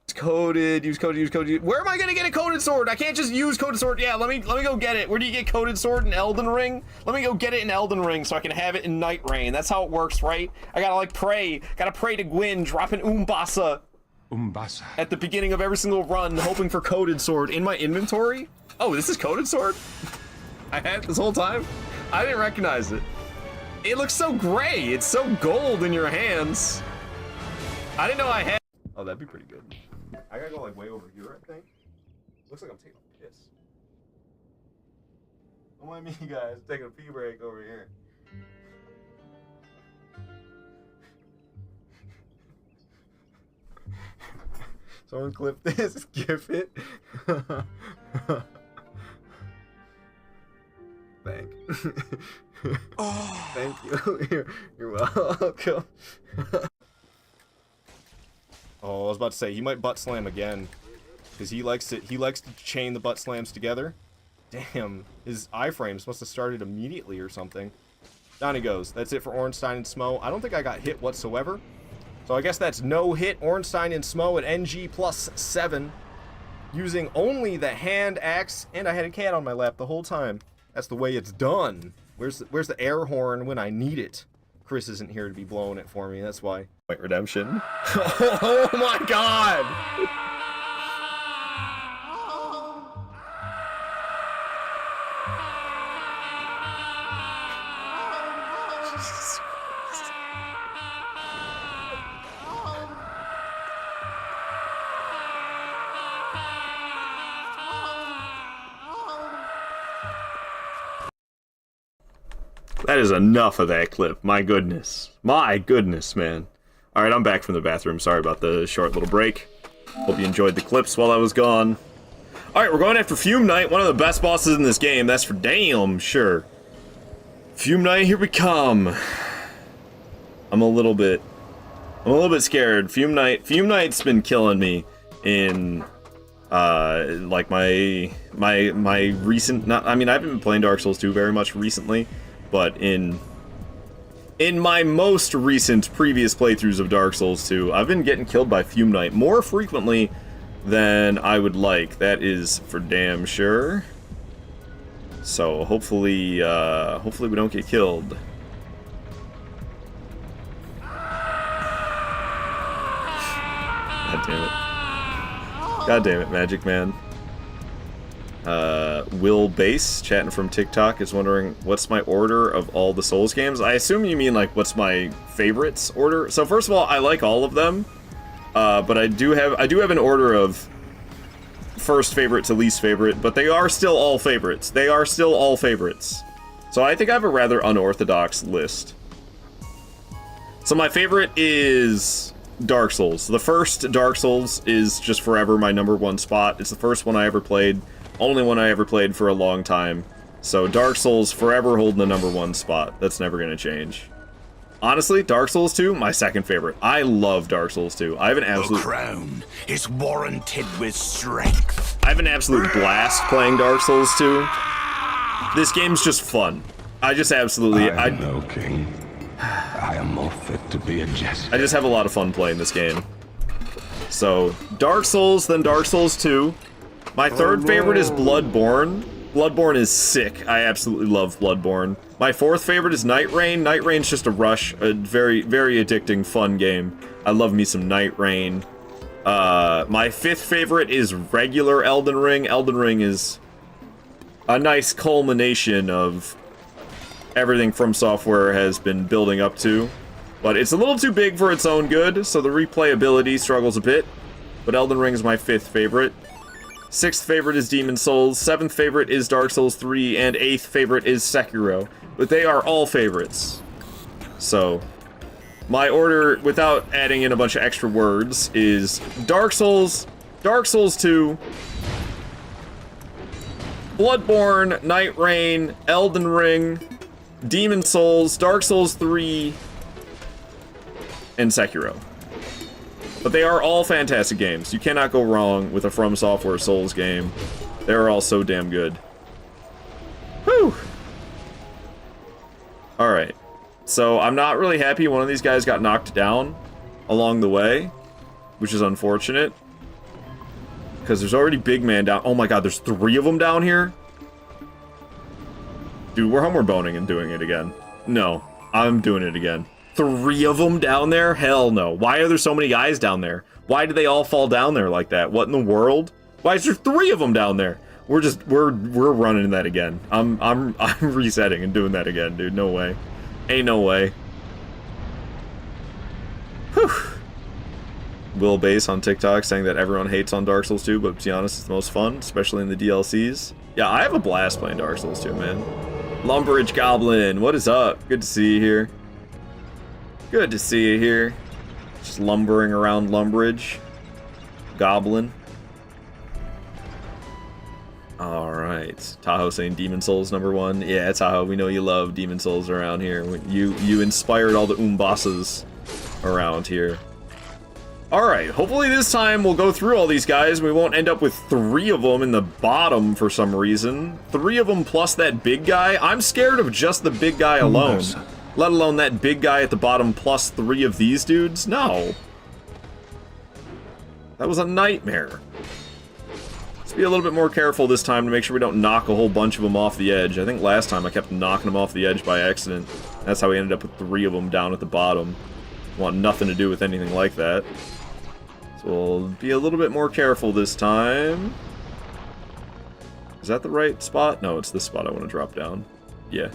It's coded. Use coded. Where am I gonna get a coded sword? I can't just use coded sword. Yeah, let me go get it. Where do you get coded sword? In Elden Ring? Let me go get it in Elden Ring so I can have it in Night Rain. That's how it works, right? I gotta like pray. Gotta pray to Gwyn, drop an Umbasa. Umbasa. At the beginning of every single run, hoping for coded sword in my inventory. Oh, this is coded sword? I had it this whole time? I didn't recognize it. It looks so gray. It's so gold in your hands. I didn't know I had. Oh, that'd be pretty good. I gotta go like way over here, I think. Looks like I'm taking a piss. Don't mind me, guys. I'm taking a pee break over here. Someone clip this, gif it. Thank you. You're welcome. Oh, I was about to say he might butt slam again, because he likes to chain the butt slams together. Damn, his iframes must have started immediately or something. Down he goes. That's it for Ornstein and Smo. I don't think I got hit whatsoever. So I guess that's no hit Ornstein and Smo at NG +7. Using only the hand axe, and I had a cat on my lap the whole time. That's the way it's done. Where's the air horn when I need it? Chris isn't here to be blowing it for me, that's why. White Redemption. Oh my god! Jesus Christ. That is enough of that clip. My goodness. My goodness, man. Alright, I'm back from the bathroom. Sorry about the short little break. Hope you enjoyed the clips while I was gone. Alright, we're going after Fume Knight, one of the best bosses in this game. That's for damn sure. Fume Knight, here we come. I'm a little bit scared. Fume Knight's been killing me in like my recent, I haven't been playing Dark Souls 2 very much recently, but in my most recent previous playthroughs of Dark Souls 2, I've been getting killed by Fume Knight more frequently than I would like. That is for damn sure. So hopefully we don't get killed. God damn it. God damn it, Magic Man. Will Base, chatting from TikTok, is wondering, what's my order of all the Souls games? I assume you mean, like, what's my favorites order? So first of all, I like all of them, but I do have an order of first favorite to least favorite, but they are still all favorites. They are still all favorites. So I think I have a rather unorthodox list. So my favorite is Dark Souls. The first Dark Souls is just forever my #1 spot. It's the first one I ever played. Only one I ever played for a long time. So Dark Souls forever holding the #1 spot. That's never gonna change. Honestly, Dark Souls 2, my second favorite. I love Dark Souls 2. I have an absolute... The crown is warranted with strength. I have an absolute blast playing Dark Souls 2. This game's just fun. I just absolutely... I am no king. I am more fit to be a jester. I just have a lot of fun playing this game. So, Dark Souls, then Dark Souls 2. My third favorite is Bloodborne. Bloodborne is sick. I absolutely love Bloodborne. My fourth favorite is Night Rain. Night Rain's just a rush. A very, very addicting, fun game. I love me some Night Rain. My fifth favorite is regular Elden Ring. Elden Ring is a nice culmination of everything From Software has been building up to. But it's a little too big for its own good, so the replayability struggles a bit. But Elden Ring is my fifth favorite. Sixth favorite is Demon's Souls. Seventh favorite is Dark Souls 3. And eighth favorite is Sekiro. But they are all favorites. So, my order, without adding in a bunch of extra words, is Dark Souls, Dark Souls 2, Bloodborne, Night Rain, Elden Ring, Demon's Souls, Dark Souls 3, and Sekiro. But they are all fantastic games. You cannot go wrong with a From Software Souls game. They are all so damn good. Whew! Alright. So, I'm not really happy one of these guys got knocked down along the way, which is unfortunate. Because there's already Big Man down. Oh my god, there's 3 of them down here? Dude, we're homeward boning and doing it again. No, I'm doing it again. 3 of them down there? Hell no. Why are there so many guys down there? Why did they all fall down there like that? What in the world? Why is there 3 of them down there? We're running that again. I'm resetting and doing that again, dude. No way. Ain't no way. Whew. Will Base on TikTok saying that everyone hates on Dark Souls 2, but to be honest, it's the most fun, especially in the DLCs. Yeah, I have a blast playing Dark Souls 2, man. Lumbridge Goblin, what is up? Good to see you here. Good to see you here. Just lumbering around Lumbridge. Goblin. Alright. Tahoe saying Demon's Souls #1. Yeah, Tahoe, we know you love Demon's Souls around here. You inspired all the bosses around here. Alright, hopefully this time we'll go through all these guys. We won't end up with 3 of them in the bottom for some reason. 3 of them plus that big guy. I'm scared of just the big guy alone. Let alone that big guy at the bottom plus 3 of these dudes? No. That was a nightmare. Let's be a little bit more careful this time to make sure we don't knock a whole bunch of them off the edge. I think last time I kept knocking them off the edge by accident. That's how we ended up with 3 of them down at the bottom. Want nothing to do with anything like that. So we'll be a little bit more careful this time. Is that the right spot? No, it's this spot I want to drop down. Yeah.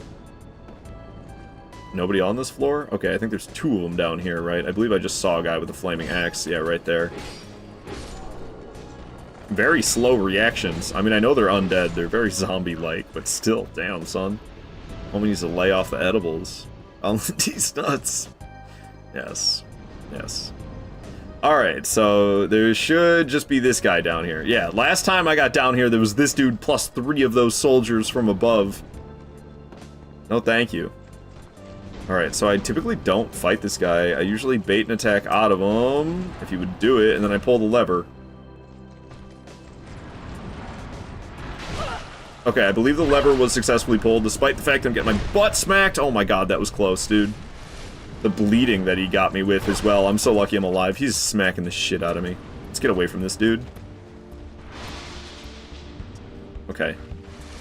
Nobody on this floor? Okay, I think there's 2 of them down here, right? I believe I just saw a guy with a flaming axe. Yeah, right there. Very slow reactions. I mean, I know they're undead. They're very zombie-like, but still, damn, son. Homie needs to lay off the edibles. On these nuts. Yes. Yes. Alright, so there should just be this guy down here. Yeah, last time I got down here, there was this dude plus 3 of those soldiers from above. No, thank you. Alright, so I typically don't fight this guy. I usually bait an attack out of him, if he would do it, and then I pull the lever. Okay, I believe the lever was successfully pulled, despite the fact I'm getting my butt smacked. Oh my god, that was close, dude. The bleeding that he got me with as well. I'm so lucky I'm alive. He's smacking the shit out of me. Let's get away from this dude. Okay.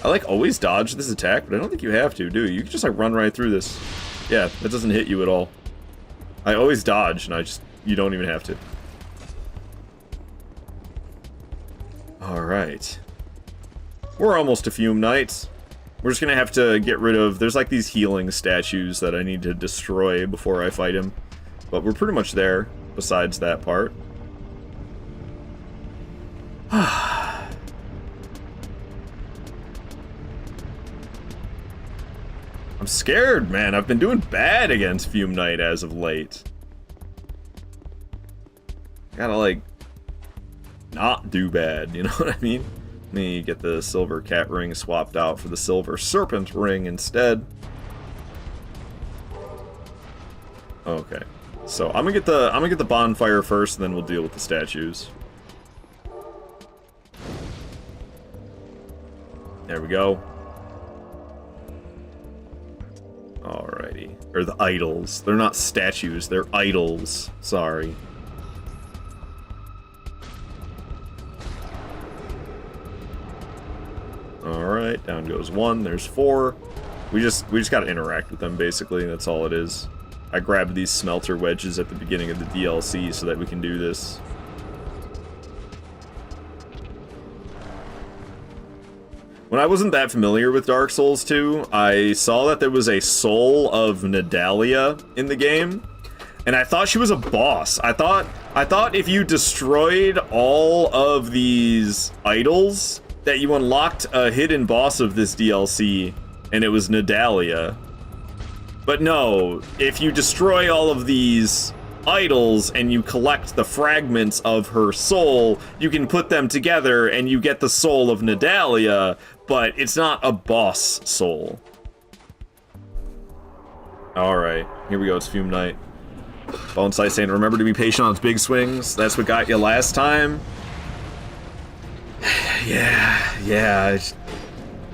I like always dodge this attack, but I don't think you have to, do you? You can just like run right through this. Yeah, that doesn't hit you at all. I always dodge, and you don't even have to. Alright. We're almost to Fume Knight. We're just gonna have to get rid of... There's like these healing statues that I need to destroy before I fight him. But we're pretty much there, besides that part. I'm scared, man. I've been doing bad against Fume Knight as of late. Gotta, like, not do bad, you know what I mean? Let me get the silver cat ring swapped out for the silver serpent ring instead. Okay. So I'm gonna get the bonfire first, and then we'll deal with the statues. There we go. Alrighty. Or the idols. They're not statues, they're idols. Sorry. Alright, down goes 1, there's 4. We just gotta interact with them, basically, that's all it is. I grabbed these smelter wedges at the beginning of the DLC so that we can do this. When I wasn't that familiar with Dark Souls 2, I saw that there was a soul of Nadalia in the game, and I thought she was a boss. I thought if you destroyed all of these idols, that you unlocked a hidden boss of this DLC, and it was Nadalia. But no, if you destroy all of these idols and you collect the fragments of her soul, you can put them together and you get the soul of Nadalia, but it's not a boss soul. Alright, here we go, it's Fume Knight. Bone Sight saying, remember to be patient on its big swings, that's what got you last time. Yeah,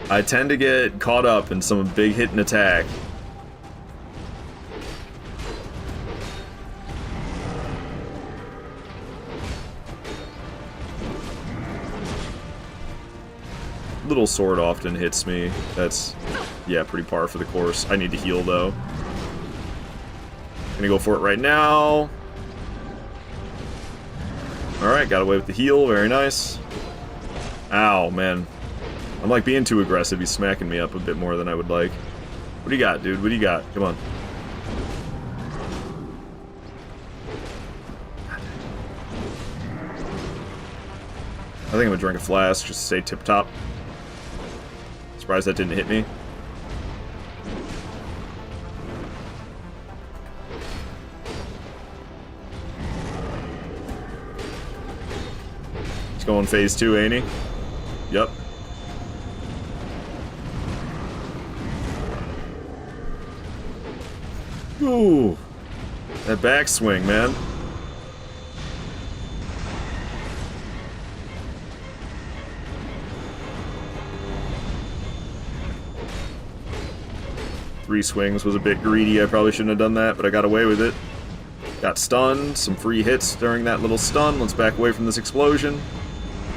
I tend to get caught up in some big hit and attack. Little sword often hits me. That's, yeah, pretty par for the course. I need to heal, though. Gonna go for it right now. Alright, got away with the heal. Very nice. Ow, man. I'm like being too aggressive. He's smacking me up a bit more than I would like. What do you got, dude? What do you got? Come on. I think I'm gonna drink a flask just to stay tip-top. Surprised that didn't hit me. He's going phase 2, ain't he? Yep. Ooh. That backswing, man. Three swings was a bit greedy. I probably shouldn't have done that, but I got away with it. Got stunned. Some free hits during that little stun. Let's back away from this explosion.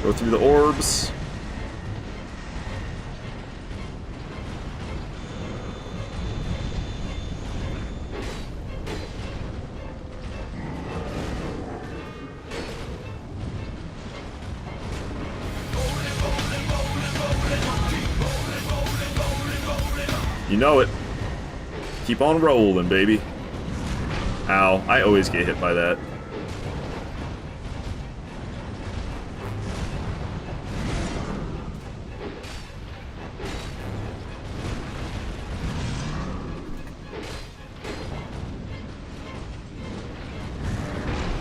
Go through the orbs. You know it. Keep on rolling, baby. Ow, I always get hit by that.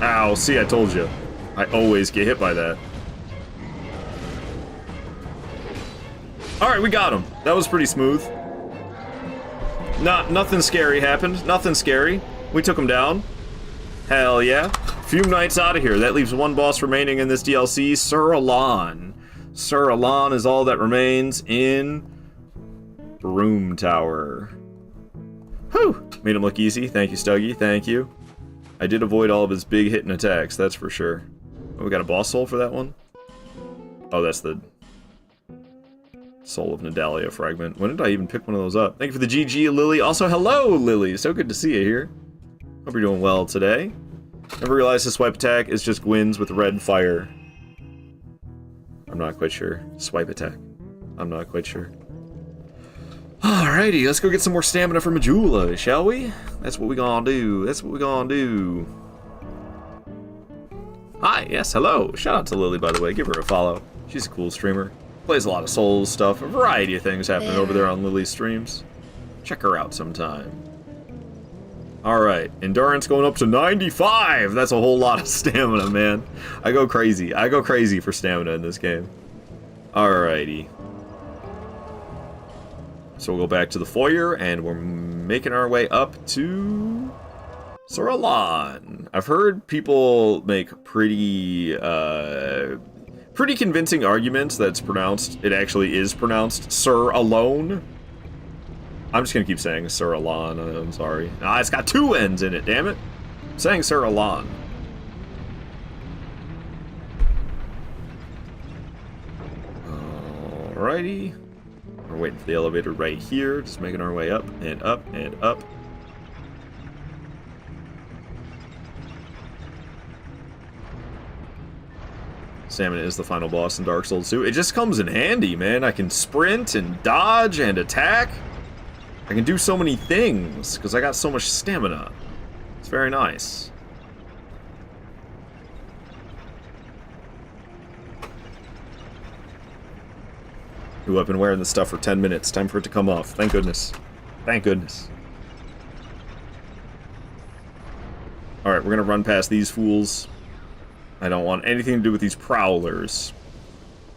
Ow, see, I told you. I always get hit by that. Alright, we got him. That was pretty smooth. Nothing scary happened. Nothing scary. We took him down. Hell yeah. Fume Knight's out of here. That leaves one boss remaining in this DLC, Sir Alan. Sir Alan is all that remains in Broom Tower. Whew! Made him look easy. Thank you, Stuggy. Thank you. I did avoid all of his big hitting attacks, that's for sure. Oh, we got a boss soul for that one? Oh, that's the Soul of Nidalia fragment. When did I even pick one of those up? Thank you for the GG, Lily. Also, hello, Lily. So good to see you here. Hope you're doing well today. Never realized the swipe attack is just Gwyn's with red fire. I'm not quite sure. Swipe attack. I'm not quite sure. Alrighty, let's go get some more stamina for Majula, shall we? That's what we gonna do. That's what we gonna do. Hi, yes, hello. Shout out to Lily, by the way. Give her a follow. She's a cool streamer. Plays a lot of Souls stuff. A variety of things happening over there on Lily's streams. Check her out sometime. Alright, endurance going up to 95! That's a whole lot of stamina, man. I go crazy. I go crazy for stamina in this game. Alrighty. So we'll go back to the foyer, and we're making our way up to Sir Alan. I've heard people make pretty convincing arguments that it actually is pronounced Sir Alone. I'm just gonna keep saying Sir Alan, I'm sorry. Ah, it's got two N's in it, damn it. I'm saying Sir Alan. Alrighty. We're waiting for the elevator right here, just making our way up and up and up. Stamina is the final boss in Dark Souls 2. It just comes in handy, man. I can sprint and dodge and attack. I can do so many things because I got so much stamina. It's very nice. Ooh, I've been wearing this stuff for 10 minutes. Time for it to come off. Thank goodness. Thank goodness. Alright, we're gonna run past these fools. I don't want anything to do with these prowlers.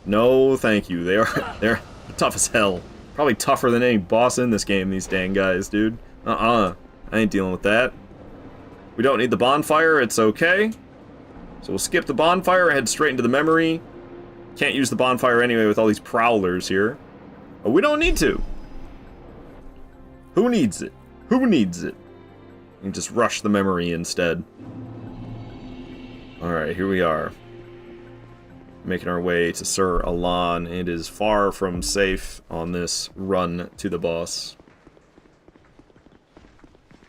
No, thank you. They're tough as hell. Probably tougher than any boss in this game, these dang guys, dude. I ain't dealing with that. We don't need the bonfire, it's okay. So we'll skip the bonfire, head straight into the memory. Can't use the bonfire anyway with all these prowlers here. But we don't need to. Who needs it? Who needs it? We can just rush the memory instead. Alright, here we are. Making our way to Sir Alan. It is far from safe on this run to the boss.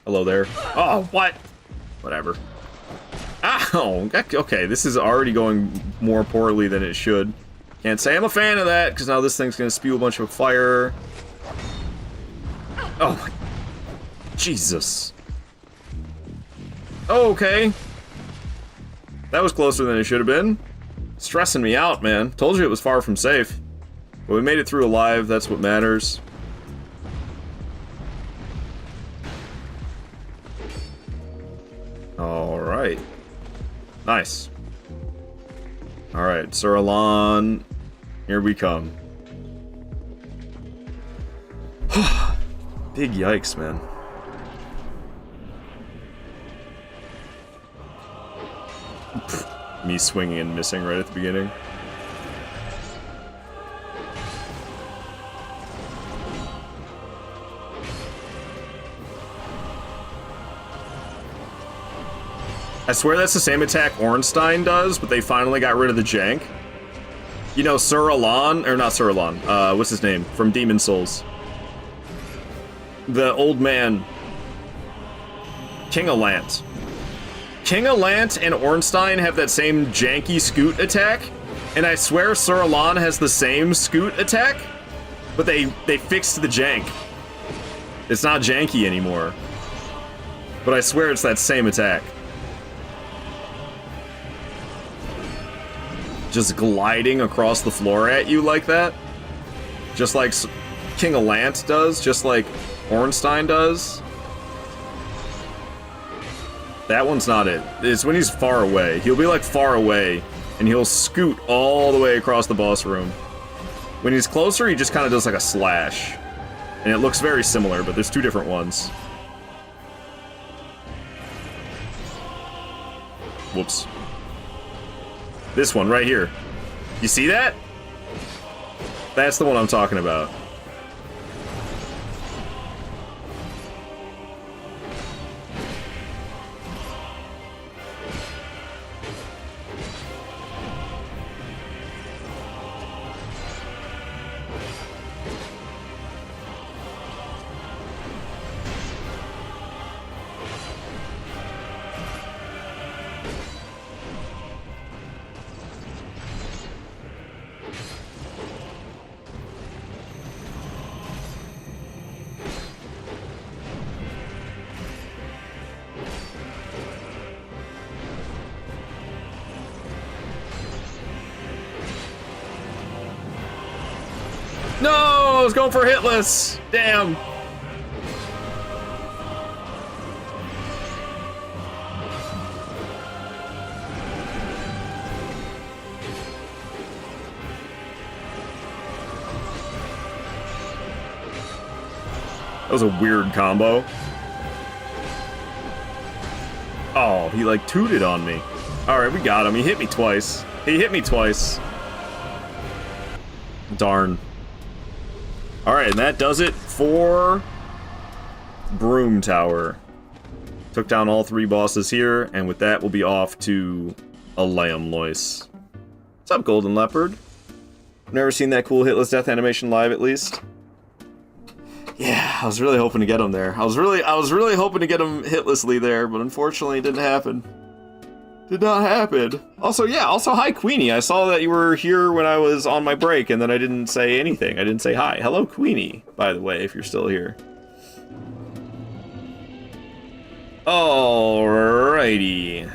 Hello there. Oh, what? Whatever. Ow! Okay, this is already going more poorly than it should. Can't say I'm a fan of that, because now this thing's gonna spew a bunch of fire. Oh my... Jesus. Okay. That was closer than it should have been. Stressing me out, man. Told you it was far from safe. But we made it through alive, that's what matters. Alright. Nice. Alright, Sir Alan, here we come. Big yikes, man. Me swinging and missing right at the beginning. I swear that's the same attack Ornstein does, but they finally got rid of the jank. You know, Sir Alan, or not Sir Alan, what's his name? From Demon Souls. The old man. King Allant. King Allant and Ornstein have that same janky scoot attack, and I swear Sir Alan has the same scoot attack, but they fixed the jank. It's not janky anymore. But I swear it's that same attack. Just gliding across the floor at you like that. Just like King Allant does, just like Ornstein does. That one's not it. It's when he's far away. He'll be like far away, and he'll scoot all the way across the boss room. When he's closer, he just kind of does like a slash. And it looks very similar, but there's two different ones. Whoops. This one right here. You see that? That's the one I'm talking about. No, I was going for hitless. Damn. That was a weird combo. Oh, he like tooted on me. All right, we got him. He hit me twice. He hit me twice. Darn. All right, and that does it for Broom Tower. Took down all 3 bosses here, and with that, we'll be off to Alamlois. What's up, Golden Leopard? Never seen that cool hitless death animation live, at least. Yeah, I was really hoping to get him there. I was really hoping to get him hitlessly there, but unfortunately, it didn't happen. Did not happen. Also, yeah, hi, Queenie. I saw that you were here when I was on my break, and then I didn't say anything. I didn't say hi. Hello, Queenie, by the way, if you're still here. Alrighty.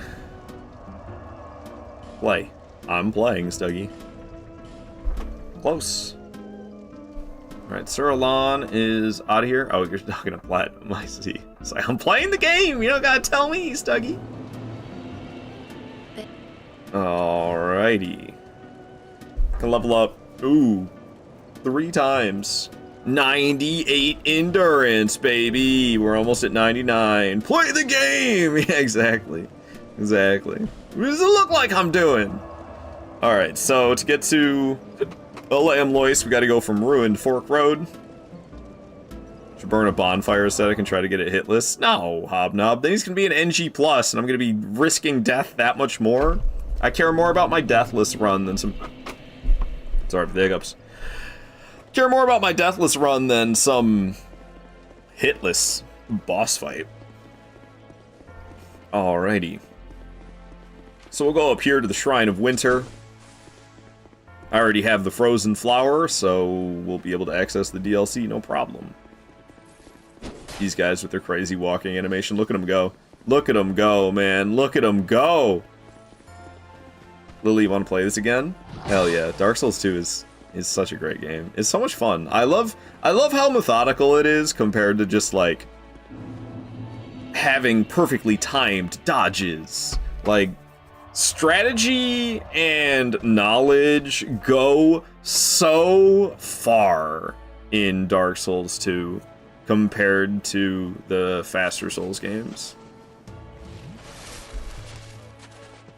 Play. I'm playing, Stuggy. Close. Alright, Sir Alon is out of here. Oh, you're talking to Platinum, I see. It's like, I'm playing the game! You don't gotta tell me, Stuggy. Alrighty. Can level up. Ooh. 3 times. 98 endurance, baby. We're almost at 99. Play the game! Yeah, exactly. Exactly. What does it look like I'm doing? Alright, so to get to Alamlois, we gotta go from Ruined Fork Road. Should burn a bonfire so that I can try to get it hitless. No, Hobnob. Then he's gonna be an NG+, and I'm gonna be risking death that much more. I care more about my deathless run than some... Sorry for the hiccups. Care more about my deathless run than some hitless boss fight. Alrighty. So we'll go up here to the Shrine of Winter. I already have the Frozen Flower, so we'll be able to access the DLC, no problem. These guys with their crazy walking animation, look at them go. Look at them go, man. Look at them go! Lily, you want to play this again? Hell yeah. Dark Souls 2 is such a great game. It's so much fun. I love how methodical it is compared to just, like, having perfectly timed dodges. Like, strategy and knowledge go so far in Dark Souls 2 compared to the faster Souls games.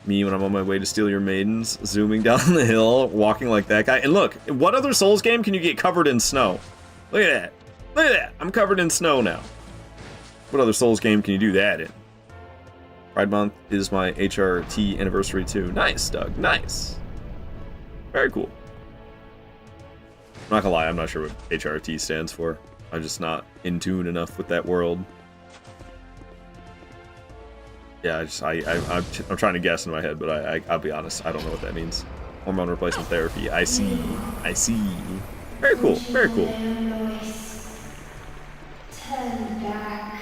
Me when I'm on my way to steal your maidens, zooming down the hill, walking like that guy. And look, what other Souls game can you get covered in snow? Look at that. Look at that. I'm covered in snow now. What other Souls game can you do that in? Pride Month is my HRT anniversary too. Nice, Doug. Nice. Very cool. I'm not gonna lie, I'm not sure what HRT stands for. I'm just not in tune enough with that world. Yeah, I'm trying to guess in my head, but I'll be honest, I don't know what that means. Hormone replacement therapy. I see. I see. Very cool. Very cool. Turn back.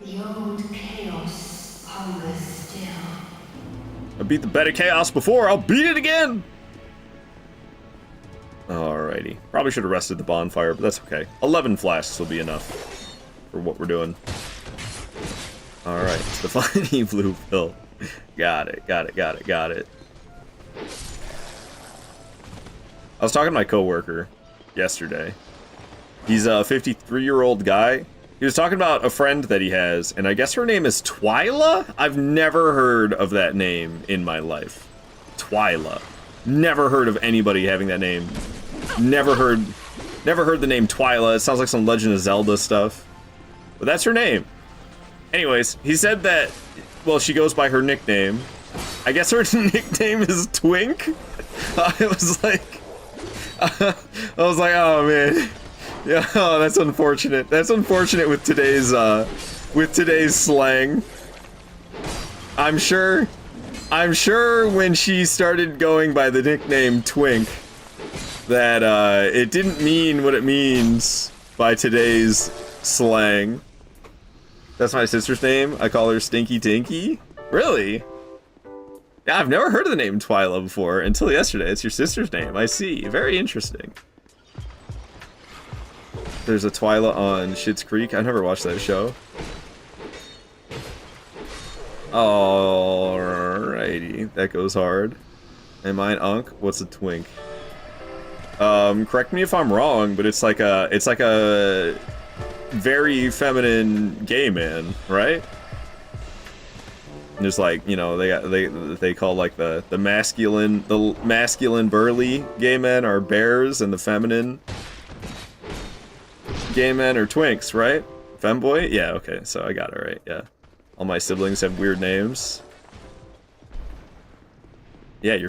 The old chaos hungers still. I beat the beta chaos before. I'll beat it again. Alrighty. Probably should have rested the bonfire, but that's okay. 11 flasks will be enough for what we're doing. Alright, Stefani Blue Pill. Got it. I was talking to my coworker yesterday. He's a 53-year-old guy. He was talking about a friend that he has, and I guess her name is Twyla? I've never heard of that name in my life. Twyla. Never heard of anybody having that name. Never heard the name Twyla. It sounds like some Legend of Zelda stuff. But that's her name. Anyways, he said that, well, she goes by her nickname. I guess her nickname is Twink? I was like, oh man. Yeah, oh, that's unfortunate. That's unfortunate with today's slang. I'm sure when she started going by the nickname Twink, that it didn't mean what it means by today's slang. That's my sister's name. I call her Stinky Tinky. Really? Yeah, I've never heard of the name Twyla before until yesterday. It's your sister's name. I see. Very interesting. There's a Twyla on Schitt's Creek. I never watched that show. Alrighty, that goes hard. Am I an unk? What's a twink? Correct me if I'm wrong, but it's like a very feminine gay man, right? Just like, you know, they call like the masculine burly gay men are bears, and the feminine gay men are twinks, right? Femboy? Yeah, okay, so I got it right, yeah. All my siblings have weird names. Yeah, your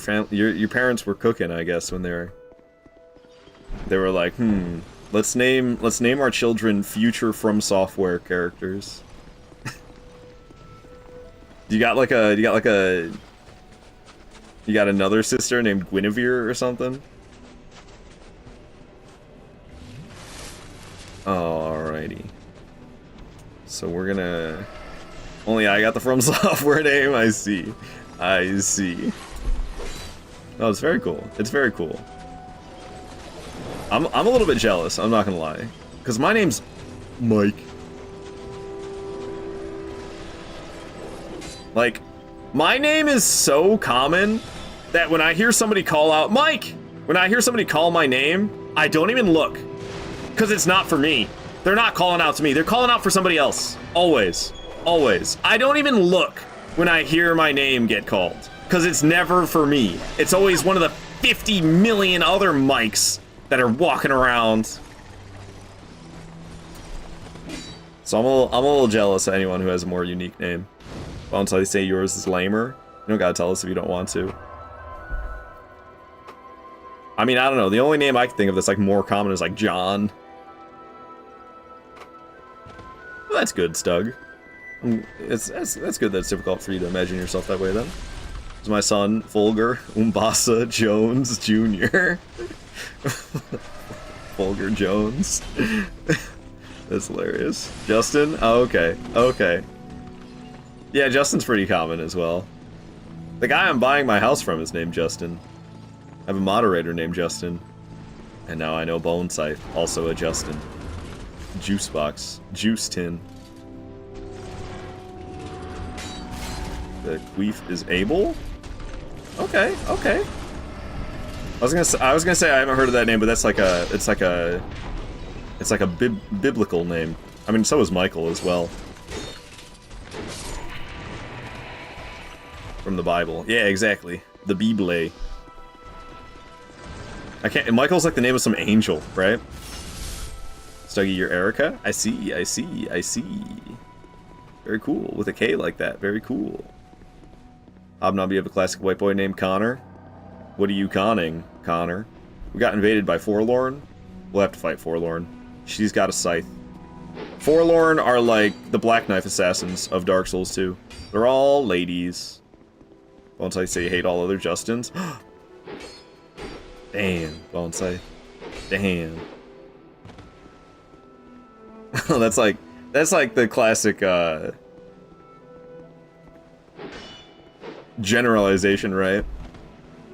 parents were cooking, I guess, when they were like, let's name our children future From Software characters. You got another sister named Guinevere or something? Alrighty. So we're gonna... Only I got the From Software name, I see. I see. Oh, it's very cool. It's very cool. I'm a little bit jealous, I'm not gonna lie. Because my name's Mike. Like, my name is so common that when I hear somebody call out Mike, when I hear somebody call my name, I don't even look. Because it's not for me. They're not calling out to me. They're calling out for somebody else. Always. Always. I don't even look when I hear my name get called. Because it's never for me. It's always one of the 50 million other Mikes that are walking around. So I'm a little jealous of anyone who has a more unique name. Well, until they say yours is lamer. You don't gotta tell us if you don't want to. I mean, I don't know. The only name I can think of that's like more common is like John. Well, that's good, Stug. That's good that it's difficult for you to imagine yourself that way, then. It's my son, Fulgur Umbasa Jones Jr. Fulgur Jones. That's hilarious. Justin? Oh, okay. Okay. Yeah, Justin's pretty common as well. The guy I'm buying my house from is named Justin. I have a moderator named Justin. And now I know Bone Scythe, also a Justin. Juice Box. Juice Tin. The queef is Abel? Okay, okay. I was gonna say I haven't heard of that name, but that's like a biblical name. I mean, so is Michael as well. From the Bible. Yeah, exactly. The Bible. Michael's like the name of some angel, right? Stuggy, you're Erica? I see. Very cool. With a K like that. Very cool. Hobnob, you have a classic white boy named Connor. What are you conning, Connor? We got invaded by Forlorn. We'll have to fight Forlorn. She's got a scythe. Forlorn are like the Black Knife assassins of Dark Souls 2. They're all ladies. Bonsai say you hate all other Justins. Damn, Bonsai. Damn. that's like the classic generalization, right?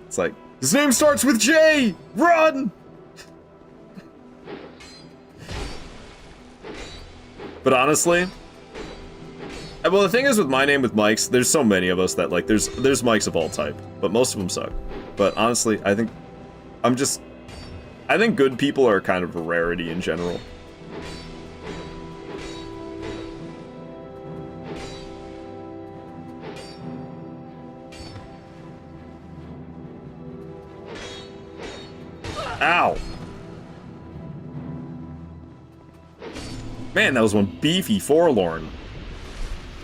It's like, his name starts with J! Run! But honestly, Well, the thing is with my name with mics, there's so many of us that like there's mics of all type, but most of them suck. But honestly, I think good people are kind of a rarity in general. Ow! Man, that was one beefy forlorn.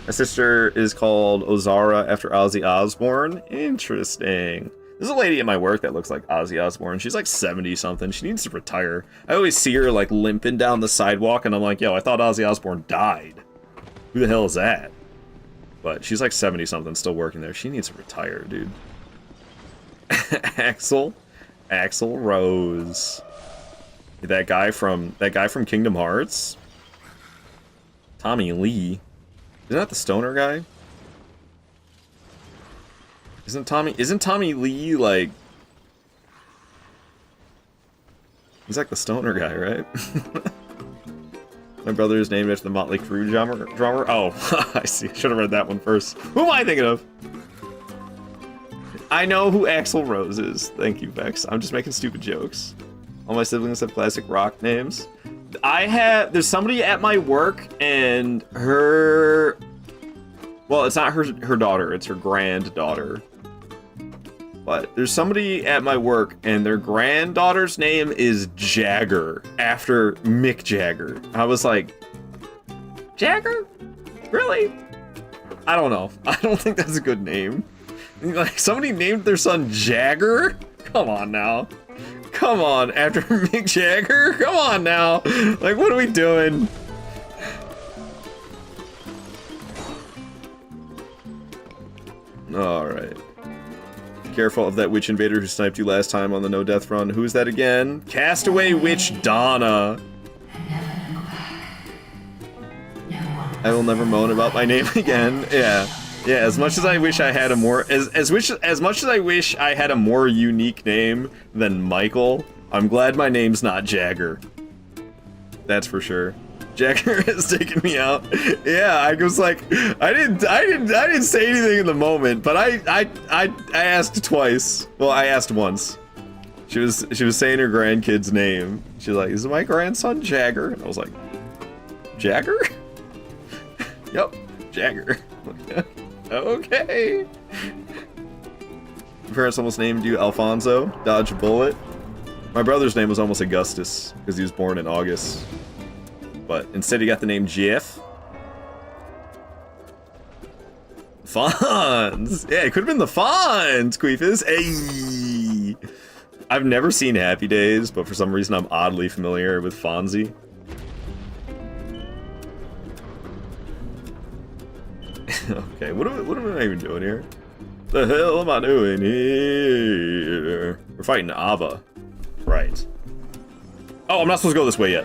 My sister is called Ozara after Ozzy Osbourne. Interesting. There's a lady at my work that looks like Ozzy Osbourne. She's like 70-something. She needs to retire. I always see her like limping down the sidewalk, and I'm like, yo, I thought Ozzy Osbourne died. Who the hell is that? But she's like 70-something, still working there. She needs to retire, dude. Axel Rose. That guy from Kingdom Hearts. Tommy Lee. Isn't that the stoner guy? Isn't Tommy Lee like... He's like the stoner guy, right? My brother is named after the Motley Crue drummer. Oh, I see. Should have read that one first. Who am I thinking of? I know who Axl Rose is. Thank you, Vex. I'm just making stupid jokes. All my siblings have classic rock names. There's somebody at my work, and her... Well, it's not her daughter, it's her granddaughter. But there's somebody at my work, and their granddaughter's name is Jagger, after Mick Jagger. I was like, Jagger? Really? I don't know. I don't think that's a good name. Like, somebody named their son Jagger? Come on now. Come on, after Mick Jagger? Come on now. Like, what are we doing? Alright. Careful of that witch invader who sniped you last time on the no death run. Who's that again? Castaway Witch Donna. I will never moan about my name again. Yeah. Yeah, as much as I wish I had a more as much as I wish I had a more unique name than Michael, I'm glad my name's not Jagger. That's for sure. Jagger has taken me out. Yeah, I was like, I didn't say anything in the moment, but I asked twice. Well, I asked once. She was saying her grandkid's name. She's like, "Is my grandson Jagger?" And I was like, "Jagger?" Yep, Jagger. Okay. Your parents almost named you Alfonso. Dodge a bullet. My brother's name was almost Augustus because he was born in August. But instead he got the name Jeff. Fonz! Yeah, it could have been the Fonz, Queefus. Hey! I've never seen Happy Days, but for some reason I'm oddly familiar with Fonzie. Okay, what am I even doing here? The hell am I doing here? We're fighting Ava. Right. Oh, I'm not supposed to go this way yet.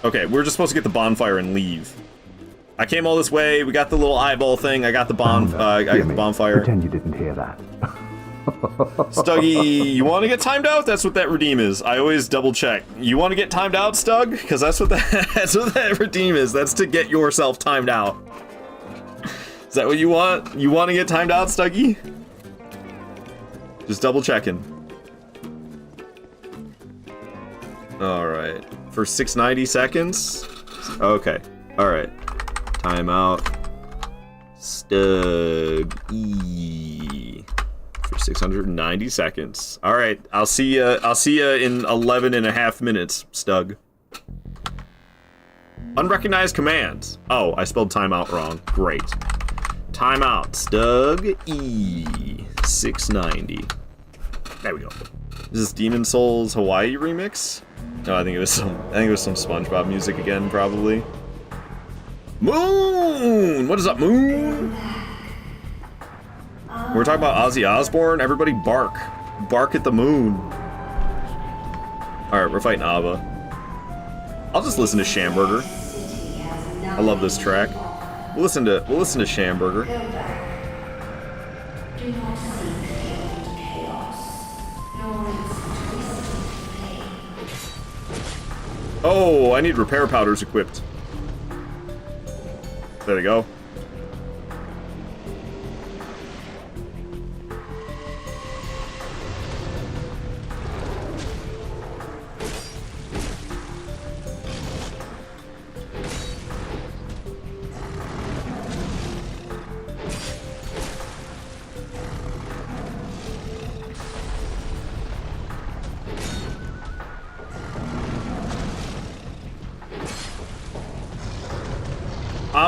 Okay, we're just supposed to get the bonfire and leave. I came all this way, we got the little eyeball thing, I got the I got the bonfire. Pretend you didn't hear that. Stuggy, you want to get timed out? That's what that redeem is. I always double check. You want to get timed out, Stug? Because that's what that redeem is. That's to get yourself timed out. Is that what you want? You want to get timed out, Stuggy? Just double checking. Alright. For 690 seconds? Okay. Alright. Timeout. Stuggy. For 690 seconds. Alright. I'll see ya in 11 and a half minutes, Stug. Unrecognized commands. Oh, I spelled timeout wrong. Great. Timeout, Stug E 690. There we go. Is this Demon Souls Hawaii remix? No, I think it was some SpongeBob music again, probably. Moon! What is up, Moon? We're talking about Ozzy Osbourne. Everybody bark. Bark at the moon. Alright, we're fighting Ava. I'll just listen to Shamburger. I love this track. We'll listen to Shamburger. Do not seek the old chaos, nor its twisted flame. Oh, I need repair powders equipped. There we go.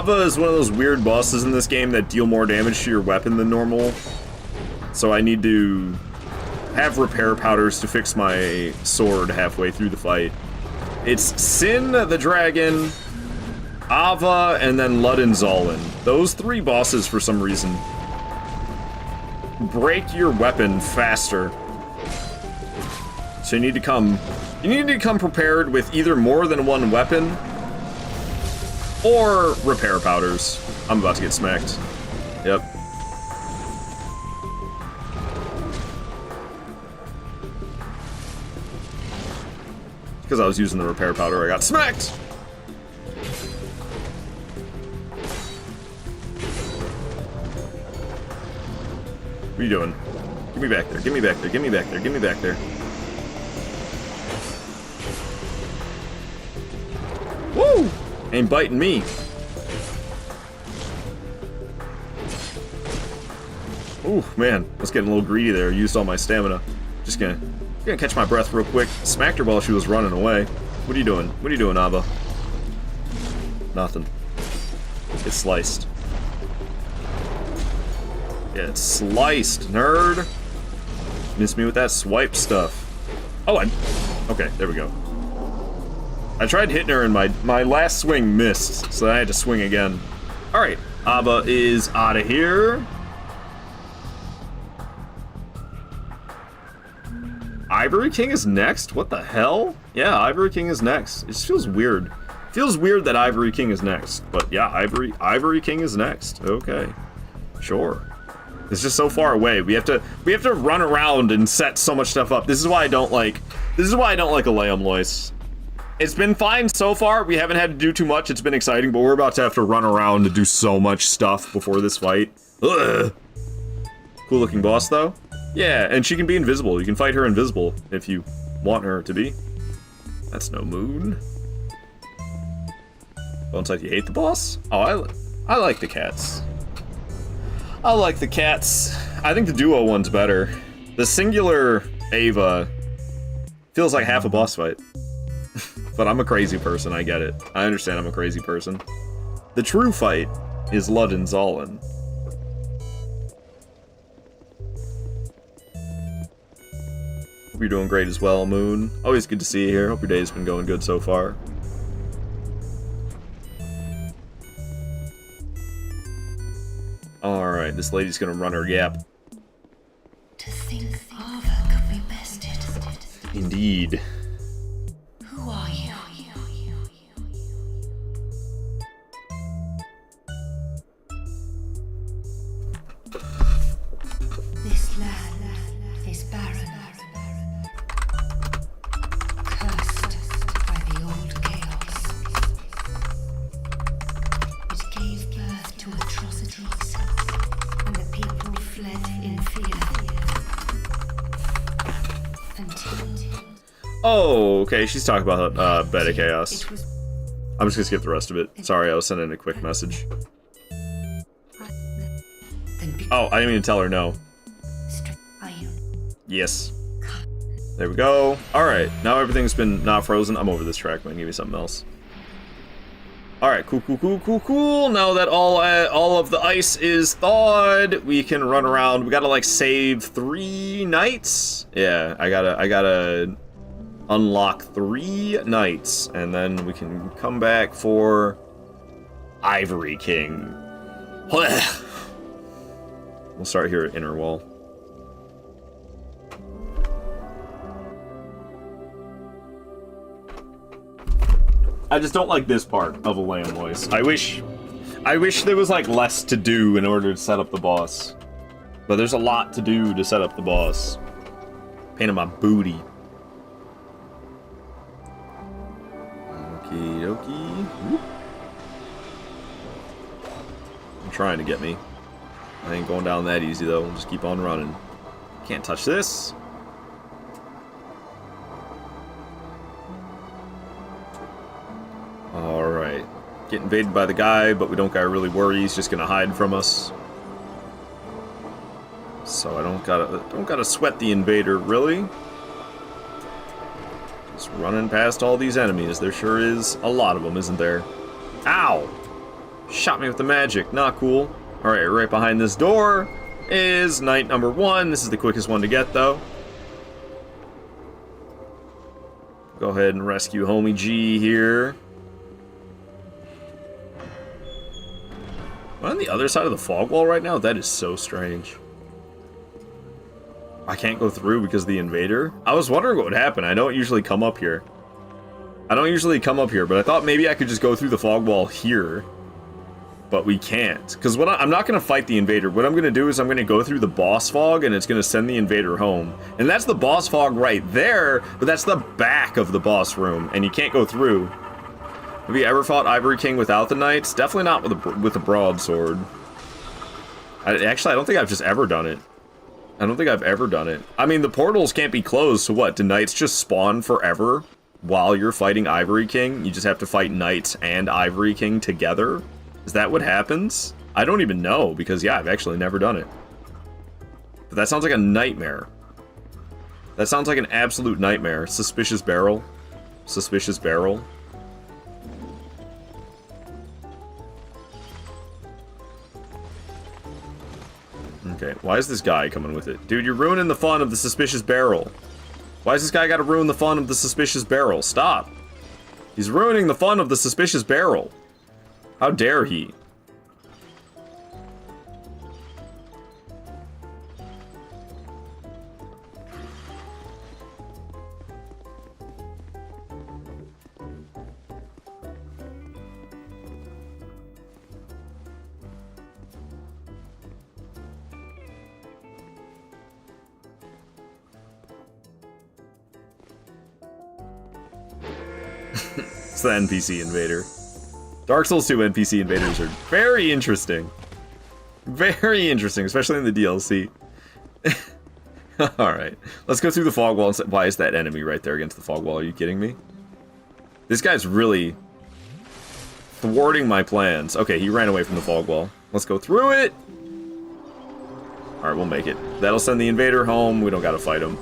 Ava is one of those weird bosses in this game that deal more damage to your weapon than normal. So I need to have repair powders to fix my sword halfway through the fight. It's Sin the Dragon, Ava, and then Ludden Zolin. Those 3 bosses, for some reason, break your weapon faster. So you need to come prepared with either more than 1 weapon or repair powders. I'm about to get smacked. Yep. Because I was using the repair powder, I got smacked! What are you doing? Give me back there, give me back there, give me back there, give me back there. Woo! Ain't biting me. Ooh, man, I was getting a little greedy there. Used all my stamina. Just gonna catch my breath real quick. Smacked her while she was running away. What are you doing? What are you doing, Ava? Nothing. It's sliced. Yeah, it's sliced, nerd. Missed me with that swipe stuff. Oh, okay, there we go. I tried hitting her and my last swing missed, so I had to swing again. Alright, Ava is out of here. Ivory King is next? What the hell? Yeah, Ivory King is next. It just feels weird. It feels weird that Ivory King is next. But yeah, Ivory King is next. Okay. Sure. It's just so far away. We have to run around and set so much stuff up. This is why I don't like Aleum Lois. It's been fine so far. We haven't had to do too much. It's been exciting, but we're about to have to run around and do so much stuff before this fight. Ugh. Cool looking boss though. Yeah, and she can be invisible. You can fight her invisible if you want her to be. That's no moon. Bones like you hate the boss? Oh, I like the cats. I like the cats. I think the duo one's better. The singular Ava feels like half a boss fight. But I'm a crazy person, I get it. I understand I'm a crazy person. The true fight is Ludden Zolin. Hope you're doing great as well, Moon. Always good to see you here. Hope your day's been going good so far. Alright, this lady's gonna run her gap. To think Ava could be bested. Indeed. Who are you? This land is barren, cursed by the old chaos. It gave birth to atrocities, and the people fled in fear. Until Oh, okay, she's talking about Beta Chaos. I'm just gonna skip the rest of it. Sorry, I was sending a quick message. Oh, I didn't mean to tell her no. Yes. There we go. Alright, now everything's been not frozen. I'm over this track, man. Give me something else. Alright, cool. Now that all of the ice is thawed, we can run around. We gotta, like, save 3 nights? Yeah, I gotta unlock 3 nights, and then we can come back for Ivory King. We'll start here at Inner Wall. I just don't like this part of Aleum Lois. I wish there was like less to do in order to set up the boss. But there's a lot to do to set up the boss. Pain in my booty. Okie dokie. Whoop. I'm trying to get me. I ain't going down that easy though. We'll just keep on running. Can't touch this. Alright. Get invaded by the guy, but we don't gotta really worry. He's just gonna hide from us. So I don't gotta sweat the invader, really. Just running past all these enemies. There sure is a lot of them, isn't there? Ow! Shot me with the magic. Not cool. Alright, right behind this door is knight number 1. This is the quickest one to get, though. Go ahead and rescue homie G here. Am I on the other side of the fog wall right now? That is so strange. I can't go through because of the invader? I was wondering what would happen. I don't usually come up here. But I thought maybe I could just go through the fog wall here. But we can't. Because I'm not going to fight the invader. What I'm going to do is I'm going to go through the boss fog, and it's going to send the invader home. And that's the boss fog right there, but that's the back of the boss room, and you can't go through. Have you ever fought Ivory King without the knights? Definitely not with a broadsword. Actually, I don't think I've just ever done it. I don't think I've ever done it. I mean, the portals can't be closed, so what? Do knights just spawn forever while you're fighting Ivory King? You just have to fight knights and Ivory King together? Is that what happens? I don't even know, because yeah, I've actually never done it. But that sounds like a nightmare. That sounds like an absolute nightmare. Suspicious barrel. Suspicious barrel. Okay, why is this guy coming with it? Dude, you're ruining the fun of the suspicious barrel. Why has this guy got to ruin the fun of the suspicious barrel? Stop. He's ruining the fun of the suspicious barrel. How dare he? It's the NPC invader. Dark Souls 2 NPC invaders are very interesting. Very interesting, especially in the DLC. Alright, let's go through the fog wall and say, why is that enemy right there against the fog wall? Are you kidding me? This guy's really thwarting my plans. Okay, he ran away from the fog wall. Let's go through it. Alright, we'll make it. That'll send the invader home. We don't gotta fight him.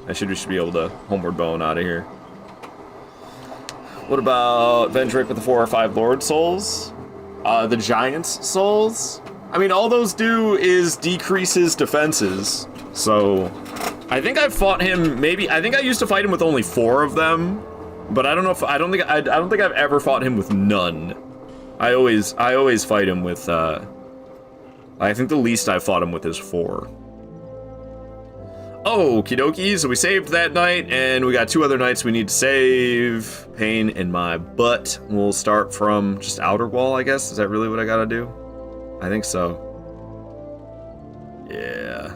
We should be able to homeward bone out of here. What about Vendrake with the 4 or 5 Lord Souls? The Giant's Souls? I mean, all those do is decrease his defenses. So, I think I've fought him, I think I used to fight him with only 4 of them. But I don't know if, I don't think I've ever fought him with none. I always fight him with, I think the least I fought him with is 4. Okie dokie, so we saved that night, and we got 2 other nights we need to save. Pain in my butt. We'll start from just Outer Wall, I guess. Is that really what I gotta do? I think so. Yeah.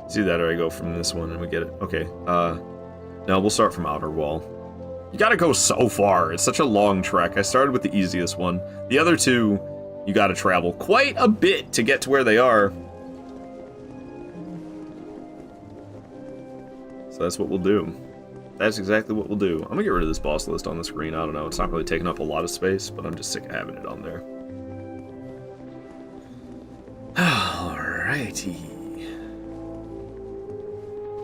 It's either that or I go from this one and we get it. Okay, no, we'll start from Outer Wall. You gotta go so far. It's such a long trek. I started with the easiest one. The other 2, you gotta travel quite a bit to get to where they are. That's what we'll do. That's exactly what we'll do. I'm gonna get rid of this boss list on the screen. I don't know, it's not really taking up a lot of space, but I'm just sick of having it on there. Alrighty.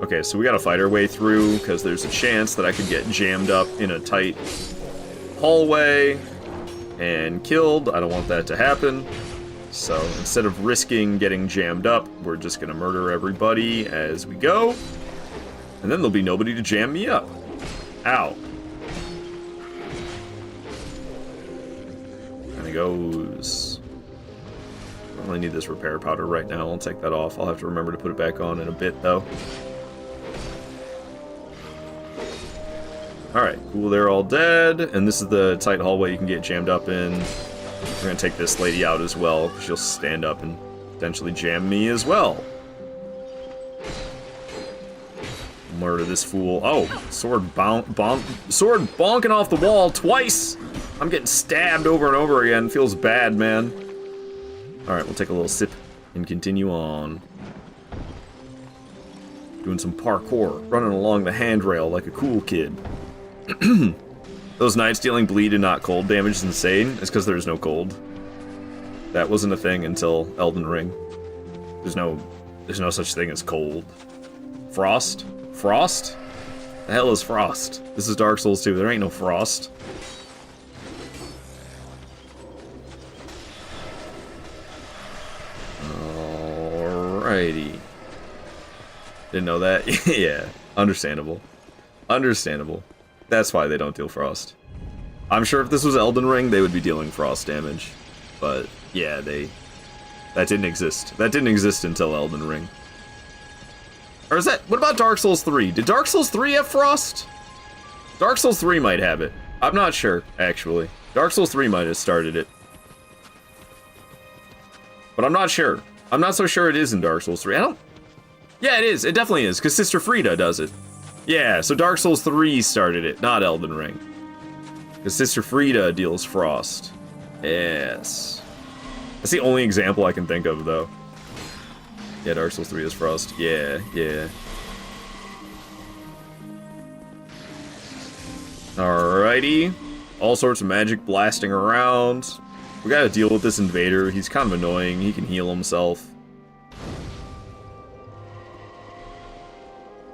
Okay, so we gotta fight our way through, because there's a chance that I could get jammed up in a tight hallway and killed. I don't want that to happen. So instead of risking getting jammed up, we're just gonna murder everybody as we go. And then there'll be nobody to jam me up. Ow. And it goes. I don't really need this repair powder right now. I'll take that off. I'll have to remember to put it back on in a bit, though. Alright, cool, they're all dead. And this is the tight hallway you can get jammed up in. We're gonna take this lady out as well. She'll stand up and potentially jam me as well. Murder this fool. Oh, sword bonking off the wall twice. I'm getting stabbed over and over again. Feels bad, man. Alright, we'll take a little sip and continue on. Doing some parkour, running along the handrail like a cool kid. Those knights dealing bleed and not cold damage is insane. It's because there's no cold. That wasn't a thing until Elden Ring. There's no such thing as cold. Frost? Frost? The hell is Frost? This is Dark Souls 2. There ain't no Frost. Alrighty. Didn't know that? Yeah, understandable. Understandable. That's why they don't deal frost. I'm sure if this was Elden Ring, they would be dealing frost damage. But, yeah, that didn't exist. That didn't exist until Elden Ring. Or is that... What about Dark Souls 3? Did Dark Souls 3 have frost? Dark Souls 3 might have it. I'm not sure, actually. Dark Souls 3 might have started it. But I'm not sure. I'm not so sure it is in Dark Souls 3. I don't... Yeah, it is. It definitely is, because Sister Frieda does it. Yeah, so Dark Souls 3 started it, not Elden Ring. Because Sister Frieda deals frost. Yes. That's the only example I can think of, though. Yeah, Dark Souls 3 is frost. Yeah, yeah. Alrighty. All sorts of magic blasting around. We gotta deal with this invader. He's kind of annoying. He can heal himself.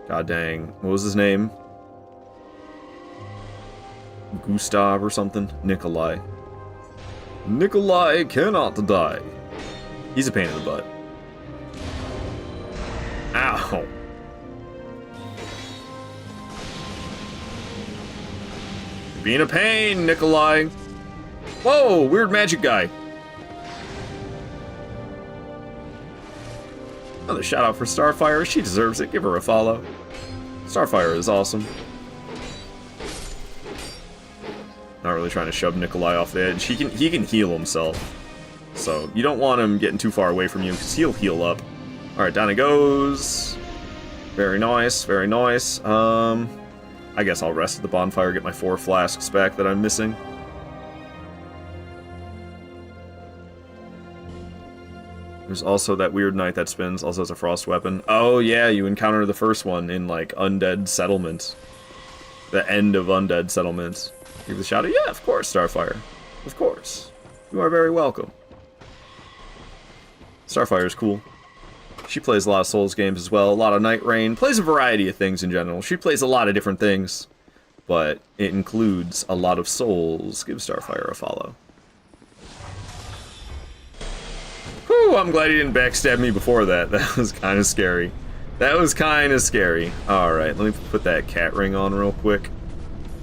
God dang. What was his name? Gustav or something? Nikolai. Nikolai cannot die. He's a pain in the butt. Ow. You're being a pain, Nikolai. Whoa, weird magic guy. Another shout out for Starfire. She deserves it. Give her a follow. Starfire is awesome. Not really trying to shove Nikolai off the edge. He can heal himself. So you don't want him getting too far away from you because he'll heal up. Alright, down he goes. Very nice, very nice. I guess I'll rest at the bonfire, get my 4 flasks back that I'm missing. There's also that weird knight that spins, also has a frost weapon. Oh yeah, you encounter the first one in, like, Undead Settlement. The end of Undead Settlement. Give the shout out? Yeah, of course, Starfire. Of course. You are very welcome. Starfire is cool. She plays a lot of Souls games as well, a lot of Night Rain. Plays a variety of things in general. She plays a lot of different things, but it includes a lot of Souls. Give Starfire a follow. Whew, I'm glad he didn't backstab me before that. That was kind of scary. That was kind of scary. Alright, let me put that cat ring on real quick.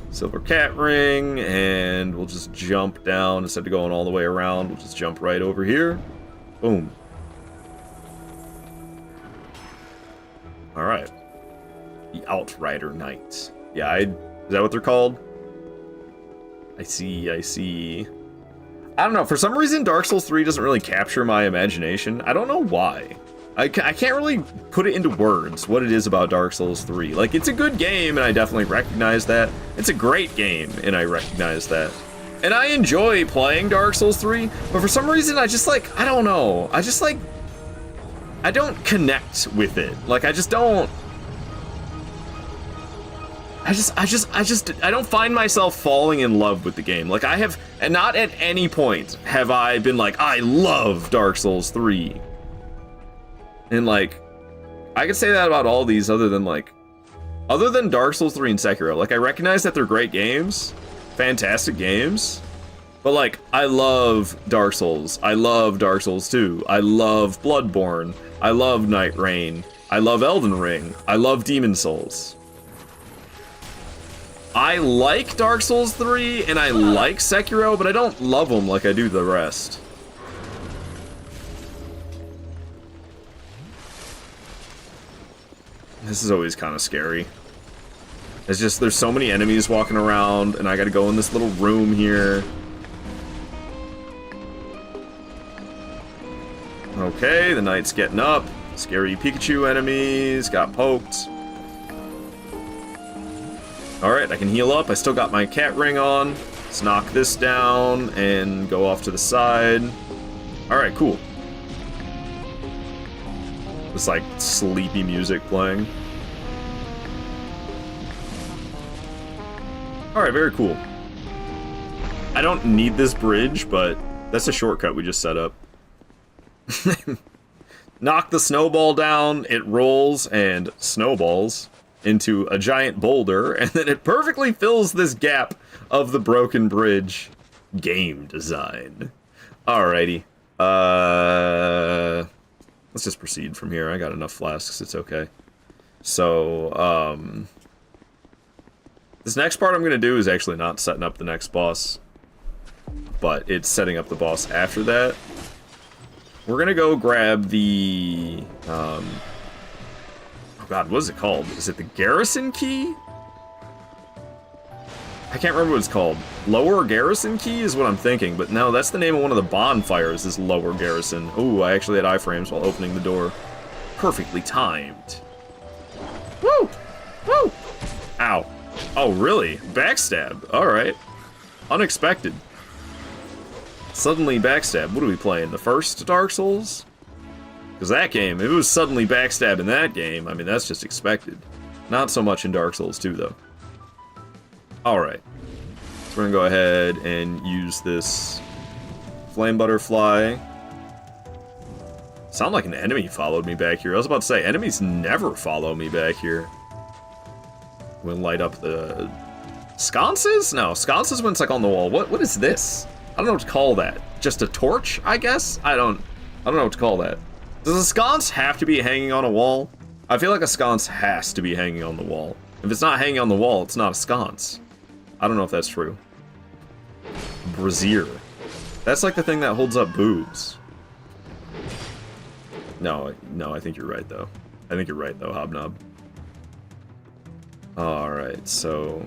Silver cat ring, and we'll just jump down instead of going all the way around. We'll just jump right over here. Boom. Alright. The Outrider Knight. Yeah, is that what they're called? I see, I see. I don't know, for some reason Dark Souls 3 doesn't really capture my imagination. I don't know why. I can't really put it into words what it is about Dark Souls 3. Like, it's a good game, and I definitely recognize that. It's a great game, and I recognize that. And I enjoy playing Dark Souls 3, but for some reason I just, like, I don't know. I just, like, I don't connect with it. Like, I just don't... I don't find myself falling in love with the game. Like, I have... And not at any point have I been like, I love Dark Souls 3. And, like, I could say that about all these other than Dark Souls 3 and Sekiro. Like, I recognize that they're great games. Fantastic games. But, like, I love Dark Souls. I love Dark Souls 2. I love Bloodborne. I love Night Rain. I love Elden Ring. I love Demon Souls. I like Dark Souls 3, and I like Sekiro, but I don't love them like I do the rest. This is always kind of scary. It's just, there's so many enemies walking around, and I gotta go in this little room here. Okay, the knight's getting up. Scary Pikachu enemies, got poked. Alright, I can heal up. I still got my cat ring on. Let's knock this down and go off to the side. Alright, cool. This, like, sleepy music playing. Alright, very cool. I don't need this bridge, but that's a shortcut we just set up. Knock the snowball down, it rolls and snowballs into a giant boulder, and then it perfectly fills this gap of the broken bridge. Game design. Alrighty. Let's let's just proceed from here. I got enough flasks, it's okay. So, this next part I'm going to do is actually not setting up the next boss, but it's setting up the boss after that. We're going to go grab the, oh god, what is it called? Is it the Garrison Key? I can't remember what it's called. Lower Garrison Key is what I'm thinking, but no, that's the name of one of the bonfires, is Lower Garrison. Ooh, I actually had iframes while opening the door. Perfectly timed. Woo! Woo! Ow. Oh, really? Backstab. Alright. Unexpected. Suddenly backstab. What are we playing? The first Dark Souls? Because that game, if it was suddenly backstab in that game, I mean, that's just expected. Not so much in Dark Souls 2, though. Alright. So we're gonna go ahead and use this Flame Butterfly. Sound like an enemy followed me back here. I was about to say, enemies never follow me back here. We'll light up the sconces? No, sconces when it's like on the wall. What is this? I don't know what to call that. Just a torch, I guess? I don't know what to call that. Does a sconce have to be hanging on a wall? I feel like a sconce has to be hanging on the wall. If it's not hanging on the wall, it's not a sconce. I don't know if that's true. Brazier. That's like the thing that holds up boobs. No, I think you're right, though. I think you're right, though, Hobnob. Alright, so,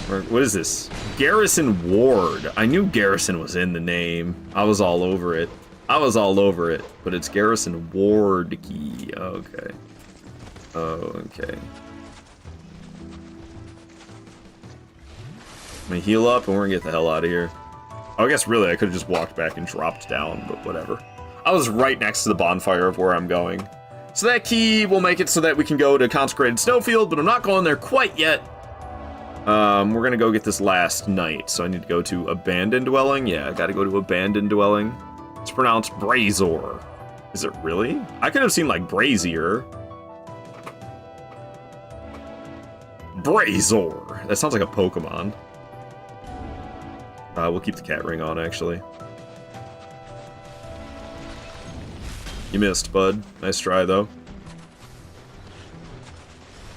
what is this? Garrison Ward. I knew Garrison was in the name. I was all over it. But it's Garrison Ward Key. Okay. Okay. I'm gonna heal up and we're gonna get the hell out of here. Oh, I guess really I could have just walked back and dropped down, but whatever. I was right next to the bonfire of where I'm going. So that key will make it so that we can go to Consecrated Snowfield, but I'm not going there quite yet. We're gonna go get this last night, so I need to go to Abandoned Dwelling. Yeah, I gotta go to Abandoned Dwelling. It's pronounced Brazor. Is it really? I could have seen like Brazier. Brazor. That sounds like a Pokemon. We'll keep the cat ring on, actually. You missed, bud. Nice try, though.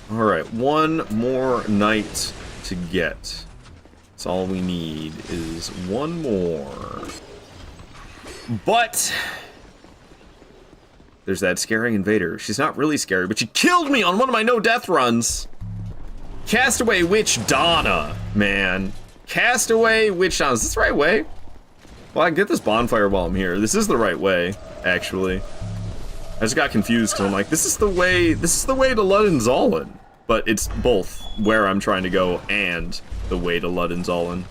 Alright, one more night to get. That's all we need is one more. But there's that scaring invader. She's not really scary, but she killed me on one of my no-death runs. Castaway Witch Donna, man. Castaway Witch Donna. Is this the right way? Well, I can get this bonfire while I'm here. This is the right way, actually. I just got confused because I'm like, this is the way to Luddenszallen. But it's both where I'm trying to go and the way to Luddenszallen.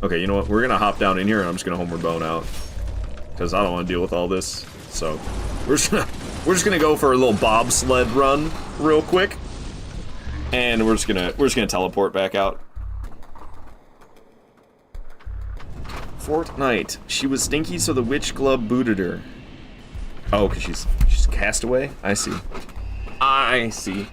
Okay, you know what? We're gonna hop down in here and I'm just gonna homeward bone out. Because I don't want to deal with all this. So, we're just gonna go for a little bobsled run real quick. And we're just gonna teleport back out. Fortnite. She was stinky, so the witch glove booted her. Oh, because she's castaway? I see. I see.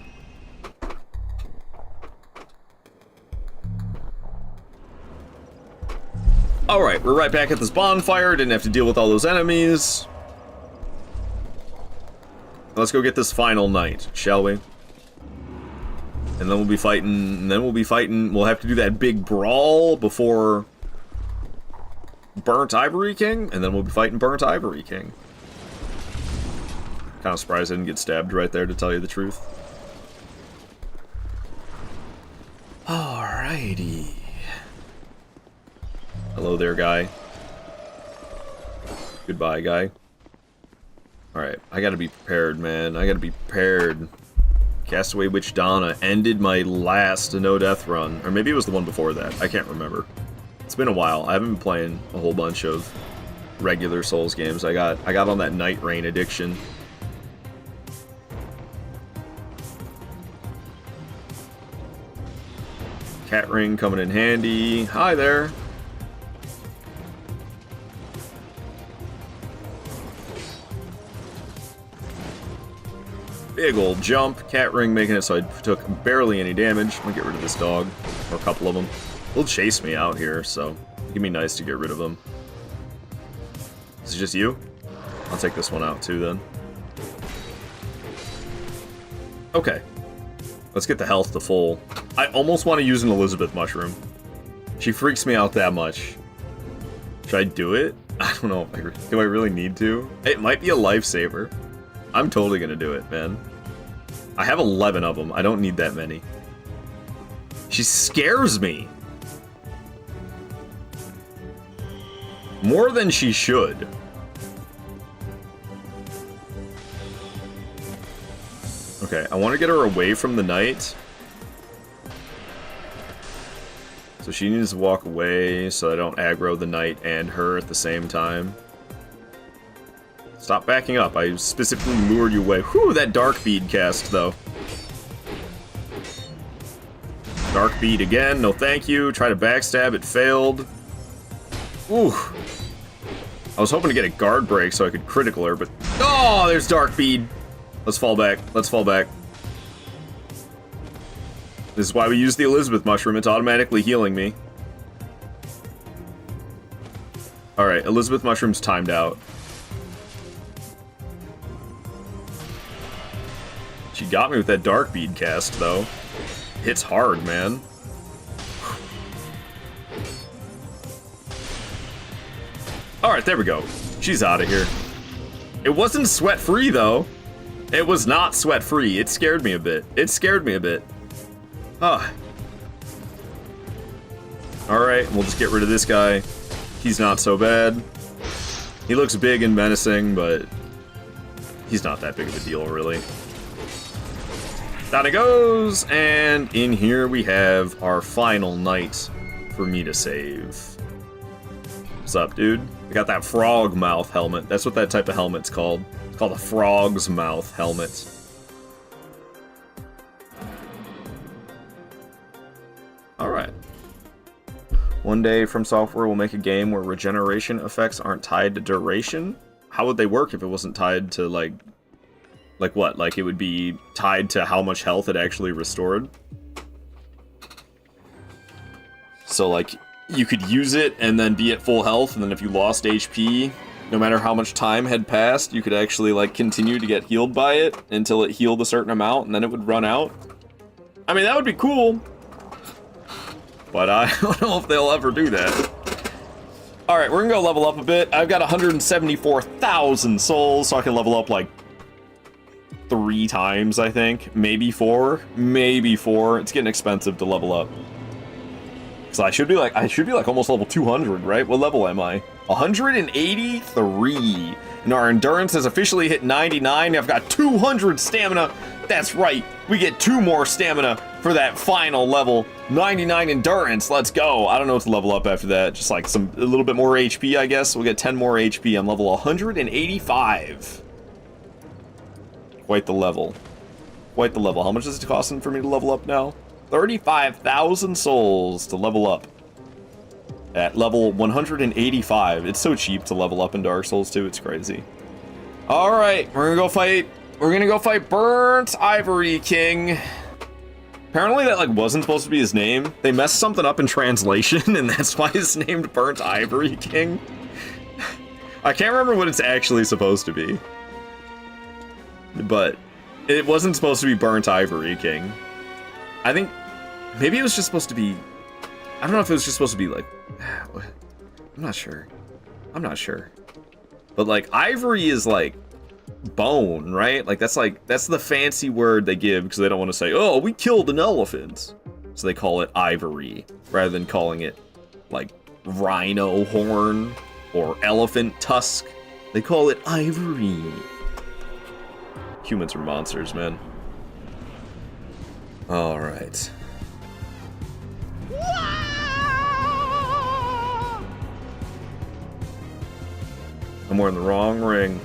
Alright, we're right back at this bonfire. Didn't have to deal with all those enemies. Let's go get this final night, shall we? And then we'll be fighting, we'll have to do that big brawl before Burnt Ivory King, and then we'll be fighting Burnt Ivory King. Kind of surprised I didn't get stabbed right there, to tell you the truth. Alrighty. Hello there, guy. Goodbye, guy. Alright, I gotta be prepared, man. I gotta be prepared. Castaway Witch Donna ended my last no-death run. Or maybe it was the one before that. I can't remember. It's been a while. I haven't been playing a whole bunch of regular Souls games. I got on that Night Rain addiction. Cat ring coming in handy. Hi there. Big old jump. Cat ring making it so I took barely any damage. I'm gonna get rid of this dog. Or a couple of them. They'll chase me out here, so it'd be nice to get rid of them. Is it just you? I'll take this one out too then. Okay. Let's get the health to full. I almost want to use an Elizabeth mushroom. She freaks me out that much. Should I do it? I don't know. Do I really need to? It might be a lifesaver. I'm totally gonna do it, man. I have 11 of them. I don't need that many. She scares me. More than she should. Okay, I want to get her away from the knight. So she needs to walk away so I don't aggro the knight and her at the same time. Stop backing up. I specifically lured you away. Whew, that dark bead cast, though. Dark bead again. No thank you. Try to backstab. It failed. Ooh. I was hoping to get a guard break so I could critical her, but... Oh, there's dark bead. Let's fall back. Let's fall back. This is why we use the Elizabeth mushroom. It's automatically healing me. Alright, Elizabeth mushroom's timed out. She got me with that dark bead cast, though. Hits hard, man. Alright, there we go. She's out of here. It wasn't sweat-free, though. It was not sweat-free. It scared me a bit. It scared me a bit. Ah. Alright, we'll just get rid of this guy. He's not so bad. He looks big and menacing, but he's not that big of a deal, really. Down it goes, and in here we have our final knight for me to save. What's up, dude? I got that frog mouth helmet. That's what that type of helmet's called. It's called a frog's mouth helmet. Alright. One day From Software will make a game where regeneration effects aren't tied to duration. How would they work if it wasn't tied to, like what? Like it would be tied to how much health it actually restored? So like, you could use it and then be at full health, and then if you lost HP, no matter how much time had passed, you could actually like continue to get healed by it until it healed a certain amount, and then it would run out. I mean, that would be cool. But I don't know if they'll ever do that. Alright, we're gonna go level up a bit. I've got 174,000 souls, so I can level up like 3 times, I think. Maybe 4. Maybe 4. It's getting expensive to level up. So I should be like almost level 200, right? What level am I? 183. And our endurance has officially hit 99. I've got 200 stamina. That's right. We get 2 more stamina for that final level. 99 endurance. Let's go. I don't know what to level up after that. Just like a little bit more HP, I guess. We'll get 10 more HP. I'm level 185. Quite the level. Quite the level. How much is it costing for me to level up now? 35,000 souls to level up. At level 185. It's so cheap to level up in Dark Souls 2. It's crazy. Alright, we're gonna go fight. We're gonna go fight Burnt Ivory King. Apparently that like wasn't supposed to be his name. They messed something up in translation, and that's why it's named Burnt Ivory King. I can't remember what it's actually supposed to be. But it wasn't supposed to be Burnt Ivory King. I think maybe it was just supposed to be... I don't know if it was just supposed to be like... I'm not sure. I'm not sure. But like, ivory is like bone, right? Like that's the fancy word they give because they don't want to say, oh, we killed an elephant. So they call it ivory rather than calling it like rhino horn or elephant tusk. They call it ivory. Humans are monsters, man. All right. I'm wearing the wrong ring.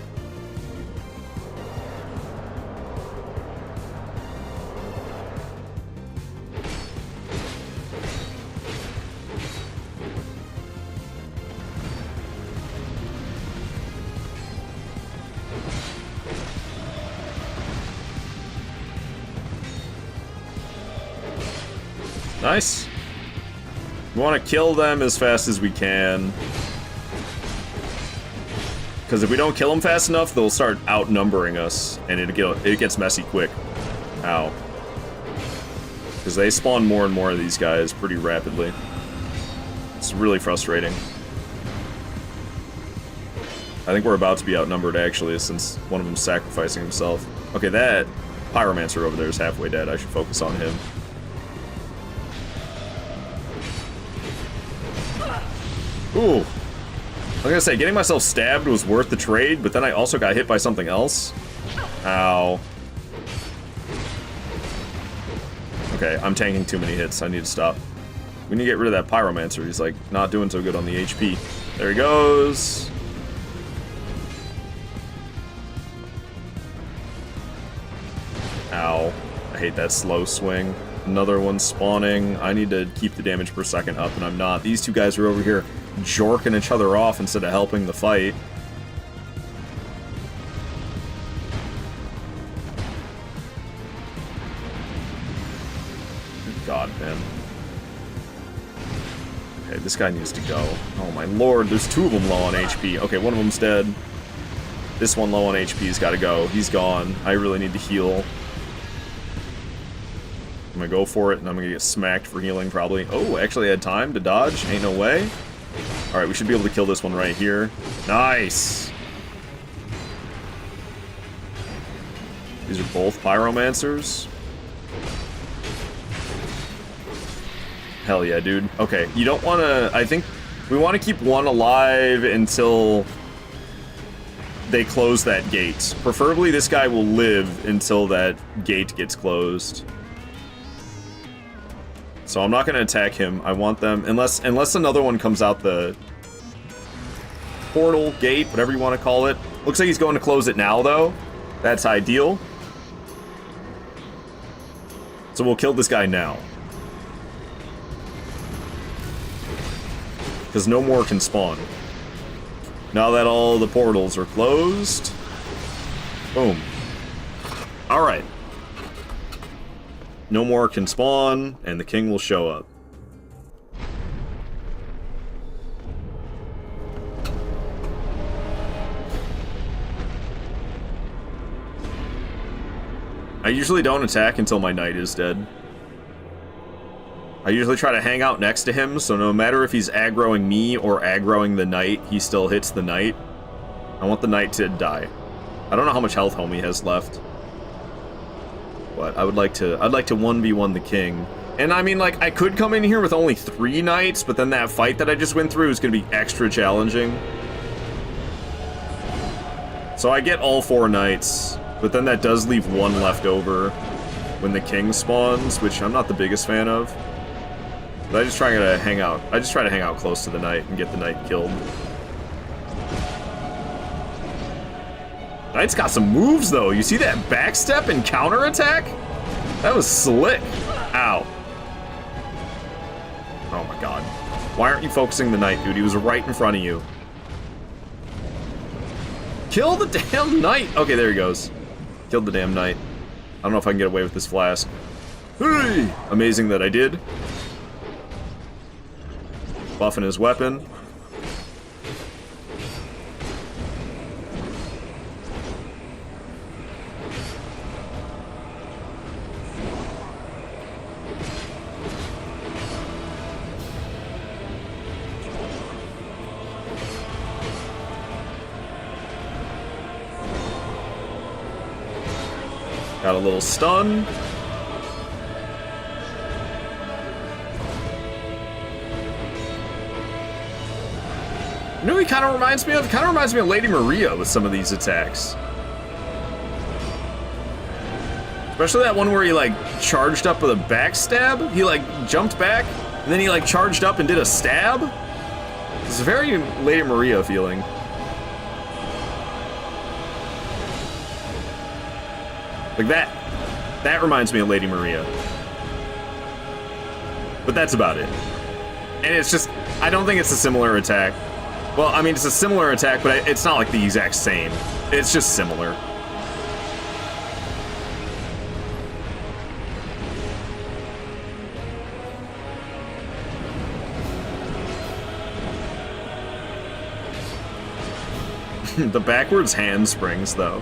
Nice. We want to kill them as fast as we can. Because if we don't kill them fast enough, they'll start outnumbering us, and it gets messy quick. Ow. Because they spawn more and more of these guys pretty rapidly. It's really frustrating. I think we're about to be outnumbered, actually, since one of them's sacrificing himself. Okay, that Pyromancer over there is halfway dead. I should focus on him. Ooh. I was gonna say, getting myself stabbed was worth the trade, but then I also got hit by something else. Ow. Okay, I'm tanking too many hits. I need to stop. We need to get rid of that Pyromancer. He's, like, not doing so good on the HP. There he goes. Ow. I hate that slow swing. Another one spawning. I need to keep the damage per second up, and I'm not. These two guys are over here jorking each other off instead of helping the fight. Good God, man. Okay, this guy needs to go. Oh my lord, there's two of them low on HP. Okay, one of them's dead. This one low on HP's gotta go. He's gone. I really need to heal. I'm gonna go for it, and I'm gonna get smacked for healing, probably. Oh, actually I had time to dodge. Ain't no way. Alright, we should be able to kill this one right here. Nice! These are both Pyromancers. Hell yeah, dude. Okay, you don't want to... I think we want to keep one alive until they close that gate. Preferably this guy will live until that gate gets closed. So I'm not going to attack him. I want them... Unless another one comes out the portal, gate, whatever you want to call it. Looks like he's going to close it now, though. That's ideal. So we'll kill this guy now. Because no more can spawn. Now that all the portals are closed. Boom. Alright. No more can spawn, and the king will show up. I usually don't attack until my knight is dead. I usually try to hang out next to him, so no matter if he's aggroing me or aggroing the knight, he still hits the knight. I want the knight to die. I don't know how much health homie has left. But I'd like to 1v1 the king. And I mean, like, I could come in here with only 3 knights, but then that fight that I just went through is gonna be extra challenging. So I get all 4 knights, but then that does leave 1 left over when the king spawns, which I'm not the biggest fan of. But I just try to hang out. I just try to hang out close to the knight and get the knight killed. Knight's got some moves, though. You see that backstep and counterattack? That was slick. Ow. Oh my god. Why aren't you focusing the knight, dude? He was right in front of you. Kill the damn knight! Okay, there he goes. Killed the damn knight. I don't know if I can get away with this flask. Hey! Amazing that I did. Buffing his weapon. Got a little stun. You know what he kind of reminds me of? It kind of reminds me of Lady Maria with some of these attacks. Especially that one where he, like, charged up with a backstab. He, like, jumped back, and then he, like, charged up and did a stab. It's a very Lady Maria feeling. Like that reminds me of Lady Maria. But that's about it. And it's just, I don't think it's a similar attack. Well, I mean, it's a similar attack, but it's not like the exact same. It's just similar. The backwards handsprings, though.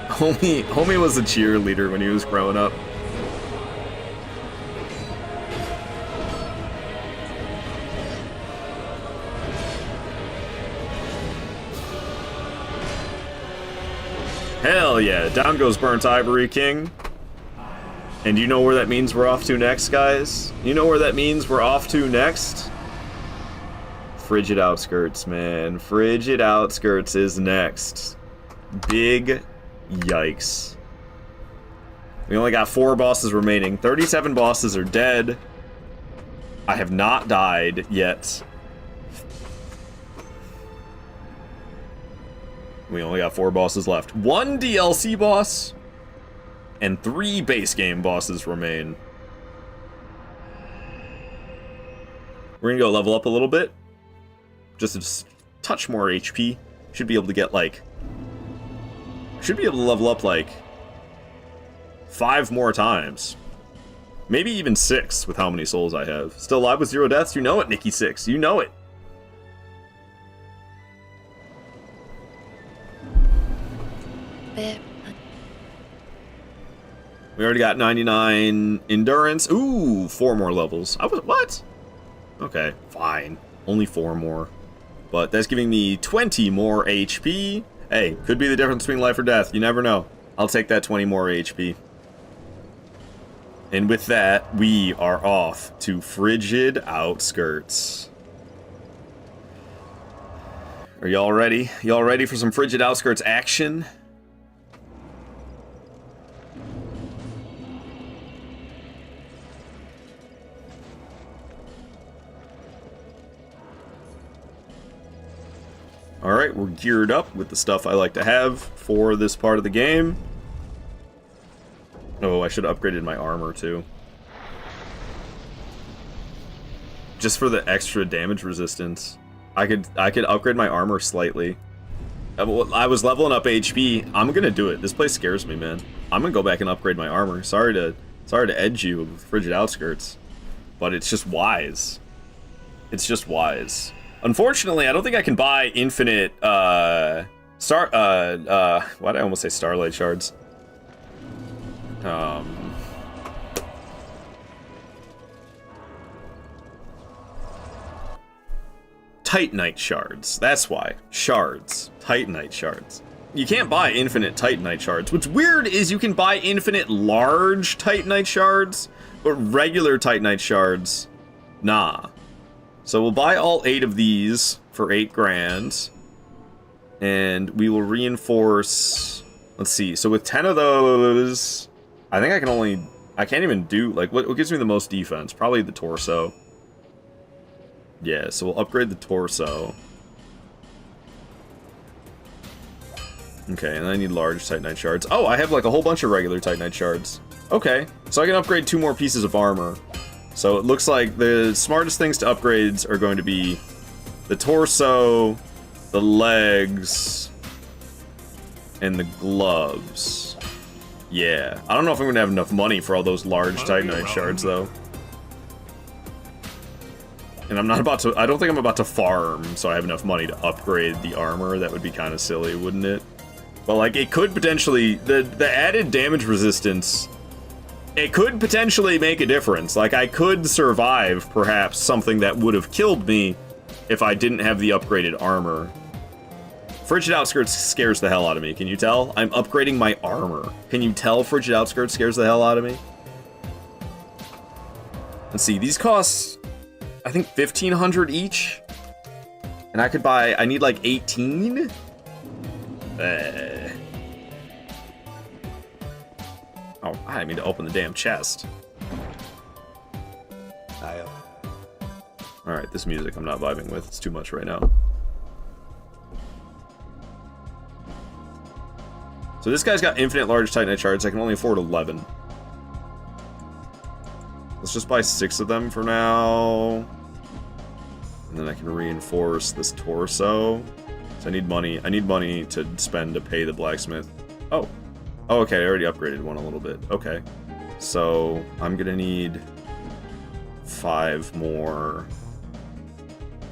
Homie was a cheerleader when he was growing up. Hell yeah, down goes Burnt Ivory King. And you know where that means we're off to next, guys? You know where that means we're off to next? Frigid Outskirts, man. Frigid Outskirts is next. Big yikes. We only got 4 bosses remaining. 37 bosses are dead. I have not died yet. We only got 4 bosses left. 1 DLC boss and 3 base game bosses remain. We're gonna go level up a little bit. Just a touch more HP. Should be able to get like... Should be able to level up like 5 more times. Maybe even 6 with how many souls I have. Still alive with 0 deaths? You know it, Nikki 6. You know it. We already got 99 endurance. Ooh, 4 more levels. What? Okay, fine. Only 4 more. But that's giving me 20 more HP. Hey, could be the difference between life or death. You never know. I'll take that 20 more HP. And with that, we are off to Frigid Outskirts. Are y'all ready? Y'all ready for some Frigid Outskirts action? Alright, we're geared up with the stuff I like to have for this part of the game. Oh, I should have upgraded my armor too. Just for the extra damage resistance. I could upgrade my armor slightly. I was leveling up HP. I'm gonna do it. This place scares me, man. I'm gonna go back and upgrade my armor. Sorry to edge you with Frigid Outskirts, but it's just wise. It's just wise. Unfortunately, I don't think I can buy infinite, why did I almost say Starlight Shards? Titanite Shards. That's why. Shards. Titanite Shards. You can't buy infinite Titanite Shards. What's weird is you can buy infinite large Titanite Shards, but regular Titanite Shards, nah. So we'll buy all 8 of these for 8 grand. And we will reinforce... Let's see. So with 10 of those... I think I can't even do... Like, what gives me the most defense? Probably the torso. Yeah, so we'll upgrade the torso. Okay, and I need large Titanite Shards. Oh, I have like a whole bunch of regular Titanite Shards. Okay, so I can upgrade 2 more pieces of armor. So it looks like the smartest things to upgrades are going to be the torso, the legs, and the gloves. Yeah. I don't know if I'm going to have enough money for all those large Titanite Shards, though. And I'm not about to... I don't think I'm about to farm, so I have enough money to upgrade the armor. That would be kind of silly, wouldn't it? But, like, it could potentially... The added damage resistance... It could potentially make a difference. Like, I could survive, perhaps, something that would have killed me if I didn't have the upgraded armor. Frigid Outskirts scares the hell out of me, can you tell? I'm upgrading my armor. Can you tell Frigid Outskirts scares the hell out of me? Let's see, these cost, I think, 1,500 each? And I could buy, I need like 18? Oh, I didn't mean to open the damn chest. Alright, this music I'm not vibing with. It's too much right now. So this guy's got infinite large Titanite Shards. I can only afford 11. Let's just buy 6 of them for now. And then I can reinforce this torso. So I need money. I need money to spend to pay the blacksmith. Oh. Oh, okay, I already upgraded one a little bit. Okay. So, I'm gonna need 5 more.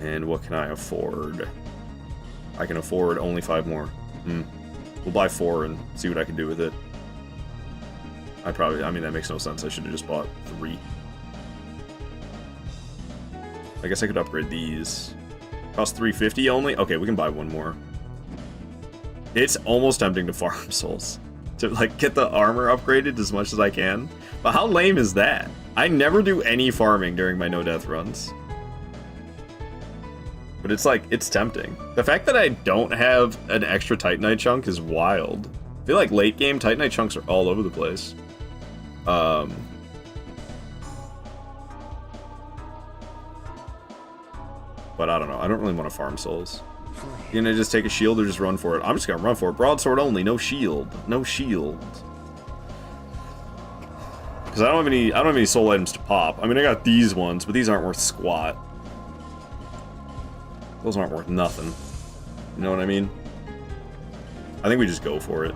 And what can I afford? I can afford only 5 more. We'll buy 4 and see what I can do with it. I mean, that makes no sense. I should have just bought 3. I guess I could upgrade these. Cost 350 only? Okay, we can buy 1 more. It's almost tempting to farm souls. To, like, get the armor upgraded as much as I can. But how lame is that? I never do any farming during my no-death runs. But it's like, it's tempting. The fact that I don't have an extra Titanite chunk is wild. I feel like late game Titanite chunks are all over the place. But I don't know. I don't really want to farm souls. You gonna just take a shield or just run for it? I'm just gonna run for it. Broadsword only, no shield. No shield. Because I don't have any soul items to pop. I mean, I got these ones, but these aren't worth squat. Those aren't worth nothing. You know what I mean? I think we just go for it.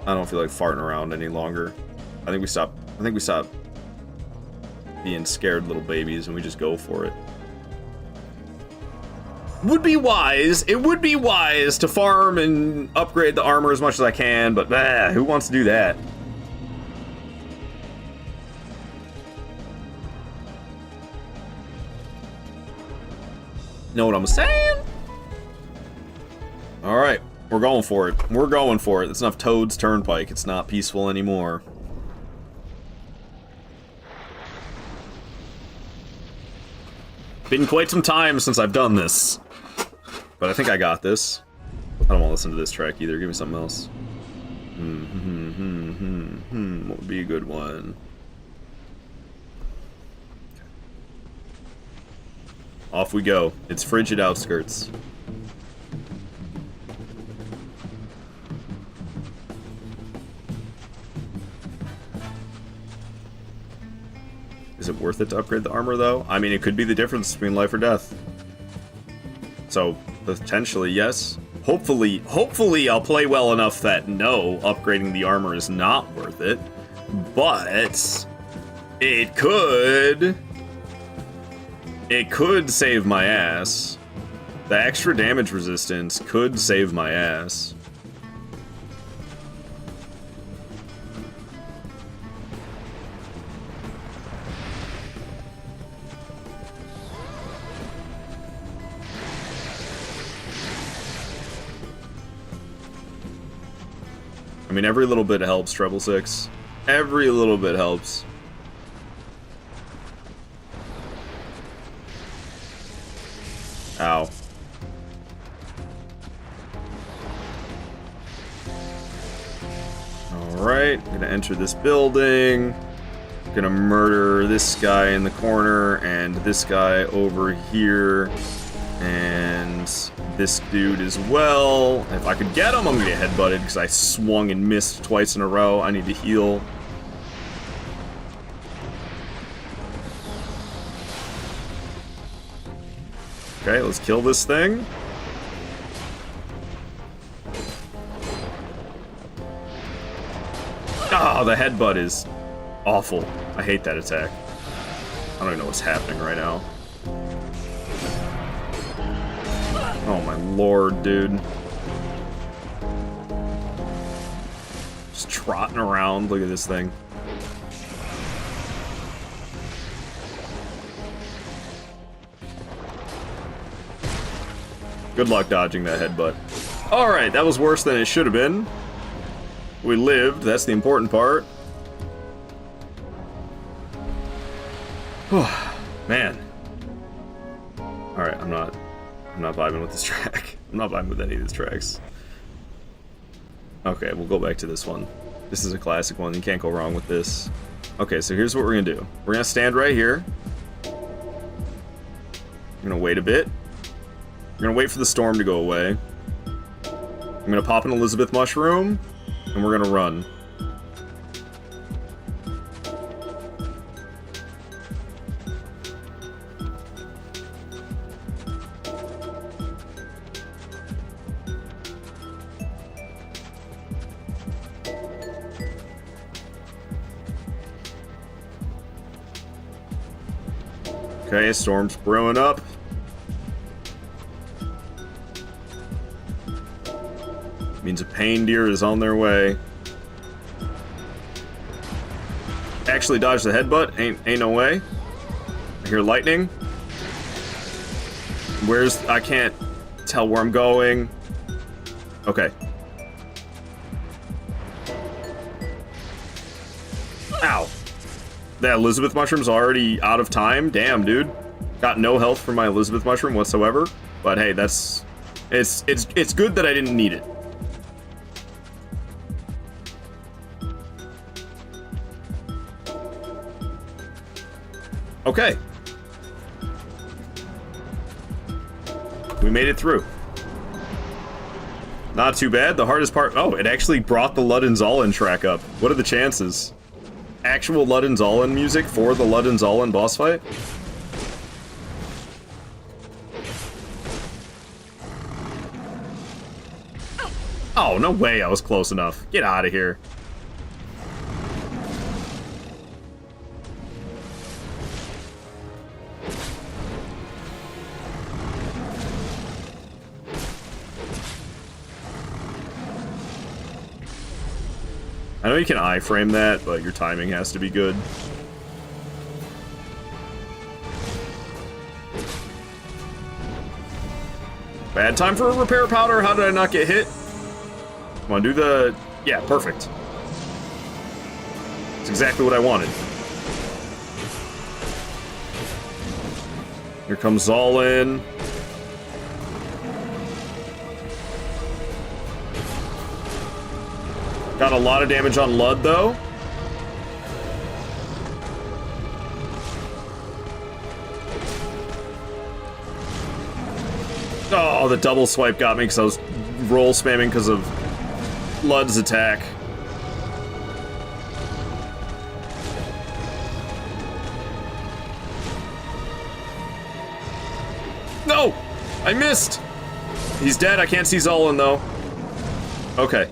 I don't feel like farting around any longer. I think we stop being scared little babies and we just go for it. It would be wise to farm and upgrade the armor as much as I can, but who wants to do that? Know what I'm saying? Alright, we're going for it. We're going for it. It's enough Toad's Turnpike. It's not peaceful anymore. Been quite some time since I've done this. But I think I got this. I don't want to listen to this track either. Give me something else. What would be a good one? Off we go. It's Frigid Outskirts. Is it worth it to upgrade the armor, though? I mean, it could be the difference between life or death. So, potentially, yes. Hopefully I'll play well enough that no, upgrading the armor is not worth it. But it could save my ass. The extra damage resistance could save my ass. I mean, every little bit helps, Treble 6. Every little bit helps. Ow. Alright, gonna enter this building. Gonna murder this guy in the corner and this guy over here. And this dude as well. If I could get him, I'm gonna get headbutted because I swung and missed twice in a row. I need to heal. Okay, let's kill this thing. Oh, the headbutt is awful. I hate that attack. I don't even know what's happening right now. Oh my lord, dude. Just trotting around. Look at this thing. Good luck dodging that headbutt. Alright, that was worse than it should have been. We lived, that's the important part. Man. Alright, I'm not vibing with this track. I'm not vibing with any of these tracks. Okay, we'll go back to this one. This is a classic one. You can't go wrong with this. Okay, so here's what we're gonna do. We're gonna stand right here. We're gonna wait a bit. We're gonna wait for the storm to go away. I'm gonna pop an Elizabeth mushroom, and we're gonna run. Okay, storm's brewing up. Means a pain deer is on their way. Actually dodged the headbutt. Ain't no way. I hear lightning. I can't tell where I'm going. Okay. Ow. That Elizabeth mushroom's already out of time. Damn, dude. Got no health from my Elizabeth mushroom whatsoever. But hey, it's good that I didn't need it. Okay. We made it through. Not too bad. The hardest part... Oh, it actually brought the Ludden-Zallen track up. What are the chances? Actual Ludden-Zallen music for the Ludden-Zallen boss fight? Oh, no way I was close enough. Get out of here. I know you can iframe that, but your timing has to be good. Bad time for a repair powder? How did I not get hit? Come on, do the... Yeah, perfect. It's exactly what I wanted. Here comes Zallen. Got a lot of damage on Lud, though. Oh, the double swipe got me because I was roll spamming because of Lud's attack. No! I missed! He's dead. I can't see Zallen, though. Okay.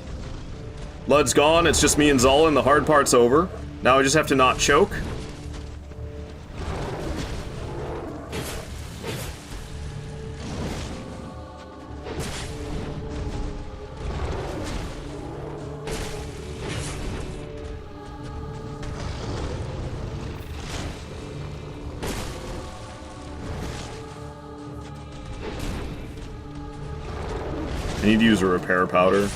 Lud's gone. It's just me and Zallen. The hard part's over. Now I just have to not choke. I need to use a repair powder.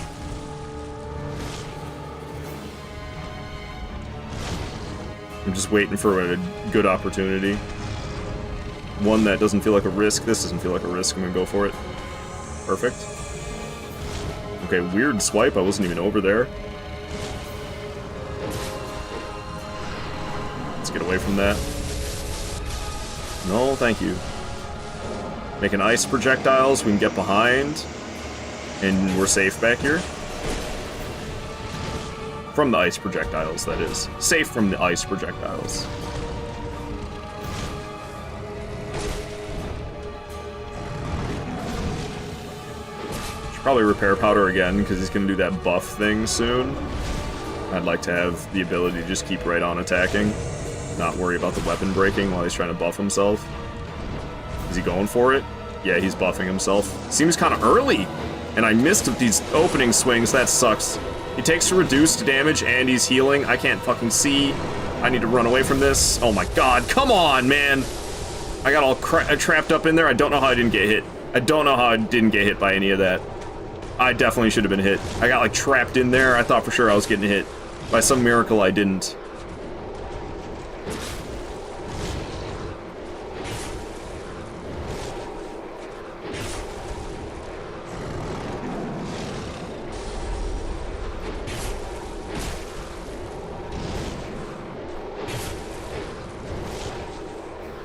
I'm just waiting for a good opportunity. One that doesn't feel like a risk. This doesn't feel like a risk. I'm gonna go for it. Perfect. Okay, weird swipe. I wasn't even over there. Let's get away from that. No, thank you. Making ice projectiles. We can get behind. And we're safe back here. From the ice projectiles, that is. Safe from the ice projectiles. Should probably repair powder again, because he's going to do that buff thing soon. I'd like to have the ability to just keep right on attacking. Not worry about the weapon breaking while he's trying to buff himself. Is he going for it? Yeah, he's buffing himself. Seems kind of early! And I missed these opening swings. That sucks. He takes reduced damage and he's healing. I can't fucking see. I need to run away from this. Oh my god. Come on, man. I got all trapped up in there. I don't know how I didn't get hit. I don't know how I didn't get hit by any of that. I definitely should have been hit. I got like trapped in there. I thought for sure I was getting hit. By some miracle, I didn't.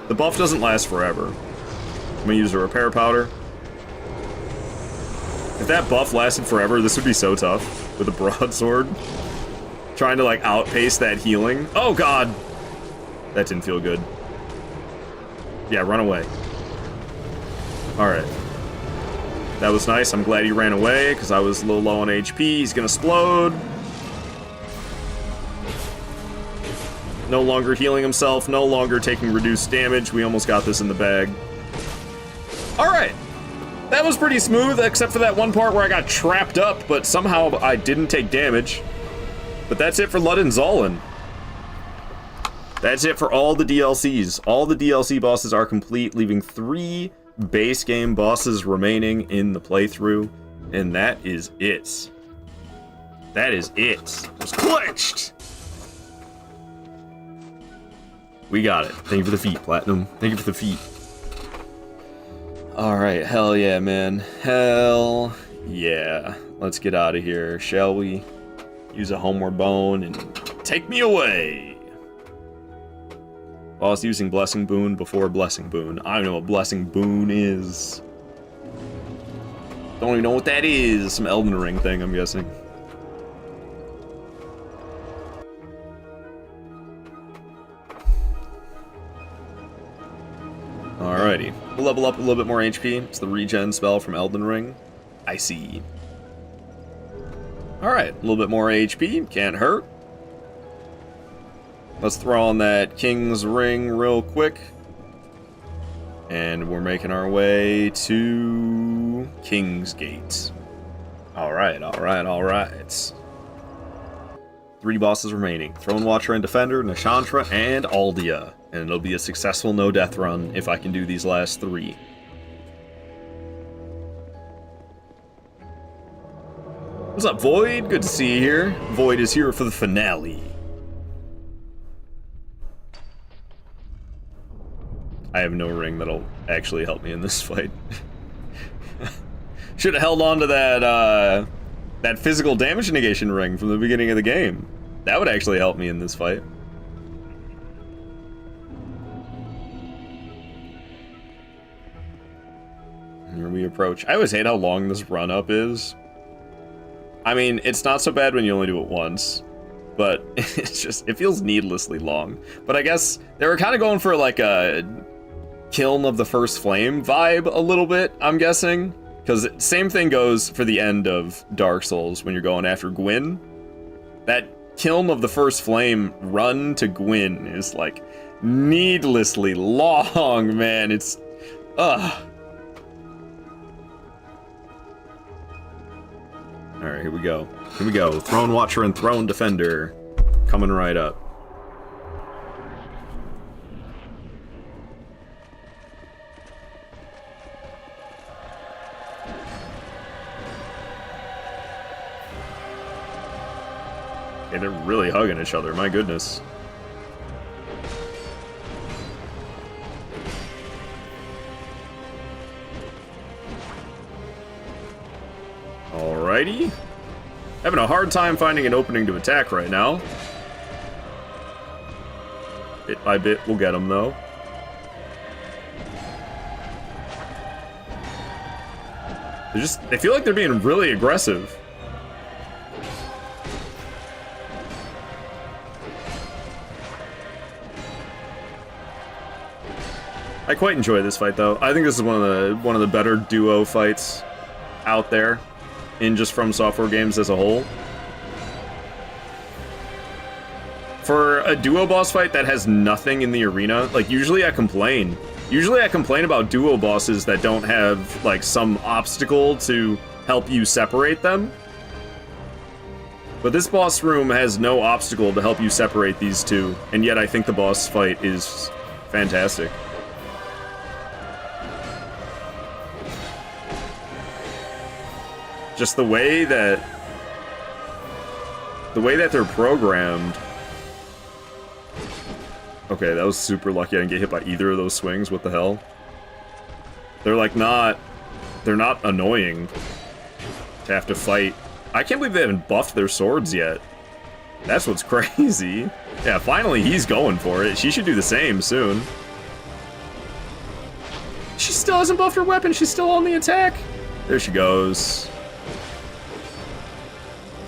The buff doesn't last forever. I'm gonna use a repair powder. If that buff lasted forever, this would be so tough with a broadsword. Trying to like outpace that healing. Oh god! That didn't feel good. Yeah, run away. Alright. That was nice. I'm glad he ran away because I was a little low on HP. He's gonna explode. No longer healing himself, no longer taking reduced damage. We almost got this in the bag. Alright! That was pretty smooth, except for that one part where I got trapped up, but somehow I didn't take damage. But that's it for Ludden Zolan. That's it for all the DLCs. All the DLC bosses are complete, leaving 3 base game bosses remaining in the playthrough. And that is it. That is it. It was clutched! We got it. Thank you for the feat, Platinum. Thank you for the feat. Alright, hell yeah, man. Hell yeah. Let's get out of here, shall we? Use a homeward bone and take me away. Boss using Blessing Boon before Blessing Boon. I don't know what Blessing Boon is. Don't even know what that is. Some Elden Ring thing, I'm guessing. Alrighty. We'll level up a little bit more HP. It's the regen spell from Elden Ring. I see. Alright, a little bit more HP. Can't hurt. Let's throw on that King's Ring real quick. And we're making our way to King's Gate. Alright, alright, alright. 3 bosses remaining. Throne Watcher and Defender, Nashantra, and Aldia. And it'll be a successful no-death run if I can do these last 3. What's up, Void? Good to see you here. Void is here for the finale. I have no ring that'll actually help me in this fight. Should have held on to that, that physical damage negation ring from the beginning of the game. That would actually help me in this fight. Here we approach. I always hate how long this run-up is. I mean, it's not so bad when you only do it once, but it's just, it feels needlessly long. But I guess they were kind of going for like a Kiln of the First Flame vibe a little bit, I'm guessing. Because same thing goes for the end of Dark Souls when you're going after Gwyn. That Kiln of the First Flame run to Gwyn is like needlessly long, man. It's, ugh. Alright, here we go. Here we go. Throne Watcher and Throne Defender. Coming right up. Okay, they're really hugging each other, my goodness. Alrighty. Having a hard time finding an opening to attack right now. Bit by bit, we'll get them though. They feel like they're being really aggressive. I quite enjoy this fight though. I think this is one of the better duo fights out there in just From Software games as a whole. For a duo boss fight that has nothing in the arena, like usually I complain. Usually I complain about duo bosses that don't have like some obstacle to help you separate them. But this boss room has no obstacle to help you separate these two, and yet I think the boss fight is fantastic. Just the way that they're programmed. Okay, that was super lucky I didn't get hit by either of those swings. What the hell? They're like they're not annoying to have to fight. I can't believe they haven't buffed their swords yet. That's what's crazy. Yeah, finally he's going for it. She should do the same soon. She still hasn't buffed her weapon. She's still on the attack. There she goes.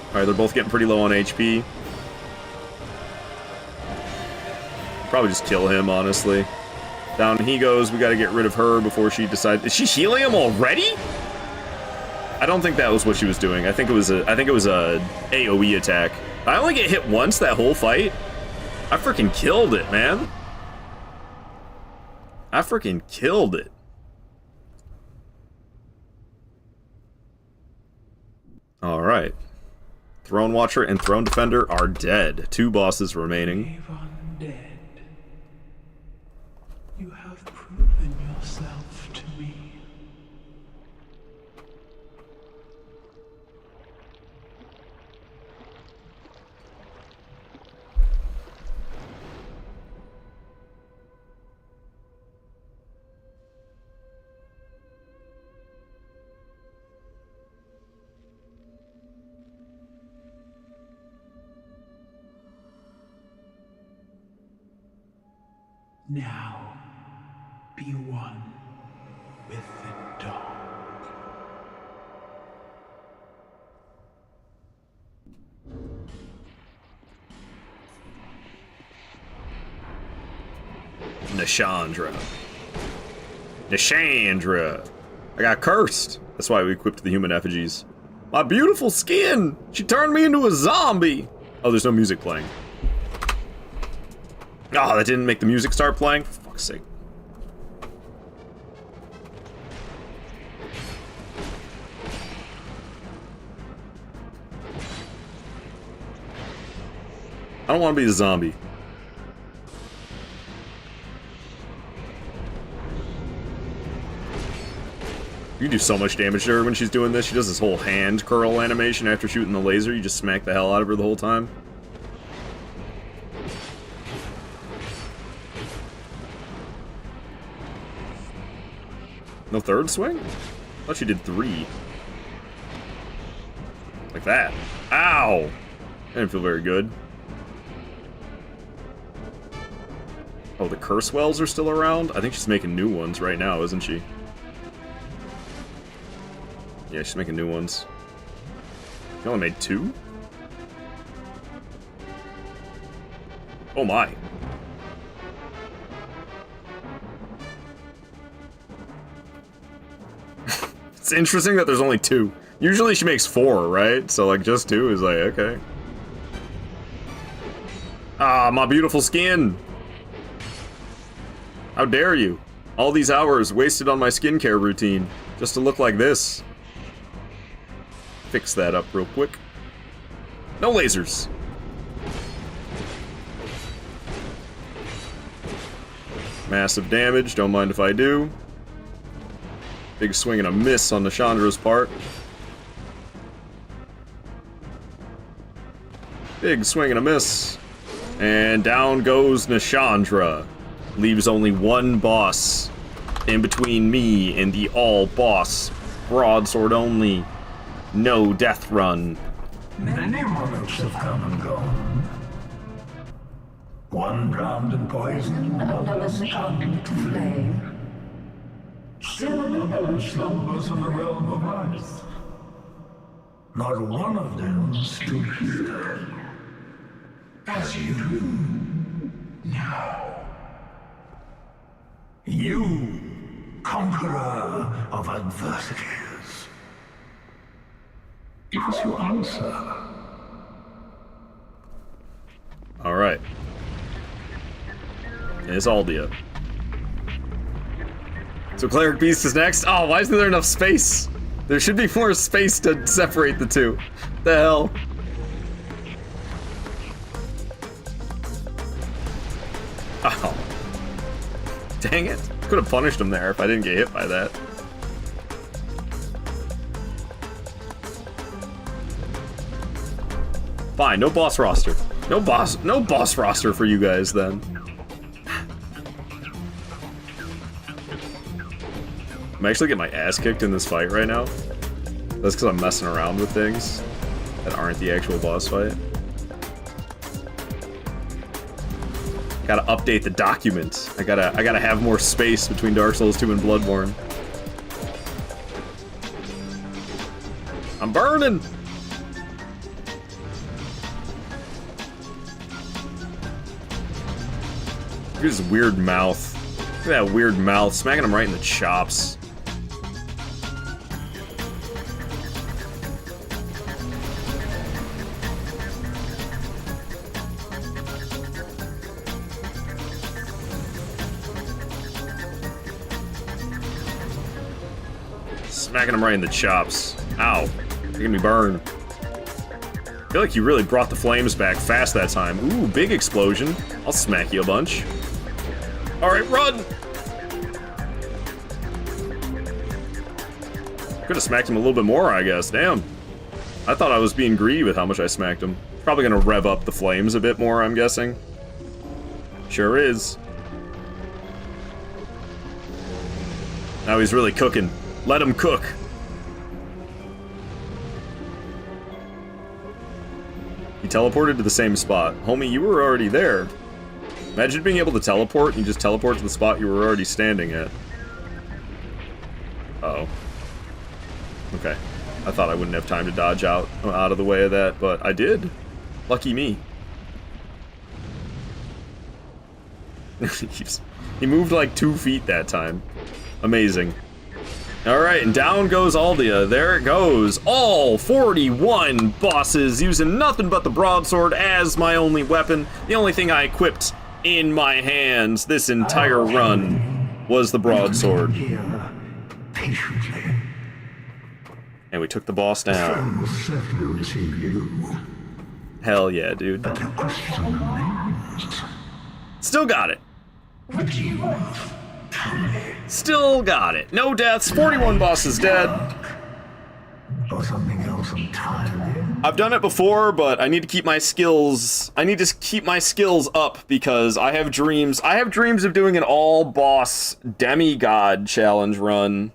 Alright, they're both getting pretty low on HP. Probably just kill him, honestly. Down he goes. We gotta get rid of her before she decides. Is she healing him already? I don't think that was what she was doing. I think it was a AoE attack. I only get hit once that whole fight. I freaking killed it, man. I freaking killed it. Alright. Throne Watcher and Throne Defender are dead. 2 bosses remaining. Undead. You have proven yourself to me. Now, be one with the dark. Nashandra. Nashandra. I got cursed. That's why we equipped the human effigies. My beautiful skin! She turned me into a zombie! Oh, there's no music playing. Oh, that didn't make the music start playing? For fuck's sake. I don't want to be a zombie. You do so much damage to her when she's doing this. She does this whole hand curl animation after shooting the laser. You just smack the hell out of her the whole time. No third swing? I thought she did 3. Like that. Ow! That didn't feel very good. Oh, the curse wells are still around? I think she's making new ones right now, isn't she? Yeah, she's making new ones. She only made 2? Oh my. It's interesting that there's only 2. Usually she makes 4, right? So like just 2 is like, okay. Ah, my beautiful skin! How dare you? All these hours wasted on my skincare routine just to look like this. Fix that up real quick. No lasers! Massive damage, don't mind if I do. Big swing and a miss on Nashandra's part. Big swing and a miss. And down goes Nashandra. Leaves only one boss in between me and the all-boss. Broadsword only. No death run. Many monarchs have come and gone. One drowned in poison, another succumbed to flame. Still another slumbers in the realm of earth. Not one of them stood here as you do now. You, conqueror of adversities. Give us your answer. Alright. It's Aldia. So Cleric Beast is next? Oh, why isn't there enough space? There should be more space to separate the two. The hell? Oh. Dang it. Could have punished him there if I didn't get hit by that. Fine, no boss roster. No boss roster for you guys then. I'm actually getting my ass kicked in this fight right now. That's because I'm messing around with things that aren't the actual boss fight. Gotta update the document. I gotta have more space between Dark Souls 2 and Bloodborne. I'm burning! Look at his weird mouth. Look at that weird mouth, smacking him right in the chops. Smacking him right in the chops. Ow. I Making me burn. I feel like you really brought the flames back fast that time. Ooh, big explosion. I'll smack you a bunch. Alright, run! Could have smacked him a little bit more, I guess. Damn. I thought I was being greedy with how much I smacked him. Probably gonna rev up the flames a bit more, I'm guessing. Sure is. Now he's really cooking. Let him cook. He teleported to the same spot. Homie, you were already there. Imagine being able to teleport and you just teleport to the spot you were already standing at. Uh-oh. Okay. I thought I wouldn't have time to dodge out of the way of that, but I did. Lucky me. He moved like 2 feet that time. Amazing. Alright, and down goes Aldia. There it goes. All 41 bosses using nothing but the broadsword as my only weapon. The only thing I equipped in my hands this entire run was the broadsword. And we took the boss down. Hell yeah, dude. Still got it. Still got it. No deaths, 41 bosses dead. Or something else entirely. I've done it before, but I need to keep my skills. I need to keep my skills up because I have dreams. I have dreams of doing an all-boss demigod challenge run.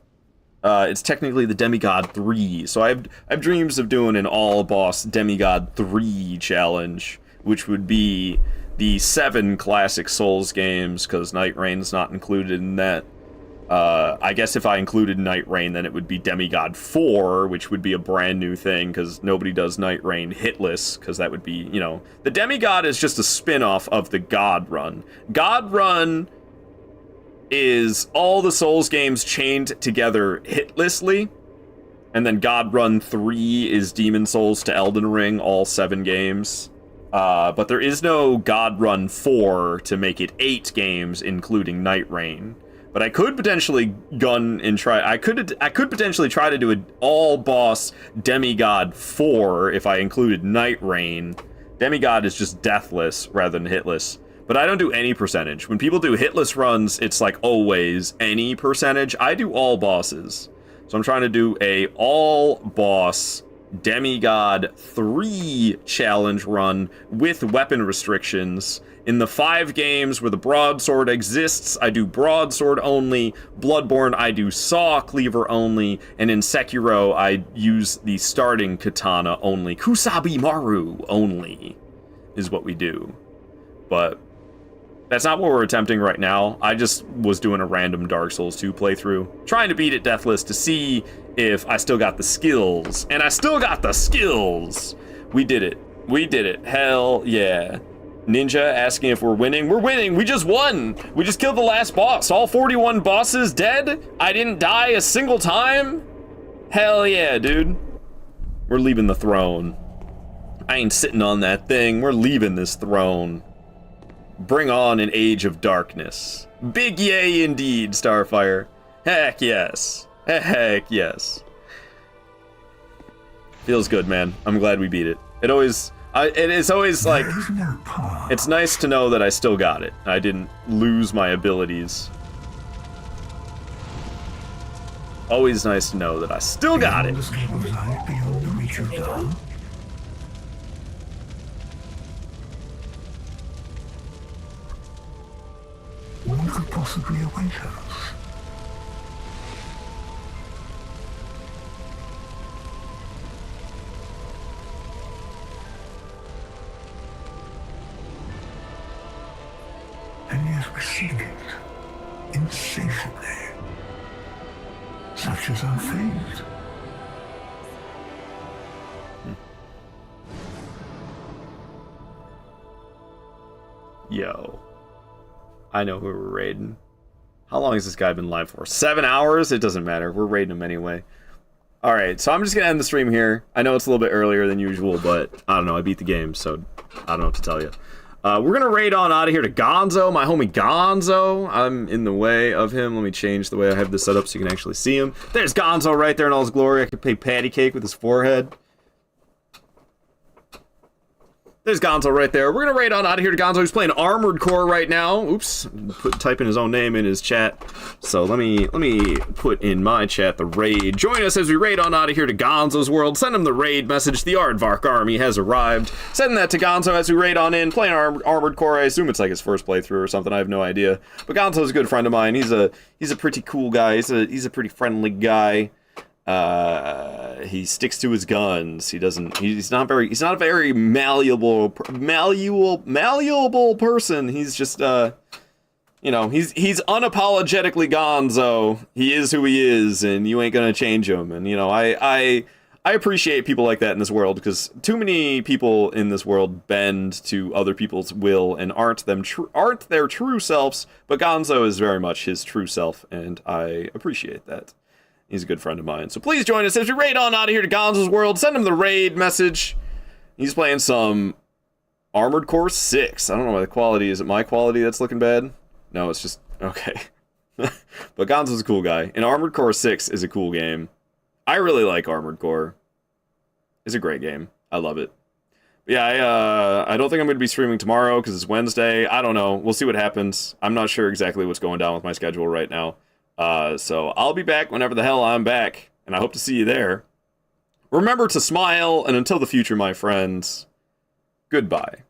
It's technically the Demigod 3, so I have dreams of doing an all-boss Demigod 3 challenge, which would be the 7 classic Souls games, because Night Rain's not included in that. I guess if I included Night Rain, then it would be Demigod 4, which would be a brand new thing, because nobody does Night Rain hitless, because that would be, you know... The Demigod is just a spin-off of the God Run. God Run is all the Souls games chained together hitlessly, and then God Run 3 is Demon Souls to Elden Ring, all 7 games. But there is no God Run 4 to make it 8 games, including Night Rain. But I could potentially I could potentially try to do an all-boss Demigod 4 if I included Night Rain. Demigod is just deathless rather than hitless. But I don't do any percentage. When people do hitless runs, it's like always any percentage. I do all bosses. So I'm trying to do a all-boss Demigod 3 challenge run with weapon restrictions. In the 5 games where the broadsword exists, I do broadsword only. Bloodborne, I do saw cleaver only. And in Sekiro, I use the starting katana only. Kusabi Maru only is what we do. But that's not what we're attempting right now. I just was doing a random Dark Souls 2 playthrough, trying to beat it deathless to see if I still got the skills. And I still got the skills! We did it. We did it. Hell yeah. Ninja asking if we're winning. We're winning! We just won! We just killed the last boss. All 41 bosses dead? I didn't die a single time? Hell yeah, dude. We're leaving the throne. I ain't sitting on that thing. We're leaving this throne. Bring on an age of darkness. Big yay indeed, Starfire. Heck yes. Heck yes. Feels good, man. I'm glad we beat it. It is always like, it's nice to know that I still got it. I didn't lose my abilities. Always nice to know that I still got it. What could possibly await us? And yet we seek it insatiably. Such is our fate. Yo. I know who we're raiding. How long has this guy been live for? 7 hours? It doesn't matter. We're raiding him anyway. Alright, so I'm just going to end the stream here. I know it's a little bit earlier than usual, but I don't know. I beat the game, so I don't know what to tell you. We're gonna raid on out of here to Gonzo, my homie Gonzo. I'm in the way of him. Let me change the way I have this set up so you can actually see him. There's Gonzo right there in all his glory. I could play patty cake with his forehead. There's Gonzo right there. We're gonna raid on out of here to Gonzo, who's playing Armored Core right now. Oops, typing his own name in his chat. So let me put in my chat the raid. Join us as we raid on out of here to Gonzo's world. Send him the raid message. The Aardvark army has arrived. Send that to Gonzo as we raid on in, playing Armored Core. I assume it's like his first playthrough or something. I have no idea. But Gonzo's a good friend of mine. He's a pretty cool guy. He's a pretty friendly guy. He sticks to his guns. He's not a very malleable person. He's just, you know, he's unapologetically Gonzo. He is who he is, and you ain't gonna change him. And, you know, I appreciate people like that in this world, because too many people in this world bend to other people's will and aren't their true selves, but Gonzo is very much his true self, and I appreciate that. He's a good friend of mine. So please join us as we raid on out of here to Gonzo's world. Send him the raid message. He's playing some Armored Core 6. I don't know why the quality, is it my quality that's looking bad? No, it's just, okay. But Gonzo's a cool guy. And Armored Core 6 is a cool game. I really like Armored Core. It's a great game. I love it. But yeah, I don't think I'm going to be streaming tomorrow because it's Wednesday. I don't know. We'll see what happens. I'm not sure exactly what's going down with my schedule right now. So I'll be back whenever the hell I'm back, and I hope to see you there. Remember to smile, and until the future, my friends, goodbye.